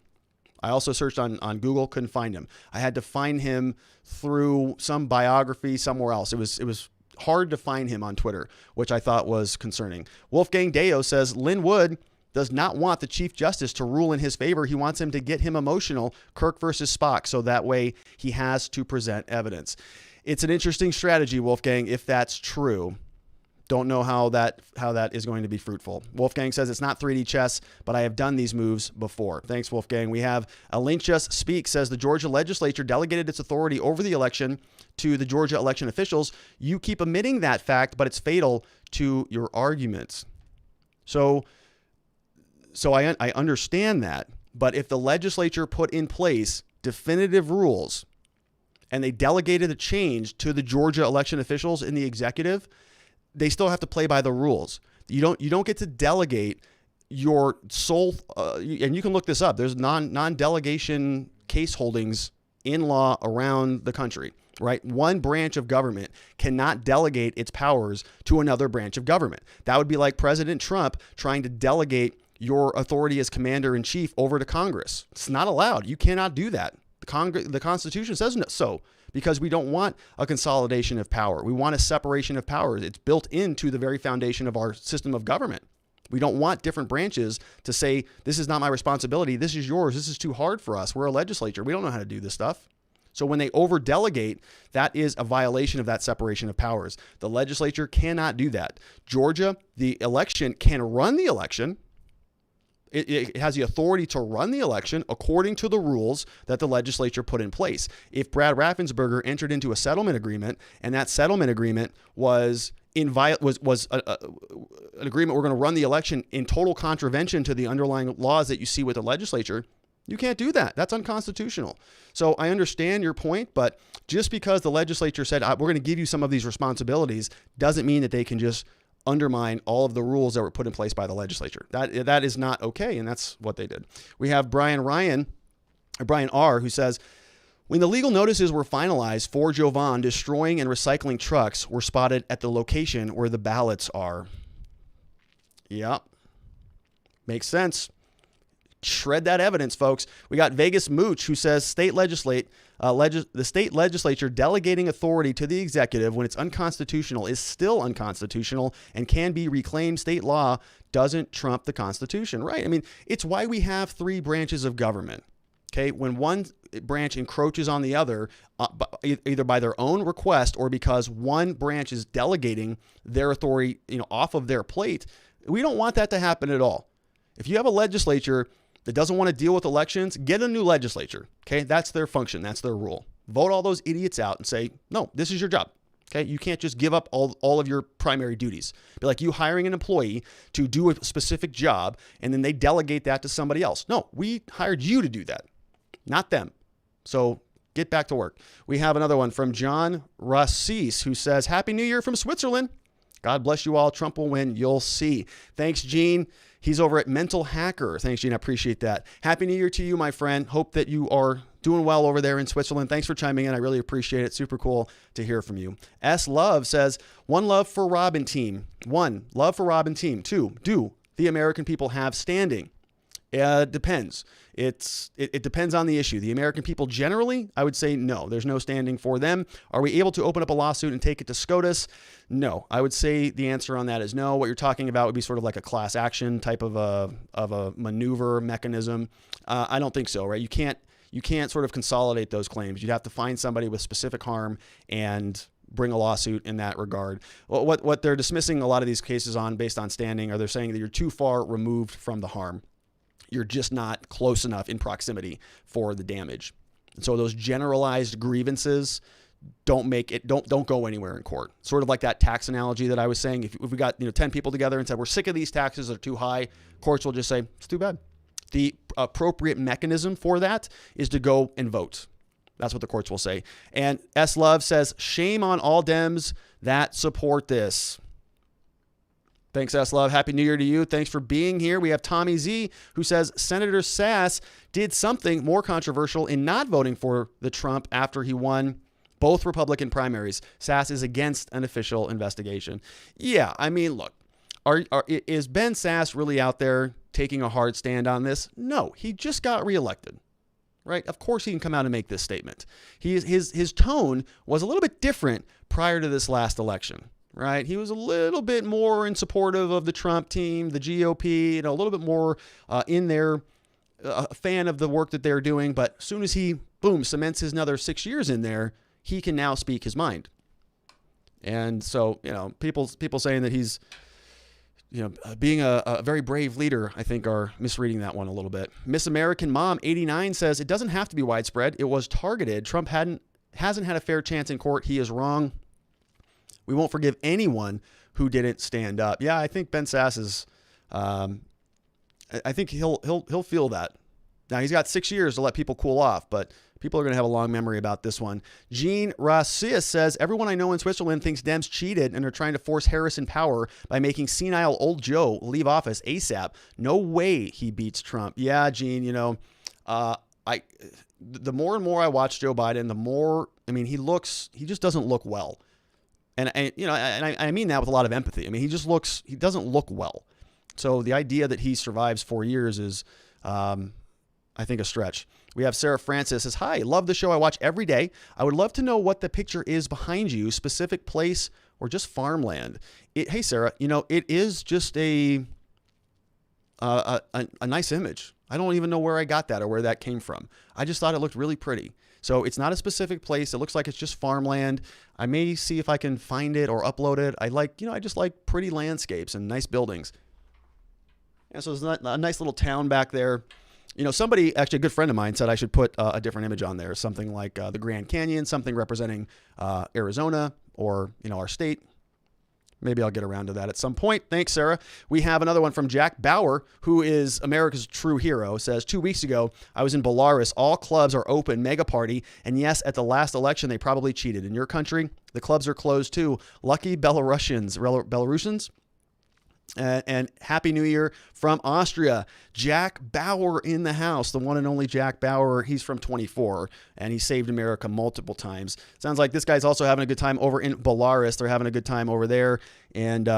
I also searched on Google, couldn't find him. I had to find him through some biography somewhere else. It was hard to find him on Twitter, which I thought was concerning. Wolfgang Deo says, Lin Wood does not want the Chief Justice to rule in his favor. He wants him to get him emotional, Kirk versus Spock, so that way he has to present evidence. It's an interesting strategy, Wolfgang, if that's true. Don't know how that is going to be fruitful. Wolfgang says it's not 3D chess, but I have done these moves before. Thanks, Wolfgang. We have Alinchus Speak says the Georgia legislature delegated its authority over the election to the Georgia election officials. You keep omitting that fact, but it's fatal to your arguments. So I understand that, but if the legislature put in place definitive rules and they delegated the change to the Georgia election officials in the executive, they still have to play by the rules. You don't get to delegate your sole, and you can look this up. There's non-delegation case holdings in law around the country, right? One branch of government cannot delegate its powers to another branch of government. That would be like President Trump trying to delegate your authority as commander-in-chief over to Congress. It's not allowed. You cannot do that. The Constitution says so, because we don't want a consolidation of power. We want a separation of powers. It's built into the very foundation of our system of government. We don't want different branches to say, this is not my responsibility. This is yours. This is too hard for us. We're a legislature. We don't know how to do this stuff. So when they over-delegate, that is a violation of that separation of powers. The legislature cannot do that. Georgia, the election can run the election. It has the authority to run the election according to the rules that the legislature put in place. If Brad Raffensperger entered into a settlement agreement and that settlement agreement was an agreement we're going to run the election in total contravention to the underlying laws that you see with the legislature, you can't do that. That's unconstitutional. So I understand your point, but just because the legislature said, we're going to give you some of these responsibilities doesn't mean that they can just undermine all of the rules that were put in place by the legislature. That is not okay, and that's what they did. We have Brian R., who says, when the legal notices were finalized for Jovan, destroying and recycling trucks were spotted at the location where the ballots are. Yep. Makes sense. Shred that evidence, folks. We got Vegas Mooch, who says the state legislature delegating authority to the executive when it's unconstitutional is still unconstitutional and can be reclaimed. State law doesn't trump the Constitution, right? I mean, it's why we have three branches of government. Okay, when one branch encroaches on the other, either by their own request or because one branch is delegating their authority, off of their plate, we don't want that to happen at all. If you have a legislature that doesn't want to deal with elections, get a new legislature. Okay, that's their function. That's their rule. Vote all those idiots out and say, no, this is your job. Okay, you can't just give up all of your primary duties. Be like you hiring an employee to do a specific job and then they delegate that to somebody else. No, we hired you to do that, not them. So get back to work. We have another one from John Rassis, who says, Happy New Year from Switzerland. God bless you all. Trump will win. You'll see. Thanks, Gene. He's over at Mental Hacker. Thanks, Gene. I appreciate that. Happy New Year to you, my friend. Hope that you are doing well over there in Switzerland. Thanks for chiming in. I really appreciate it. Super cool to hear from you. S. Love says, one love for Robin team. 1, love for Robin team. 2, do the American people have standing? Depends. It depends on the issue. The American people generally, I would say no. There's no standing for them. Are we able to open up a lawsuit and take it to SCOTUS? No. I would say the answer on that is no. What you're talking about would be sort of like a class action type of a maneuver mechanism. I don't think so, right? You can't sort of consolidate those claims. You'd have to find somebody with specific harm and bring a lawsuit in that regard. What they're dismissing a lot of these cases on based on standing, are they're saying that you're too far removed from the harm. You're just not close enough in proximity for the damage. And so those generalized grievances don't go anywhere in court. Sort of like that tax analogy that I was saying. If we got 10 people together and said we're sick of these taxes, they're too high, courts will just say it's too bad. The appropriate mechanism for that is to go and vote. That's what the courts will say. And S. Love says, shame on all Dems that support this. Thanks, S. Love. Happy New Year to you. Thanks for being here. We have Tommy Z, who says Senator Sasse did something more controversial in not voting for the Trump after he won both Republican primaries. Sasse is against an official investigation. Yeah, I mean, look, is Ben Sasse really out there taking a hard stand on this? No, he just got reelected. Right? Of course he can come out and make this statement. His tone was a little bit different prior to this last election, right? He was a little bit more in supportive of the Trump team, the GOP, a little bit more in there, a fan of the work that they're doing. But as soon as he, cements his another 6 years in there, he can now speak his mind. And so, people saying that he's, being a very brave leader, I think, are misreading that one a little bit. Miss American Mom 89 says it doesn't have to be widespread. It was targeted. Trump hasn't had a fair chance in court. He is wrong. We won't forgive anyone who didn't stand up. Yeah, I think Ben Sasse is. I think he'll feel that. Now he's got 6 years to let people cool off, but people are going to have a long memory about this one. Jean Rassius says, everyone I know in Switzerland thinks Dems cheated and are trying to force Harris in power by making senile old Joe leave office ASAP. No way he beats Trump. Yeah, Jean, the more and more I watch Joe Biden, the more, he just doesn't look well. And I mean that with a lot of empathy. He doesn't look well. So the idea that he survives 4 years is, I think, a stretch. We have Sarah Francis says, hi, love the show. I watch every day. I would love to know what the picture is behind you, specific place or just farmland. Hey, Sarah, it is just a nice image. I don't even know where I got that or where that came from. I just thought it looked really pretty. So it's not a specific place. It looks like it's just farmland. I may see if I can find it or upload it. I just like pretty landscapes and nice buildings. And so there's a nice little town back there. Somebody, actually a good friend of mine, said I should put a different image on there, something like the Grand Canyon, something representing Arizona or, our state. Maybe I'll get around to that at some point. Thanks, Sarah. We have another one from Jack Bauer, who is America's true hero, says, 2 weeks ago, I was in Belarus. All clubs are open, mega party. And yes, at the last election, they probably cheated. In your country, the clubs are closed too. Lucky Belarusians. And Happy New Year from Austria. Jack Bauer in the house, the one and only Jack Bauer. He's from 24, and he saved America multiple times. Sounds like this guy's also having a good time over in Belarus. They're having a good time over there and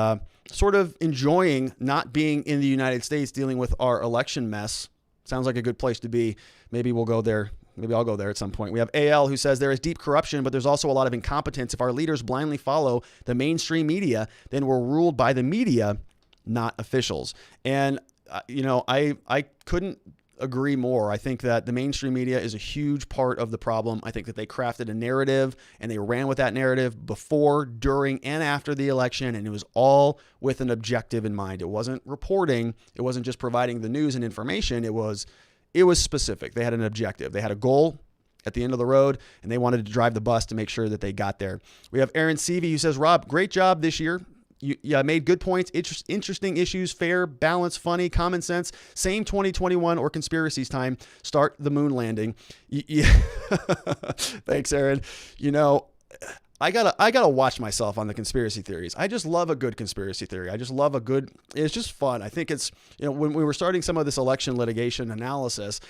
sort of enjoying not being in the United States, dealing with our election mess. Sounds like a good place to be. Maybe we'll go there. Maybe I'll go there at some point. We have AL who says there is deep corruption, but there's also a lot of incompetence. If our leaders blindly follow the mainstream media, then we're ruled by the media, not officials. And, I couldn't agree more. I think that the mainstream media is a huge part of the problem. I think that they crafted a narrative and they ran with that narrative before, during, and after the election. And it was all with an objective in mind. It wasn't reporting. It wasn't just providing the news and information. It was specific. They had an objective. They had a goal at the end of the road, and they wanted to drive the bus to make sure that they got there. We have Aaron Seavey who says, Rob, great job this year. You made good points, interesting issues, fair, balanced, funny, common sense. Same 2021 or conspiracies time. Start the moon landing. Thanks, Aaron. I gotta watch myself on the conspiracy theories. I just love a good conspiracy theory. It's just fun. I think it's, when we were starting some of this election litigation analysis,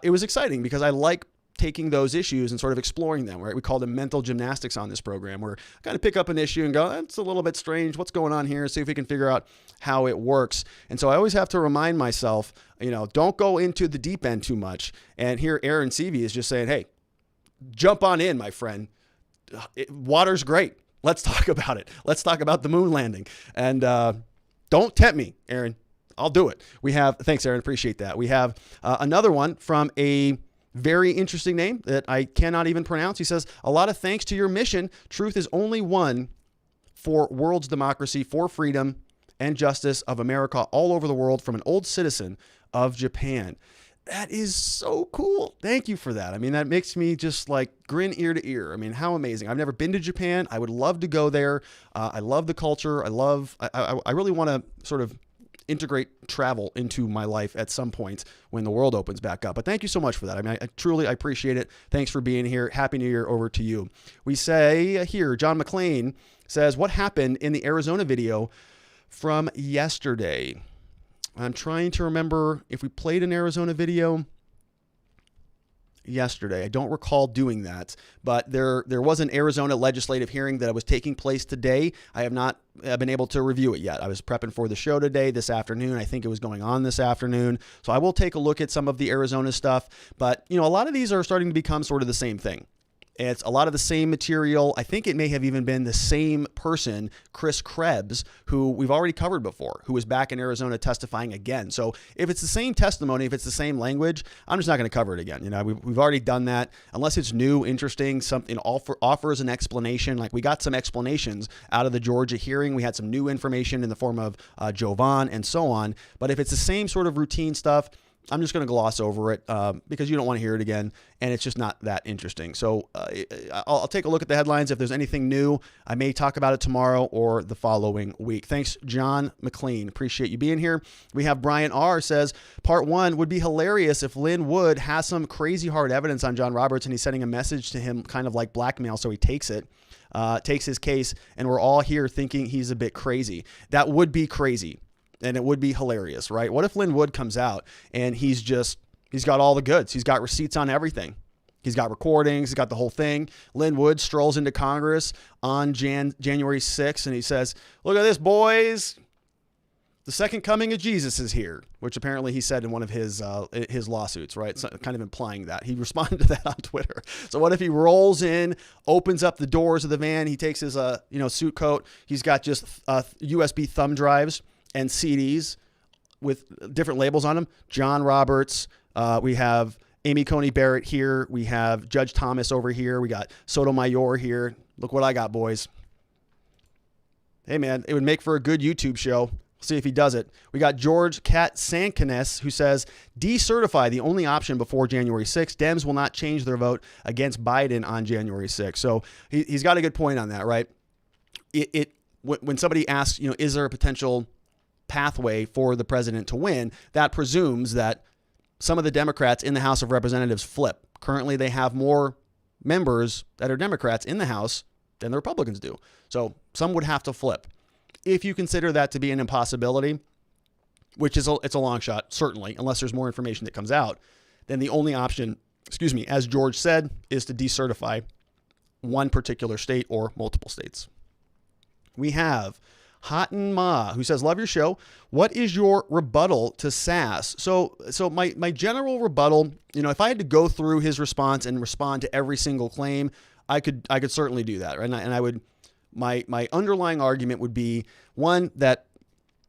it was exciting because I like taking those issues and sort of exploring them, right? We call them mental gymnastics on this program, where I kind of pick up an issue and go, it's a little bit strange. What's going on here? See if we can figure out how it works. And so I always have to remind myself, don't go into the deep end too much. And here Aaron Seavey is just saying, hey, jump on in, my friend. Water's great. Let's talk about it. Let's talk about the moon landing. And don't tempt me, Aaron. I'll do it. Thanks, Aaron. Appreciate that. We have another one from a very interesting name that I cannot even pronounce. He says, a lot of thanks to your mission. Truth is only one for world's democracy, for freedom and justice of America all over the world, from an old citizen of Japan. That is so cool. Thank you for that. I mean, that makes me just like grin ear to ear. I mean, how amazing. I've never been to Japan. I would love to go there. I love the culture. I really want to sort of integrate travel into my life at some point when the world opens back up. But thank you so much for that. I mean, I truly appreciate it. Thanks for being here. Happy New Year over to you. We say here, John McLean says, what happened in the Arizona video from yesterday? I'm trying to remember if we played an Arizona video yesterday. I don't recall doing that, but there was an Arizona legislative hearing that was taking place today. I have not been able to review it yet. I was prepping for the show today, this afternoon. I think it was going on this afternoon. So I will take a look at some of the Arizona stuff, but a lot of these are starting to become sort of the same thing. It's a lot of the same material. I think it may have even been the same person, Chris Krebs, who we've already covered before, who was back in Arizona testifying again. So if it's the same testimony, if it's the same language, I'm just not going to cover it again. We've already done that. Unless it's new, interesting, something offers an explanation. Like we got some explanations out of the Georgia hearing. We had some new information in the form of Jovan and so on. But if it's the same sort of routine stuff, I'm just going to gloss over it because you don't want to hear it again, and it's just not that interesting. So I'll take a look at the headlines. If there's anything new, I may talk about it tomorrow or the following week. Thanks, John McLean. Appreciate you being here. We have Brian R. says, part 1 would be hilarious if Lin Wood has some crazy hard evidence on John Roberts and he's sending a message to him kind of like blackmail, so he takes it. Takes his case, and we're all here thinking he's a bit crazy. That would be crazy. And it would be hilarious, right? What if Lin Wood comes out and he's got all the goods. He's got receipts on everything. He's got recordings. He's got the whole thing. Lin Wood strolls into Congress on January 6th and he says, look at this, boys. The second coming of Jesus is here, which apparently he said in one of his lawsuits, right? So kind of implying that. He responded to that on Twitter. So what if he rolls in, opens up the doors of the van, he takes his suit coat, he's got just USB thumb drives and CDs with different labels on them. John Roberts. We have Amy Coney Barrett here. We have Judge Thomas over here. We got Sotomayor here. Look what I got, boys. Hey, man, it would make for a good YouTube show. See if he does it. We got George Kat Sankanes, who says, decertify the only option before January 6th. Dems will not change their vote against Biden on January 6th. So he's got a good point on that, right? When somebody asks, is there a potential pathway for the president to win, that presumes that some of the Democrats in the House of Representatives flip. Currently, they have more members that are Democrats in the House than the Republicans do. So some would have to flip. If you consider that to be an impossibility, which is it's a long shot, certainly, unless there's more information that comes out, then the only option, as George said, is to decertify one particular state or multiple states. We have Hutton Ma, who says, love your show. What is your rebuttal to Sasse? So my general rebuttal, if I had to go through his response and respond to every single claim, I could certainly do that. Right? And I would, my underlying argument would be one, that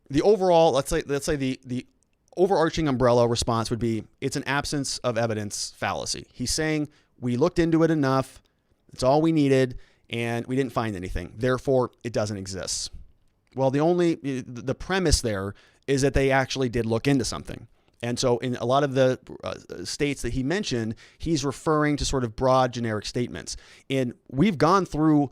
the overall, let's say the overarching umbrella response would be, it's an absence of evidence fallacy. He's saying we looked into it enough. It's all we needed and we didn't find anything. Therefore, it doesn't exist. Well, the premise there is that they actually did look into something. And so in a lot of the states that he mentioned, he's referring to sort of broad generic statements. And we've gone through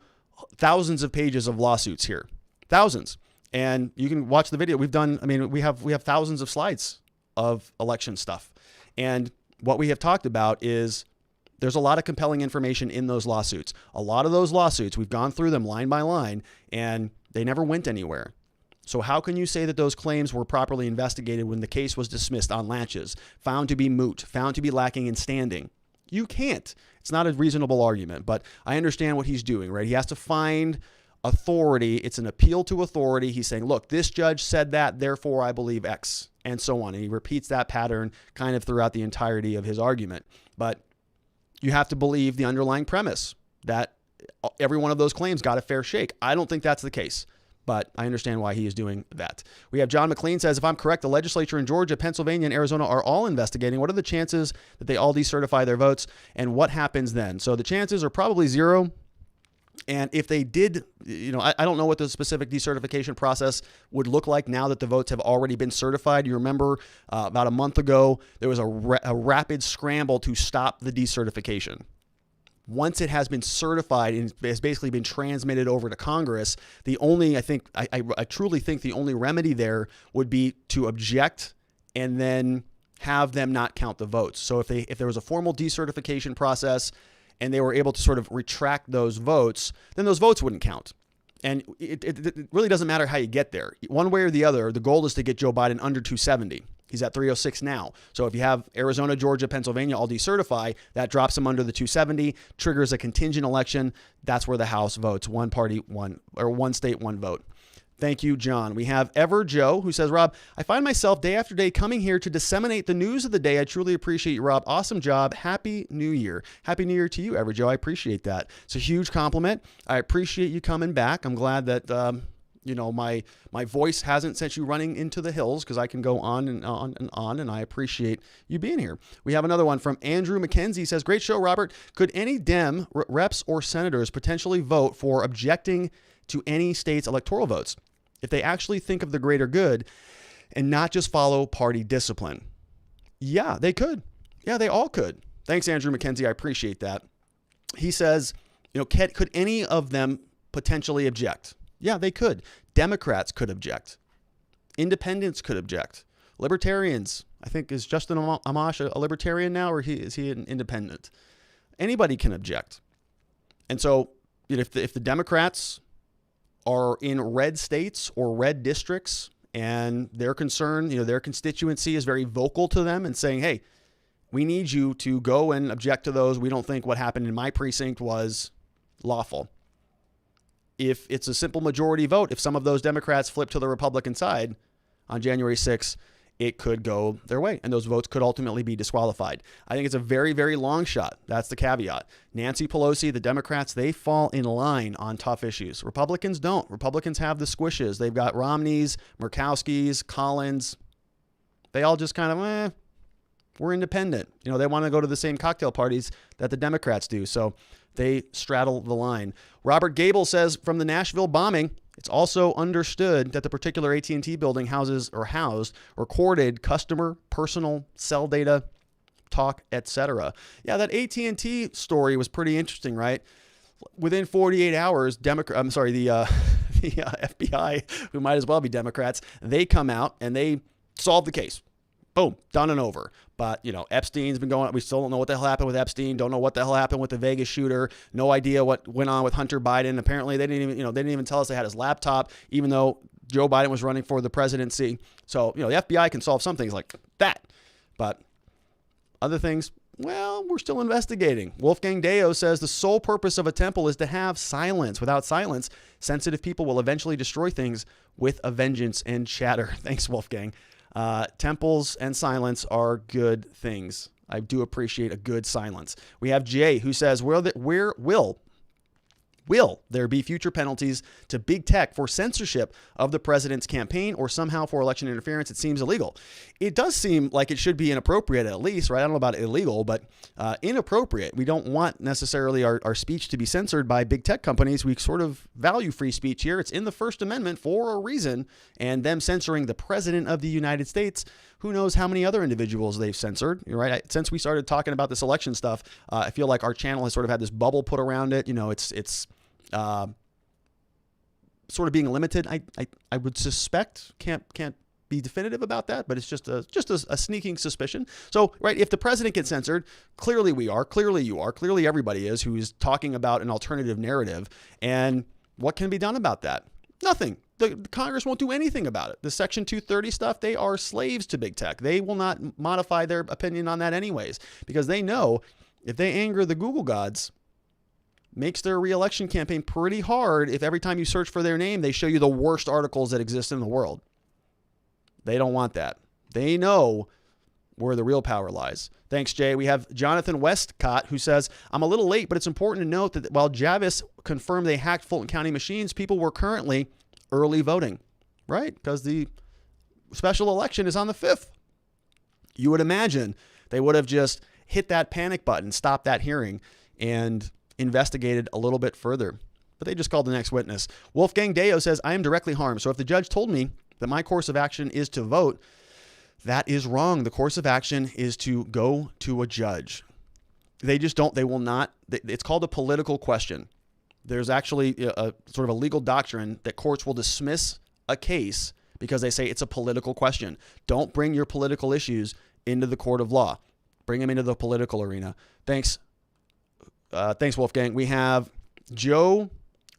thousands of pages of lawsuits here, thousands. And you can watch the video. We have thousands of slides of election stuff. And what we have talked about is there's a lot of compelling information in those lawsuits. A lot of those lawsuits, we've gone through them line by line, and they never went anywhere. So how can you say that those claims were properly investigated when the case was dismissed on laches, found to be moot, found to be lacking in standing? You can't. It's not a reasonable argument, but I understand what he's doing, right? He has to find authority. It's an appeal to authority. He's saying, look, this judge said that, therefore I believe X, and so on. And he repeats that pattern kind of throughout the entirety of his argument. But you have to believe the underlying premise that every one of those claims got a fair shake. I don't think that's the case, but I understand why he is doing that. We have John McLean says, if I'm correct, the legislature in Georgia, Pennsylvania, and Arizona are all investigating. What are the chances that they all decertify their votes, and what happens then? So the chances are probably zero. And if they did, I don't know what the specific decertification process would look like now that the votes have already been certified. You remember about a month ago, there was a rapid scramble to stop the decertification. Once it has been certified and has basically been transmitted over to Congress, I truly think the only remedy there would be to object and then have them not count the votes. So if there was a formal decertification process and they were able to sort of retract those votes, then those votes wouldn't count. And it really doesn't matter how you get there. One way or the other, the goal is to get Joe Biden under 270. He's at 306 now. So if you have Arizona, Georgia, Pennsylvania all decertify, that drops him under the 270, triggers a contingent election. That's where the House votes. One party, one state, one vote. Thank you, John. We have Ever Joe, who says, Rob, I find myself day after day coming here to disseminate the news of the day. I truly appreciate you, Rob. Awesome job. Happy New Year. Happy New Year to you, Ever Joe. I appreciate that. It's a huge compliment. I appreciate you coming back. I'm glad that, my voice hasn't sent you running into the hills, because I can go on and on and on, and I appreciate you being here. We have another one from Andrew McKenzie. Says, great show, Robert. Could any Dem reps or senators potentially vote for objecting to any state's electoral votes if they actually think of the greater good and not just follow party discipline? Yeah, they could. Yeah, they all could. Thanks, Andrew McKenzie. I appreciate that. He says, could any of them potentially object? Yeah, they could. Democrats could object. Independents could object. Libertarians, I think, is Justin Amash a libertarian now, or is he an independent? Anybody can object. And so if the Democrats are in red states or red districts and they're concerned, their constituency is very vocal to them and saying, hey, we need you to go and object to those. We don't think what happened in my precinct was lawful. If it's a simple majority vote, if some of those Democrats flip to the Republican side on January 6th, it could go their way, and those votes could ultimately be disqualified. I think it's a very, very long shot. That's the caveat. Nancy Pelosi, the Democrats, they fall in line on tough issues. Republicans don't. Republicans have the squishes. They've got Romneys, Murkowskis, Collins. They all just kind of, we're independent. They want to go to the same cocktail parties that the Democrats do. So they straddle the line. Robert Gable says, from the Nashville bombing, it's also understood that the particular AT&T building housed recorded customer personal cell data, talk, etc. Yeah, that AT&T story was pretty interesting, right? Within 48 hours, the FBI, who might as well be Democrats, they come out and they solve the case. Boom, done and over. But, Epstein's been going on. We still don't know what the hell happened with Epstein. Don't know what the hell happened with the Vegas shooter. No idea what went on with Hunter Biden. Apparently, they didn't even tell us they had his laptop, even though Joe Biden was running for the presidency. So, the FBI can solve some things like that. But other things, well, we're still investigating. Wolfgang Deo says the sole purpose of a temple is to have silence. Without silence, sensitive people will eventually destroy things with a vengeance and chatter. Thanks, Wolfgang. Temples and silence are good things. I do appreciate a good silence. We have Jay, who says, will there be future penalties to big tech for censorship of the president's campaign or somehow for election interference? It seems illegal. It does seem like it should be inappropriate, at least, right? I don't know about illegal, but inappropriate. We don't want necessarily our speech to be censored by big tech companies. We sort of value free speech here. It's in the First Amendment for a reason, and them censoring the president of the United States, who knows how many other individuals they've censored, right? Since we started talking about this election stuff, I feel like our channel has sort of had this bubble put around it. It's sort of being limited. I would suspect, can't be definitive about that, but it's just a sneaking suspicion. So, right, if the president gets censored, clearly we are, clearly you are, clearly everybody is who's talking about an alternative narrative. And what can be done about that? Nothing. The Congress won't do anything about it. The Section 230 stuff, they are slaves to big tech. They will not modify their opinion on that anyways, because they know if they anger the Google gods, makes their re-election campaign pretty hard if every time you search for their name, they show you the worst articles that exist in the world. They don't want that. They know where the real power lies. Thanks, Jay. We have Jonathan Westcott, who says, I'm a little late, but it's important to note that while Javis confirmed they hacked Fulton County machines, people were currently early voting, right? Because the special election is on the 5th. You would imagine they would have just hit that panic button, stopped that hearing, and investigated a little bit further. but they just called the next witness. Wolfgang Deo says, I am directly harmed. So if the judge told me that my course of action is to vote, that is wrong. The course of action is to go to a judge. They just don't, they will not, it's called a political question. There's actually a sort of a legal doctrine that courts will dismiss a case because they say it's a political question. Don't bring your political issues into the court of law. Bring them into the political arena. Thanks. Thanks, Wolfgang. We have Joe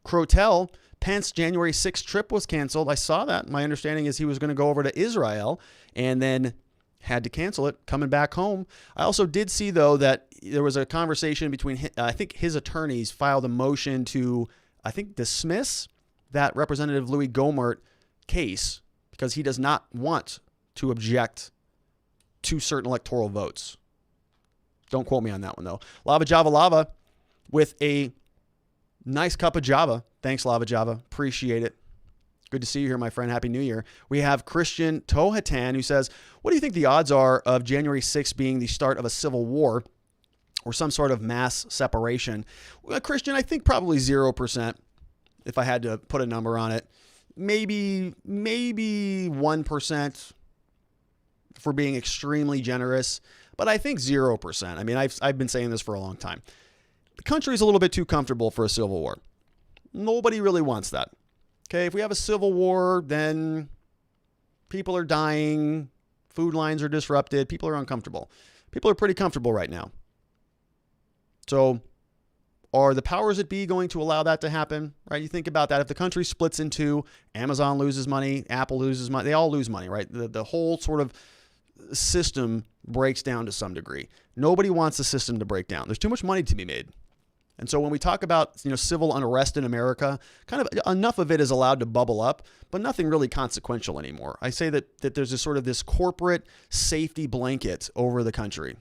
Crotel. Pence January 6th trip was canceled. I saw that. My understanding is he was going to go over to Israel and then had to cancel it, coming back home. I also did see, though, that there was a conversation between, I think his attorneys filed a motion to, I think, dismiss that Representative Louis Gohmert case because he does not want to object to certain electoral votes. Don't quote me on that one, though. Lava Java Lava with a nice cup of Java. Thanks, Lava Java. Appreciate it. Good to see you here, my friend. Happy New Year. We have Christian Tohatan who says, what do you think the odds are of January 6th being the start of a civil war or some sort of mass separation? Well, Christian, I think probably 0%, if I had to put a number on it. Maybe 1% for being extremely generous, but I think 0%. I mean, I've been saying this for a long time. The country's a little bit too comfortable for a civil war. Nobody really wants that. Okay, if we have a civil war, then people are dying, food lines are disrupted, people are uncomfortable. People are pretty comfortable right now. So are the powers that be going to allow that to happen? Right? You think about that. If the country splits in two, Amazon loses money, Apple loses money, they all lose money, right? The whole sort of system breaks down to some degree. Nobody wants the system to break down. There's too much money to be made. And so when we talk about, civil unrest in America, kind of enough of it is allowed to bubble up, but nothing really consequential anymore. I say that there's this corporate safety blanket over the country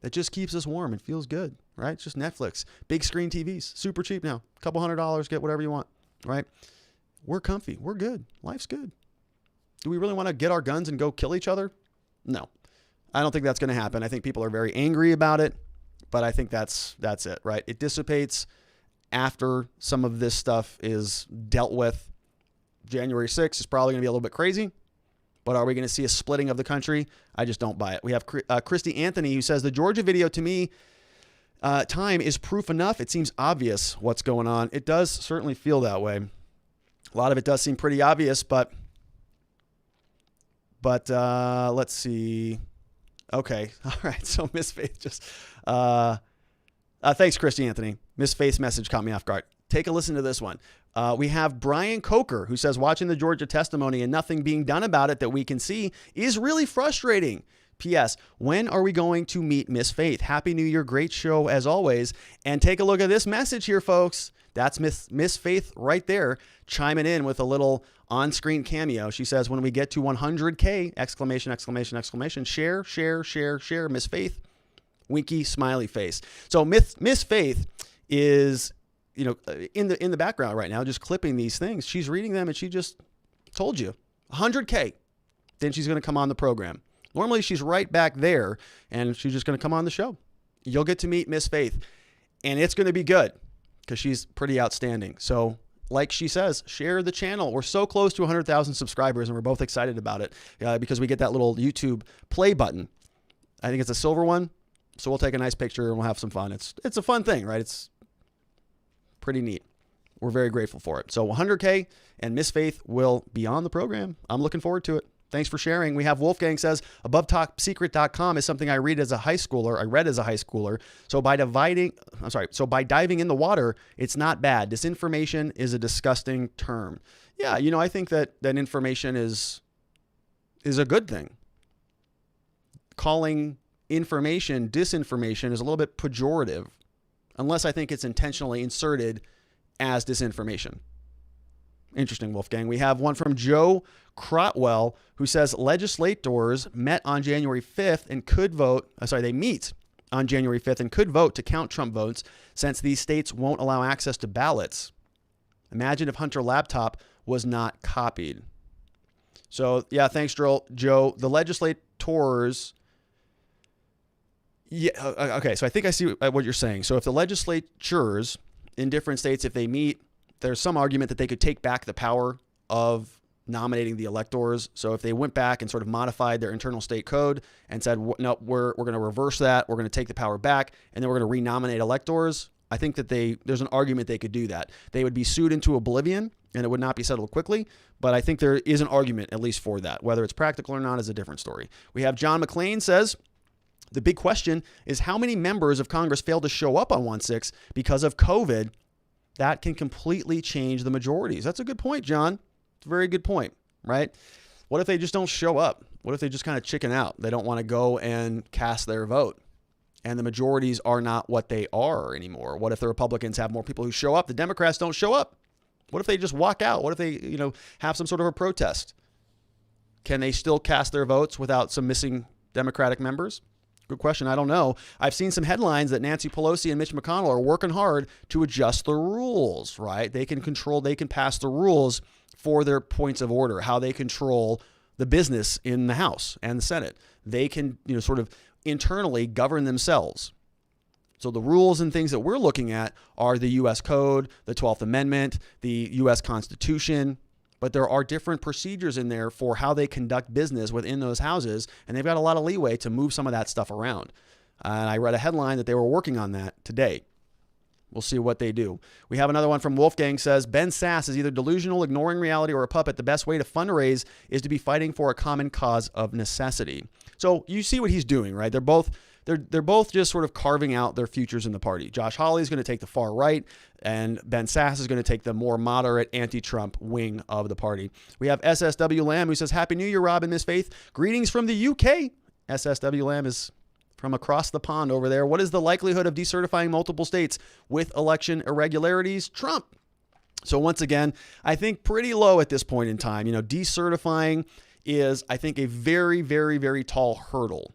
that just keeps us warm and feels good, right? It's just Netflix, big screen TVs, super cheap now, a couple $100, get whatever you want, right? We're comfy. We're good. Life's good. Do we really want to get our guns and go kill each other? No, I don't think that's going to happen. I think people are very angry about it. But I think that's it, right? It dissipates after some of this stuff is dealt with. January 6th is probably going to be a little bit crazy. But are we going to see a splitting of the country? I just don't buy it. We have Christy Anthony who says, the Georgia video to me, time is proof enough. It seems obvious what's going on. It does certainly feel that way. A lot of it does seem pretty obvious, but let's see. Okay. All right. So Miss Faith just, thanks, Christy Anthony. Miss Faith's message caught me off guard. Take a listen to this one. We have Brian Coker who says, watching the Georgia testimony and nothing being done about it that we can see is really frustrating. P.S. When are we going to meet Miss Faith? Happy New Year. Great show as always. And take a look at this message here, folks. That's Miss Faith right there chiming in with a little on-screen cameo. She says, when we get to 100K, exclamation, exclamation, exclamation, share, share, share, share, Miss Faith, winky, smiley face. So Miss Faith is, in the background right now, just clipping these things. She's reading them and she just told you 100K. Then she's going to come on the program. Normally she's right back there and she's just going to come on the show. You'll get to meet Miss Faith and it's going to be good because she's pretty outstanding. So like she says, share the channel. We're so close to 100,000 subscribers and we're both excited about it because we get that little YouTube play button. I think it's a silver one. So we'll take a nice picture and we'll have some fun. It's a fun thing, right? It's pretty neat. We're very grateful for it. So 100K and Miss Faith will be on the program. I'm looking forward to it. Thanks for sharing. We have Wolfgang says, AboveTopSecret.com is something I read as a high schooler. So by diving in the water, it's not bad. Disinformation is a disgusting term. Yeah, I think that information is a good thing. Calling information disinformation is a little bit pejorative, unless I think it's intentionally inserted as disinformation. Interesting, Wolfgang. We have one from Joe Crotwell who says legislators met on January 5th and could vote. They meet on January 5th and could vote to count Trump votes since these states won't allow access to ballots. Imagine if Hunter laptop was not copied. So yeah, thanks, Joe. The legislators. Yeah. Okay. So I think I see what you're saying. So if the legislatures in different states, if they meet there's some argument that they could take back the power of nominating the electors. So if they went back and sort of modified their internal state code and said, no, we're going to reverse that, we're going to take the power back, and then we're going to renominate electors, I think that there's an argument they could do that. They would be sued into oblivion, and it would not be settled quickly. But I think there is an argument, at least for that. Whether it's practical or not is a different story. We have John McClain says, the big question is how many members of Congress failed to show up on 1/6 because of COVID. That can completely change the majorities. That's a good point, John. It's a very good point, right? What if they just don't show up? What if they just kind of chicken out? They don't want to go and cast their vote. And the majorities are not what they are anymore. What if the Republicans have more people who show up? The Democrats don't show up. What if they just walk out? What if they, have some sort of a protest? Can they still cast their votes without some missing Democratic members? Good question. I don't know. I've seen some headlines that Nancy Pelosi and Mitch McConnell are working hard to adjust the rules, right? They can pass the rules for their points of order, how they control the business in the House and the Senate. They can, sort of internally govern themselves. So the rules and things that we're looking at are the U.S. Code, the 12th Amendment, the U.S. Constitution, but there are different procedures in there for how they conduct business within those houses, and they've got a lot of leeway to move some of that stuff around. And I read a headline that they were working on that today. We'll see what they do. We have another one from Wolfgang says, Ben Sasse is either delusional, ignoring reality, or a puppet. The best way to fundraise is to be fighting for a common cause of necessity. So you see what he's doing, right? They're both just sort of carving out their futures in the party. Josh Hawley is going to take the far right, and Ben Sasse is going to take the more moderate anti-Trump wing of the party. We have SSW Lamb who says, Happy New Year, Rob and Miss Faith. Greetings from the UK. SSW Lamb is from across the pond over there. What is the likelihood of decertifying multiple states with election irregularities? Trump. So once again, I think pretty low at this point in time. Decertifying is, I think, a very, very, very tall hurdle.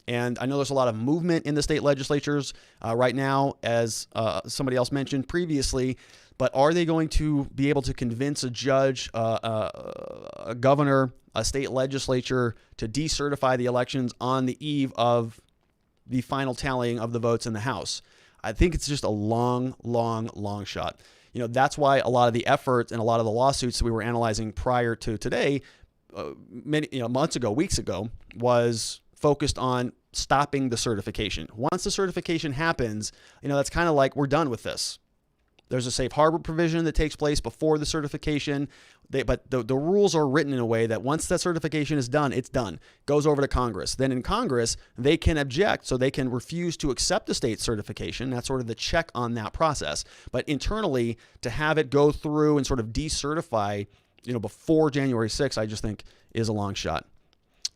And I know there's a lot of movement in the state legislatures right now, as somebody else mentioned previously. But are they going to be able to convince a judge, a governor, a state legislature to decertify the elections on the eve of the final tallying of the votes in the House? I think it's just a long, long, long shot. That's why a lot of the efforts and a lot of the lawsuits that we were analyzing prior to today, many months ago, weeks ago, was focused on stopping the certification. Once the certification happens, that's kind of like we're done with this. There's a safe harbor provision that takes place before the certification, but the rules are written in a way that once that certification is done, it's done. Goes over to Congress. Then in Congress, they can object, so they can refuse to accept the state certification. That's sort of the check on that process. But internally, to have it go through and sort of decertify, before January 6th, I just think is a long shot.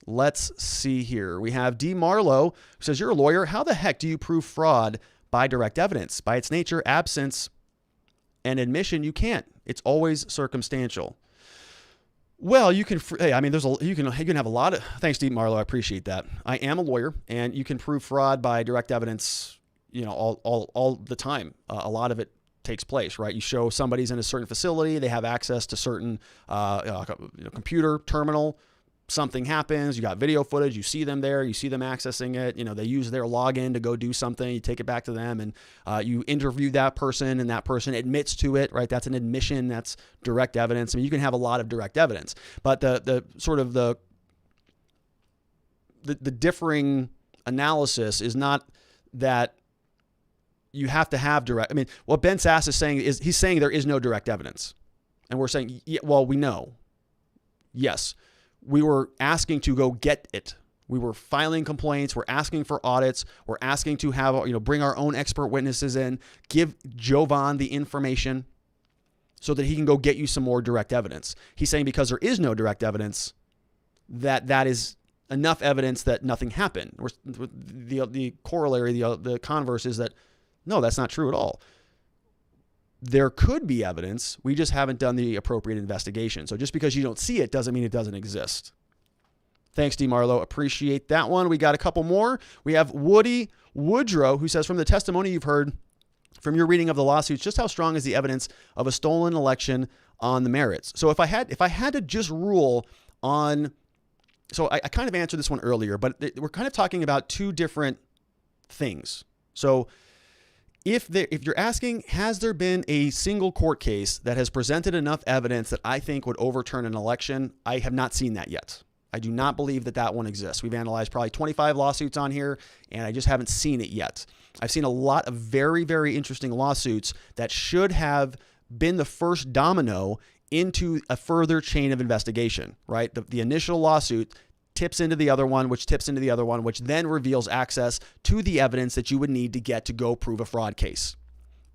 Let's see here. We have D. Marlowe, who says, you're a lawyer. How the heck do you prove fraud by direct evidence? By its nature, absence and admission, you can't. It's always circumstantial. Well, you can. You can have a lot of. Thanks, D. Marlowe. I appreciate that. I am a lawyer, and you can prove fraud by direct evidence. All the time. A lot of it takes place, right? You show somebody's in a certain facility, they have access to certain computer terminal. Something happens, you got video footage, you see them there, you see them accessing it, they use their login to go do something, you take it back to them, and you interview that person, and that person admits to it, right? That's an admission, that's direct evidence. I mean, you can have a lot of direct evidence, but the differing analysis is not that you have to have direct. I mean, what Ben Sasse is saying is he's saying there is no direct evidence, and we're saying, well, we know, yes. We were asking to go get it. We were filing complaints. We're asking for audits. We're asking to have, bring our own expert witnesses in, give Jovan the information so that he can go get you some more direct evidence. He's saying because there is no direct evidence, that is enough evidence that nothing happened. The corollary, the converse is that, no, that's not true at all. There could be evidence. We just haven't done the appropriate investigation. So just because you don't see it doesn't mean it doesn't exist. Thanks, D. Marlowe. Appreciate that one. We got a couple more. We have Woody Woodrow, who says, from the testimony you've heard from your reading of the lawsuits, just how strong is the evidence of a stolen election on the merits? So if I had to just rule on, so I kind of answered this one earlier, but we're kind of talking about two different things. So if you're asking, has there been a single court case that has presented enough evidence that I think would overturn an election? I have not seen that yet. I do not believe that one exists. We've analyzed probably 25 lawsuits on here, and I just haven't seen it yet. I've seen a lot of very, very interesting lawsuits that should have been the first domino into a further chain of investigation, right? The initial lawsuit tips into the other one, which tips into the other one, which then reveals access to the evidence that you would need to get to go prove a fraud case.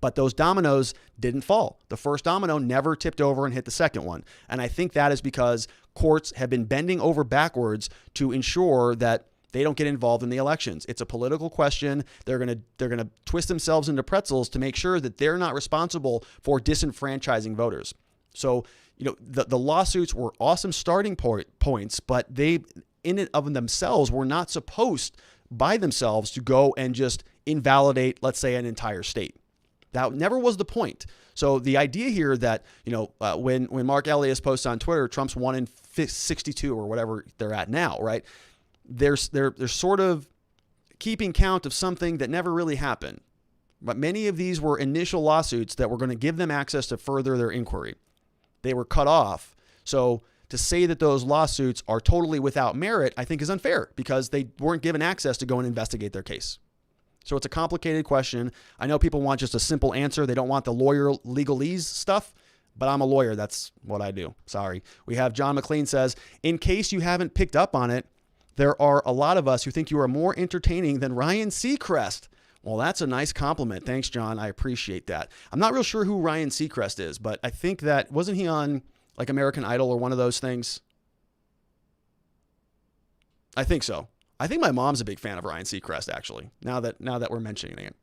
But those dominoes didn't fall. The first domino never tipped over and hit the second one. And I think that is because courts have been bending over backwards to ensure that they don't get involved in the elections. It's a political question. They're going to twist themselves into pretzels to make sure that they're not responsible for disenfranchising voters. So, the lawsuits were awesome starting points, but they, in and of themselves, were not supposed by themselves to go and just invalidate, let's say, an entire state. That never was the point. So the idea here that, when Mark Elias posts on Twitter, Trump's 1 in 62 or whatever they're at now, right? They're sort of keeping count of something that never really happened. But many of these were initial lawsuits that were going to give them access to further their inquiry. They were cut off. So to say that those lawsuits are totally without merit, I think is unfair because they weren't given access to go and investigate their case. So it's a complicated question. I know people want just a simple answer. They don't want the lawyer legalese stuff, but I'm a lawyer. That's what I do. Sorry. We have John McLean says, in case you haven't picked up on it, there are a lot of us who think you are more entertaining than Ryan Seacrest. Well, that's a nice compliment. Thanks, John. I appreciate that. I'm not real sure who Ryan Seacrest is, but I think that, wasn't he on like American Idol or one of those things? I think so. I think my mom's a big fan of Ryan Seacrest, actually, now that we're mentioning it.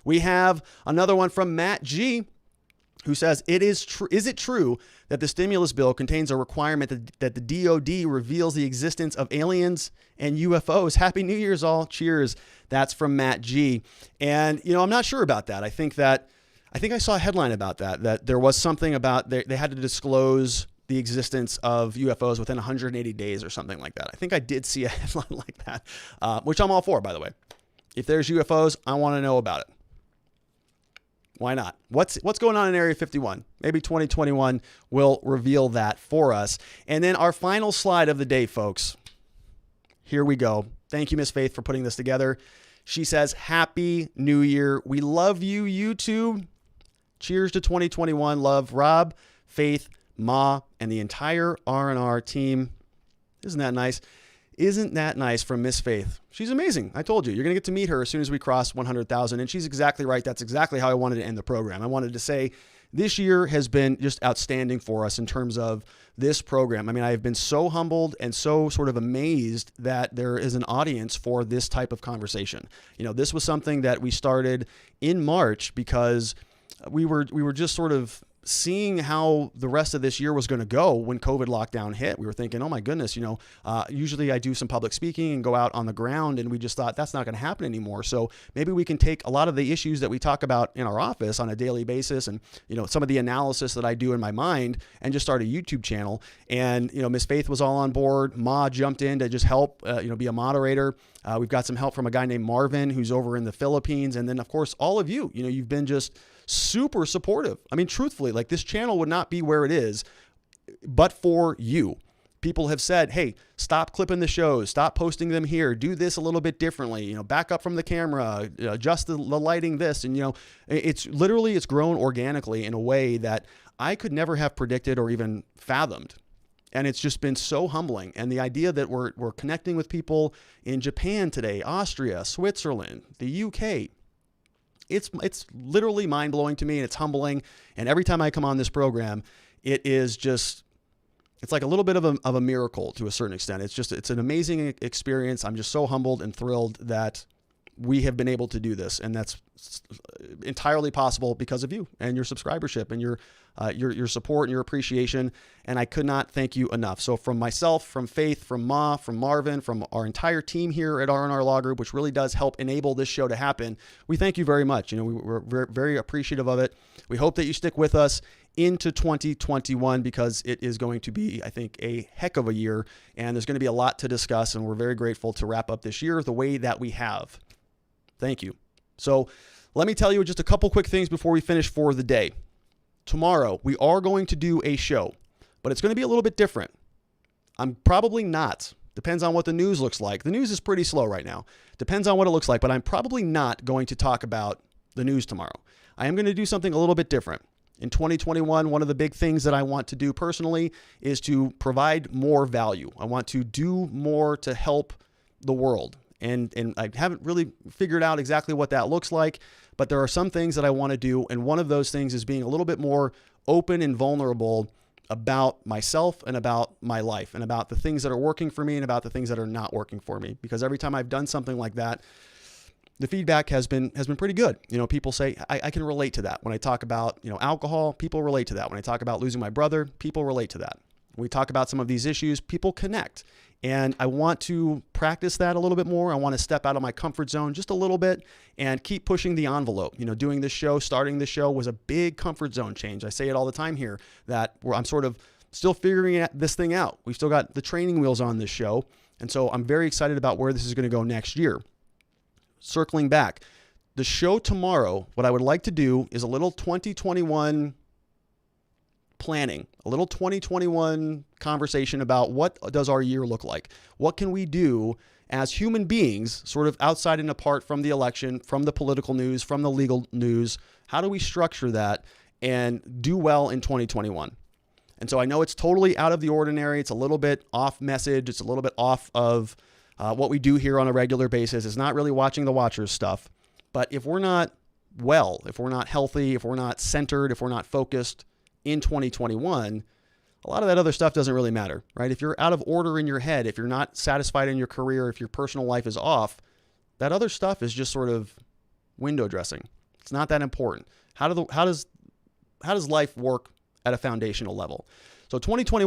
We have another one from Matt G, who says, is it true that the stimulus bill contains a requirement that the DOD reveals the existence of aliens and UFOs? Happy New Year's all. Cheers. That's from Matt G. And, I'm not sure about that. I think I saw a headline about that there was something about they had to disclose the existence of UFOs within 180 days or something like that. I think I did see a headline like that, which I'm all for, by the way. If there's UFOs, I want to know about it. Why not? What's going on in Area 51? Maybe 2021 will reveal that for us. And then our final slide of the day, folks. Here we go. Thank you, Miss Faith, for putting this together. She says, Happy New Year. We love you, YouTube. Cheers to 2021. Love Rob, Faith, Ma, and the entire R&R team. Isn't that nice? Isn't that nice from Miss Faith? She's amazing. I told you, you're going to get to meet her as soon as we cross 100,000. And she's exactly right. That's exactly how I wanted to end the program. I wanted to say this year has been just outstanding for us in terms of this program. I mean, I've been so humbled and so sort of amazed that there is an audience for this type of conversation. This was something that we started in March because we were just sort of seeing how the rest of this year was going to go when COVID lockdown hit. We were thinking, oh my goodness, usually I do some public speaking and go out on the ground, and we just thought that's not going to happen anymore. So maybe we can take a lot of the issues that we talk about in our office on a daily basis and, some of the analysis that I do in my mind and just start a YouTube channel. And, Miss Faith was all on board. Ma jumped in to just help, be a moderator. We've got some help from a guy named Marvin who's over in the Philippines. And then of course, all of you, you've been just super supportive. I mean, truthfully, like this channel would not be where it is, but for you. People have said, hey, stop clipping the shows, stop posting them here, do this a little bit differently, back up from the camera, adjust the lighting this. And, it's grown organically in a way that I could never have predicted or even fathomed. And it's just been so humbling. And the idea that we're connecting with people in Japan today, Austria, Switzerland, the UK, it's literally mind-blowing to me, and it's humbling. And every time I come on this program, it's like a little bit of a miracle to a certain extent. It's an amazing experience. I'm just so humbled and thrilled that we have been able to do this. And that's entirely possible because of you and your subscribership and your support and your appreciation. And I could not thank you enough. So from myself, from Faith, from Ma, from Marvin, from our entire team here at R&R Law Group, which really does help enable this show to happen, we thank you very much. We're very, very appreciative of it. We hope that you stick with us into 2021 because it is going to be, I think, a heck of a year. And there's going to be a lot to discuss. And we're very grateful to wrap up this year the way that we have. Thank you. So let me tell you just a couple quick things before we finish for the day. Tomorrow, we are going to do a show, but it's going to be a little bit different. I'm probably not. Depends on what the news looks like. The news is pretty slow right now. Depends on what it looks like, but I'm probably not going to talk about the news tomorrow. I am going to do something a little bit different. In 2021, one of the big things that I want to do personally is to provide more value. I want to do more to help the world. And I haven't really figured out exactly what that looks like, but there are some things that I want to do. And one of those things is being a little bit more open and vulnerable about myself and about my life and about the things that are working for me and about the things that are not working for me. Because every time I've done something like that, the feedback has been pretty good. You know, people say, I can relate to that. When I talk about, alcohol, people relate to that. When I talk about losing my brother, people relate to that. When we talk about some of these issues, people connect. And I want to practice that a little bit more. I want to step out of my comfort zone just a little bit and keep pushing the envelope. Doing this show, starting this show was a big comfort zone change. I say it all the time here that I'm sort of still figuring this thing out. We've still got the training wheels on this show. And so I'm very excited about where this is going to go next year. Circling back, the show tomorrow, what I would like to do is a little 2021 planning, a little 2021 conversation about what does our year look like? What can we do as human beings, sort of outside and apart from the election, from the political news, from the legal news? How do we structure that and do well in 2021? And so I know it's totally out of the ordinary. It's a little bit off message. It's a little bit off of what we do here on a regular basis. It's not really watching the watchers stuff. But if we're not well, if we're not healthy, if we're not centered, if we're not focused in 2021, a lot of that other stuff doesn't really matter, right? If you're out of order in your head, if you're not satisfied in your career, if your personal life is off, that other stuff is just sort of window dressing. It's not that important. How does life work at a foundational level? So 2020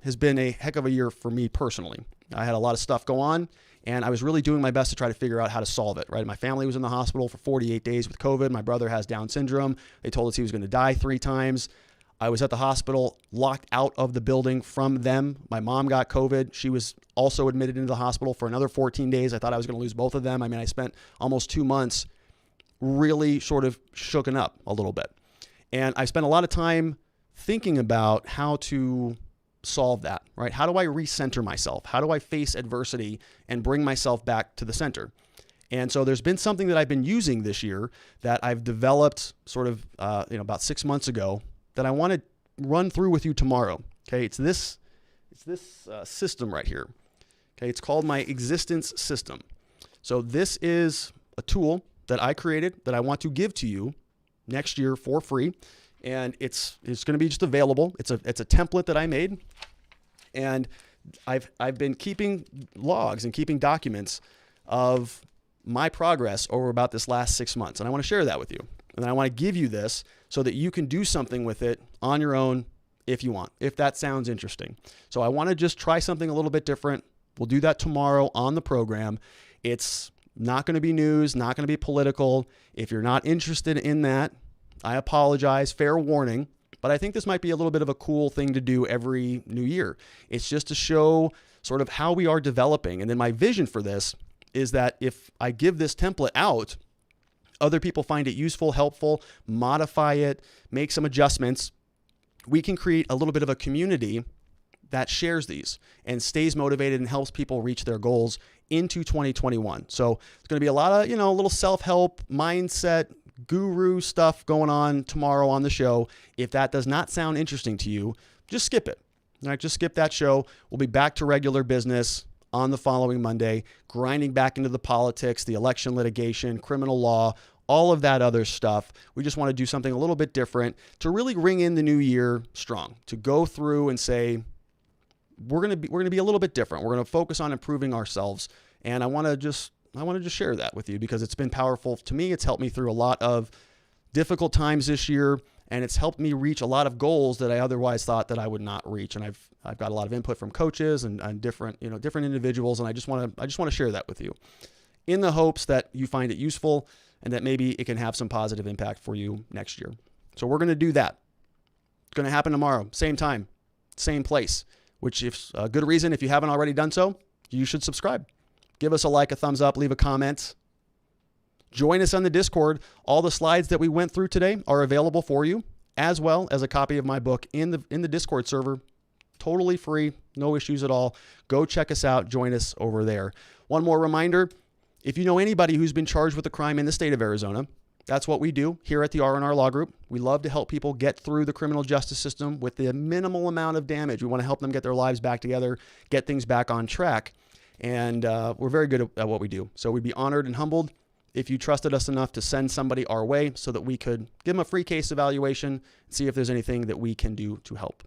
has been a heck of a year for me personally. I had a lot of stuff go on, and I was really doing my best to try to figure out how to solve it, right? My family was in the hospital for 48 days with COVID. My brother has Down syndrome. They told us he was going to die 3 times. I was at the hospital, locked out of the building from them. My mom got COVID. She was also admitted into the hospital for another 14 days. I thought I was going to lose both of them. I mean, I spent almost 2 months really sort of shooken up a little bit. And I spent a lot of time thinking about how to solve that, right? How do I recenter myself? How do I face adversity and bring myself back to the center? And so there's been something that I've been using this year that I've developed sort of, about 6 months ago that I want to run through with you tomorrow. Okay. It's this system right here. Okay. It's called my existence system. So this is a tool that I created that I want to give to you next year for free. And it's going to be just available. It's a template that I made, and I've been keeping logs and keeping documents of my progress over about this last 6 months, and I want to share that with you. And I want to give you this so that you can do something with it on your own if you want, if that sounds interesting. So I want to just try something a little bit different. We'll do that tomorrow on the program. It's not going to be news, not going to be political. If you're not interested in that, I apologize, fair warning, but I think this might be a little bit of a cool thing to do every new year. It's just to show sort of how we are developing. And then my vision for this is that if I give this template out, other people find it useful, helpful, modify it, make some adjustments, we can create a little bit of a community that shares these and stays motivated and helps people reach their goals into 2021. So it's going to be a lot of, a little self-help, mindset, guru stuff going on tomorrow on the show. If that does not sound interesting to you, just skip it. All right, just skip that show. We'll be back to regular business on the following Monday, grinding back into the politics, the election litigation, criminal law, all of that other stuff. We just want to do something a little bit different to really ring in the new year strong, to go through and say, we're going to be a little bit different. We're going to focus on improving ourselves. And I want to just share that with you because it's been powerful to me. It's helped me through a lot of difficult times this year, and it's helped me reach a lot of goals that I otherwise thought that I would not reach. And I've got a lot of input from coaches and different individuals, and I just want to share that with you in the hopes that you find it useful and that maybe it can have some positive impact for you next year. So we're going to do that. It's going to happen tomorrow, same time, same place, which if a good reason, if you haven't already done so, you should subscribe. Give us a like, a thumbs up, leave a comment. Join us on the Discord. All the slides that we went through today are available for you, as well as a copy of my book in the Discord server. Totally free, no issues at all. Go check us out. Join us over there. One more reminder, if you know anybody who's been charged with a crime in the state of Arizona, that's what we do here at the R&R Law Group. We love to help people get through the criminal justice system with the minimal amount of damage. We want to help them get their lives back together, get things back on track. And we're very good at what we do. So we'd be honored and humbled if you trusted us enough to send somebody our way so that we could give them a free case evaluation and see if there's anything that we can do to help.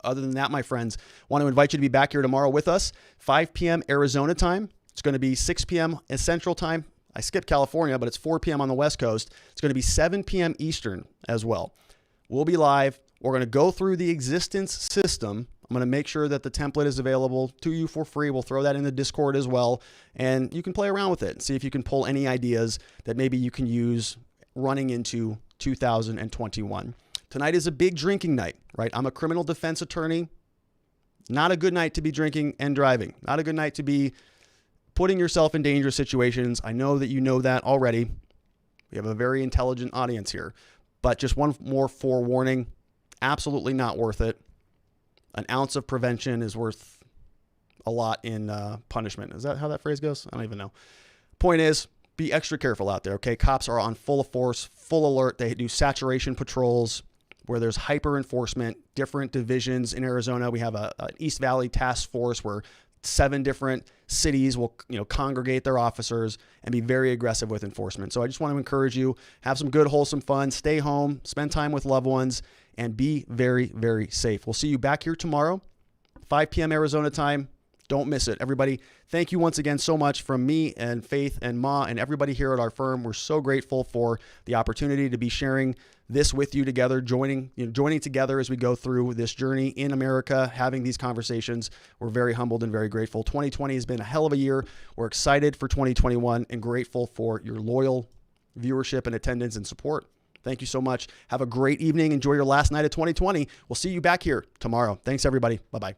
Other than that, my friends, I want to invite you to be back here tomorrow with us, 5 p.m. Arizona time. It's going to be 6 p.m. Central time. I skipped California, but it's 4 p.m. on the West Coast. It's going to be 7 p.m. Eastern as well. We'll be live. We're going to go through the existence system. I'm going to make sure that the template is available to you for free. We'll throw that in the Discord as well. And you can play around with it and see if you can pull any ideas that maybe you can use running into 2021. Tonight is a big drinking night, right? I'm a criminal defense attorney. Not a good night to be drinking and driving. Not a good night to be putting yourself in dangerous situations. I know that you know that already. We have a very intelligent audience here. But just one more forewarning, absolutely not worth it. An ounce of prevention is worth a lot in punishment. Is that how that phrase goes? I don't even know. Point is, be extra careful out there, okay? Cops are on full force, full alert. They do saturation patrols where there's hyper enforcement, different divisions in Arizona. We have an East Valley task force where 7 different cities will, congregate their officers and be very aggressive with enforcement. So I just want to encourage you, have some good, wholesome fun, stay home, spend time with loved ones, and be very, very safe. We'll see you back here tomorrow, 5 p.m. Arizona time. Don't miss it. Everybody, thank you once again so much from me and Faith and Ma and everybody here at our firm. We're so grateful for the opportunity to be sharing this with you together, joining together as we go through this journey in America, having these conversations. We're very humbled and very grateful. 2020 has been a hell of a year. We're excited for 2021 and grateful for your loyal viewership and attendance and support. Thank you so much. Have a great evening. Enjoy your last night of 2020. We'll see you back here tomorrow. Thanks, everybody. Bye-bye.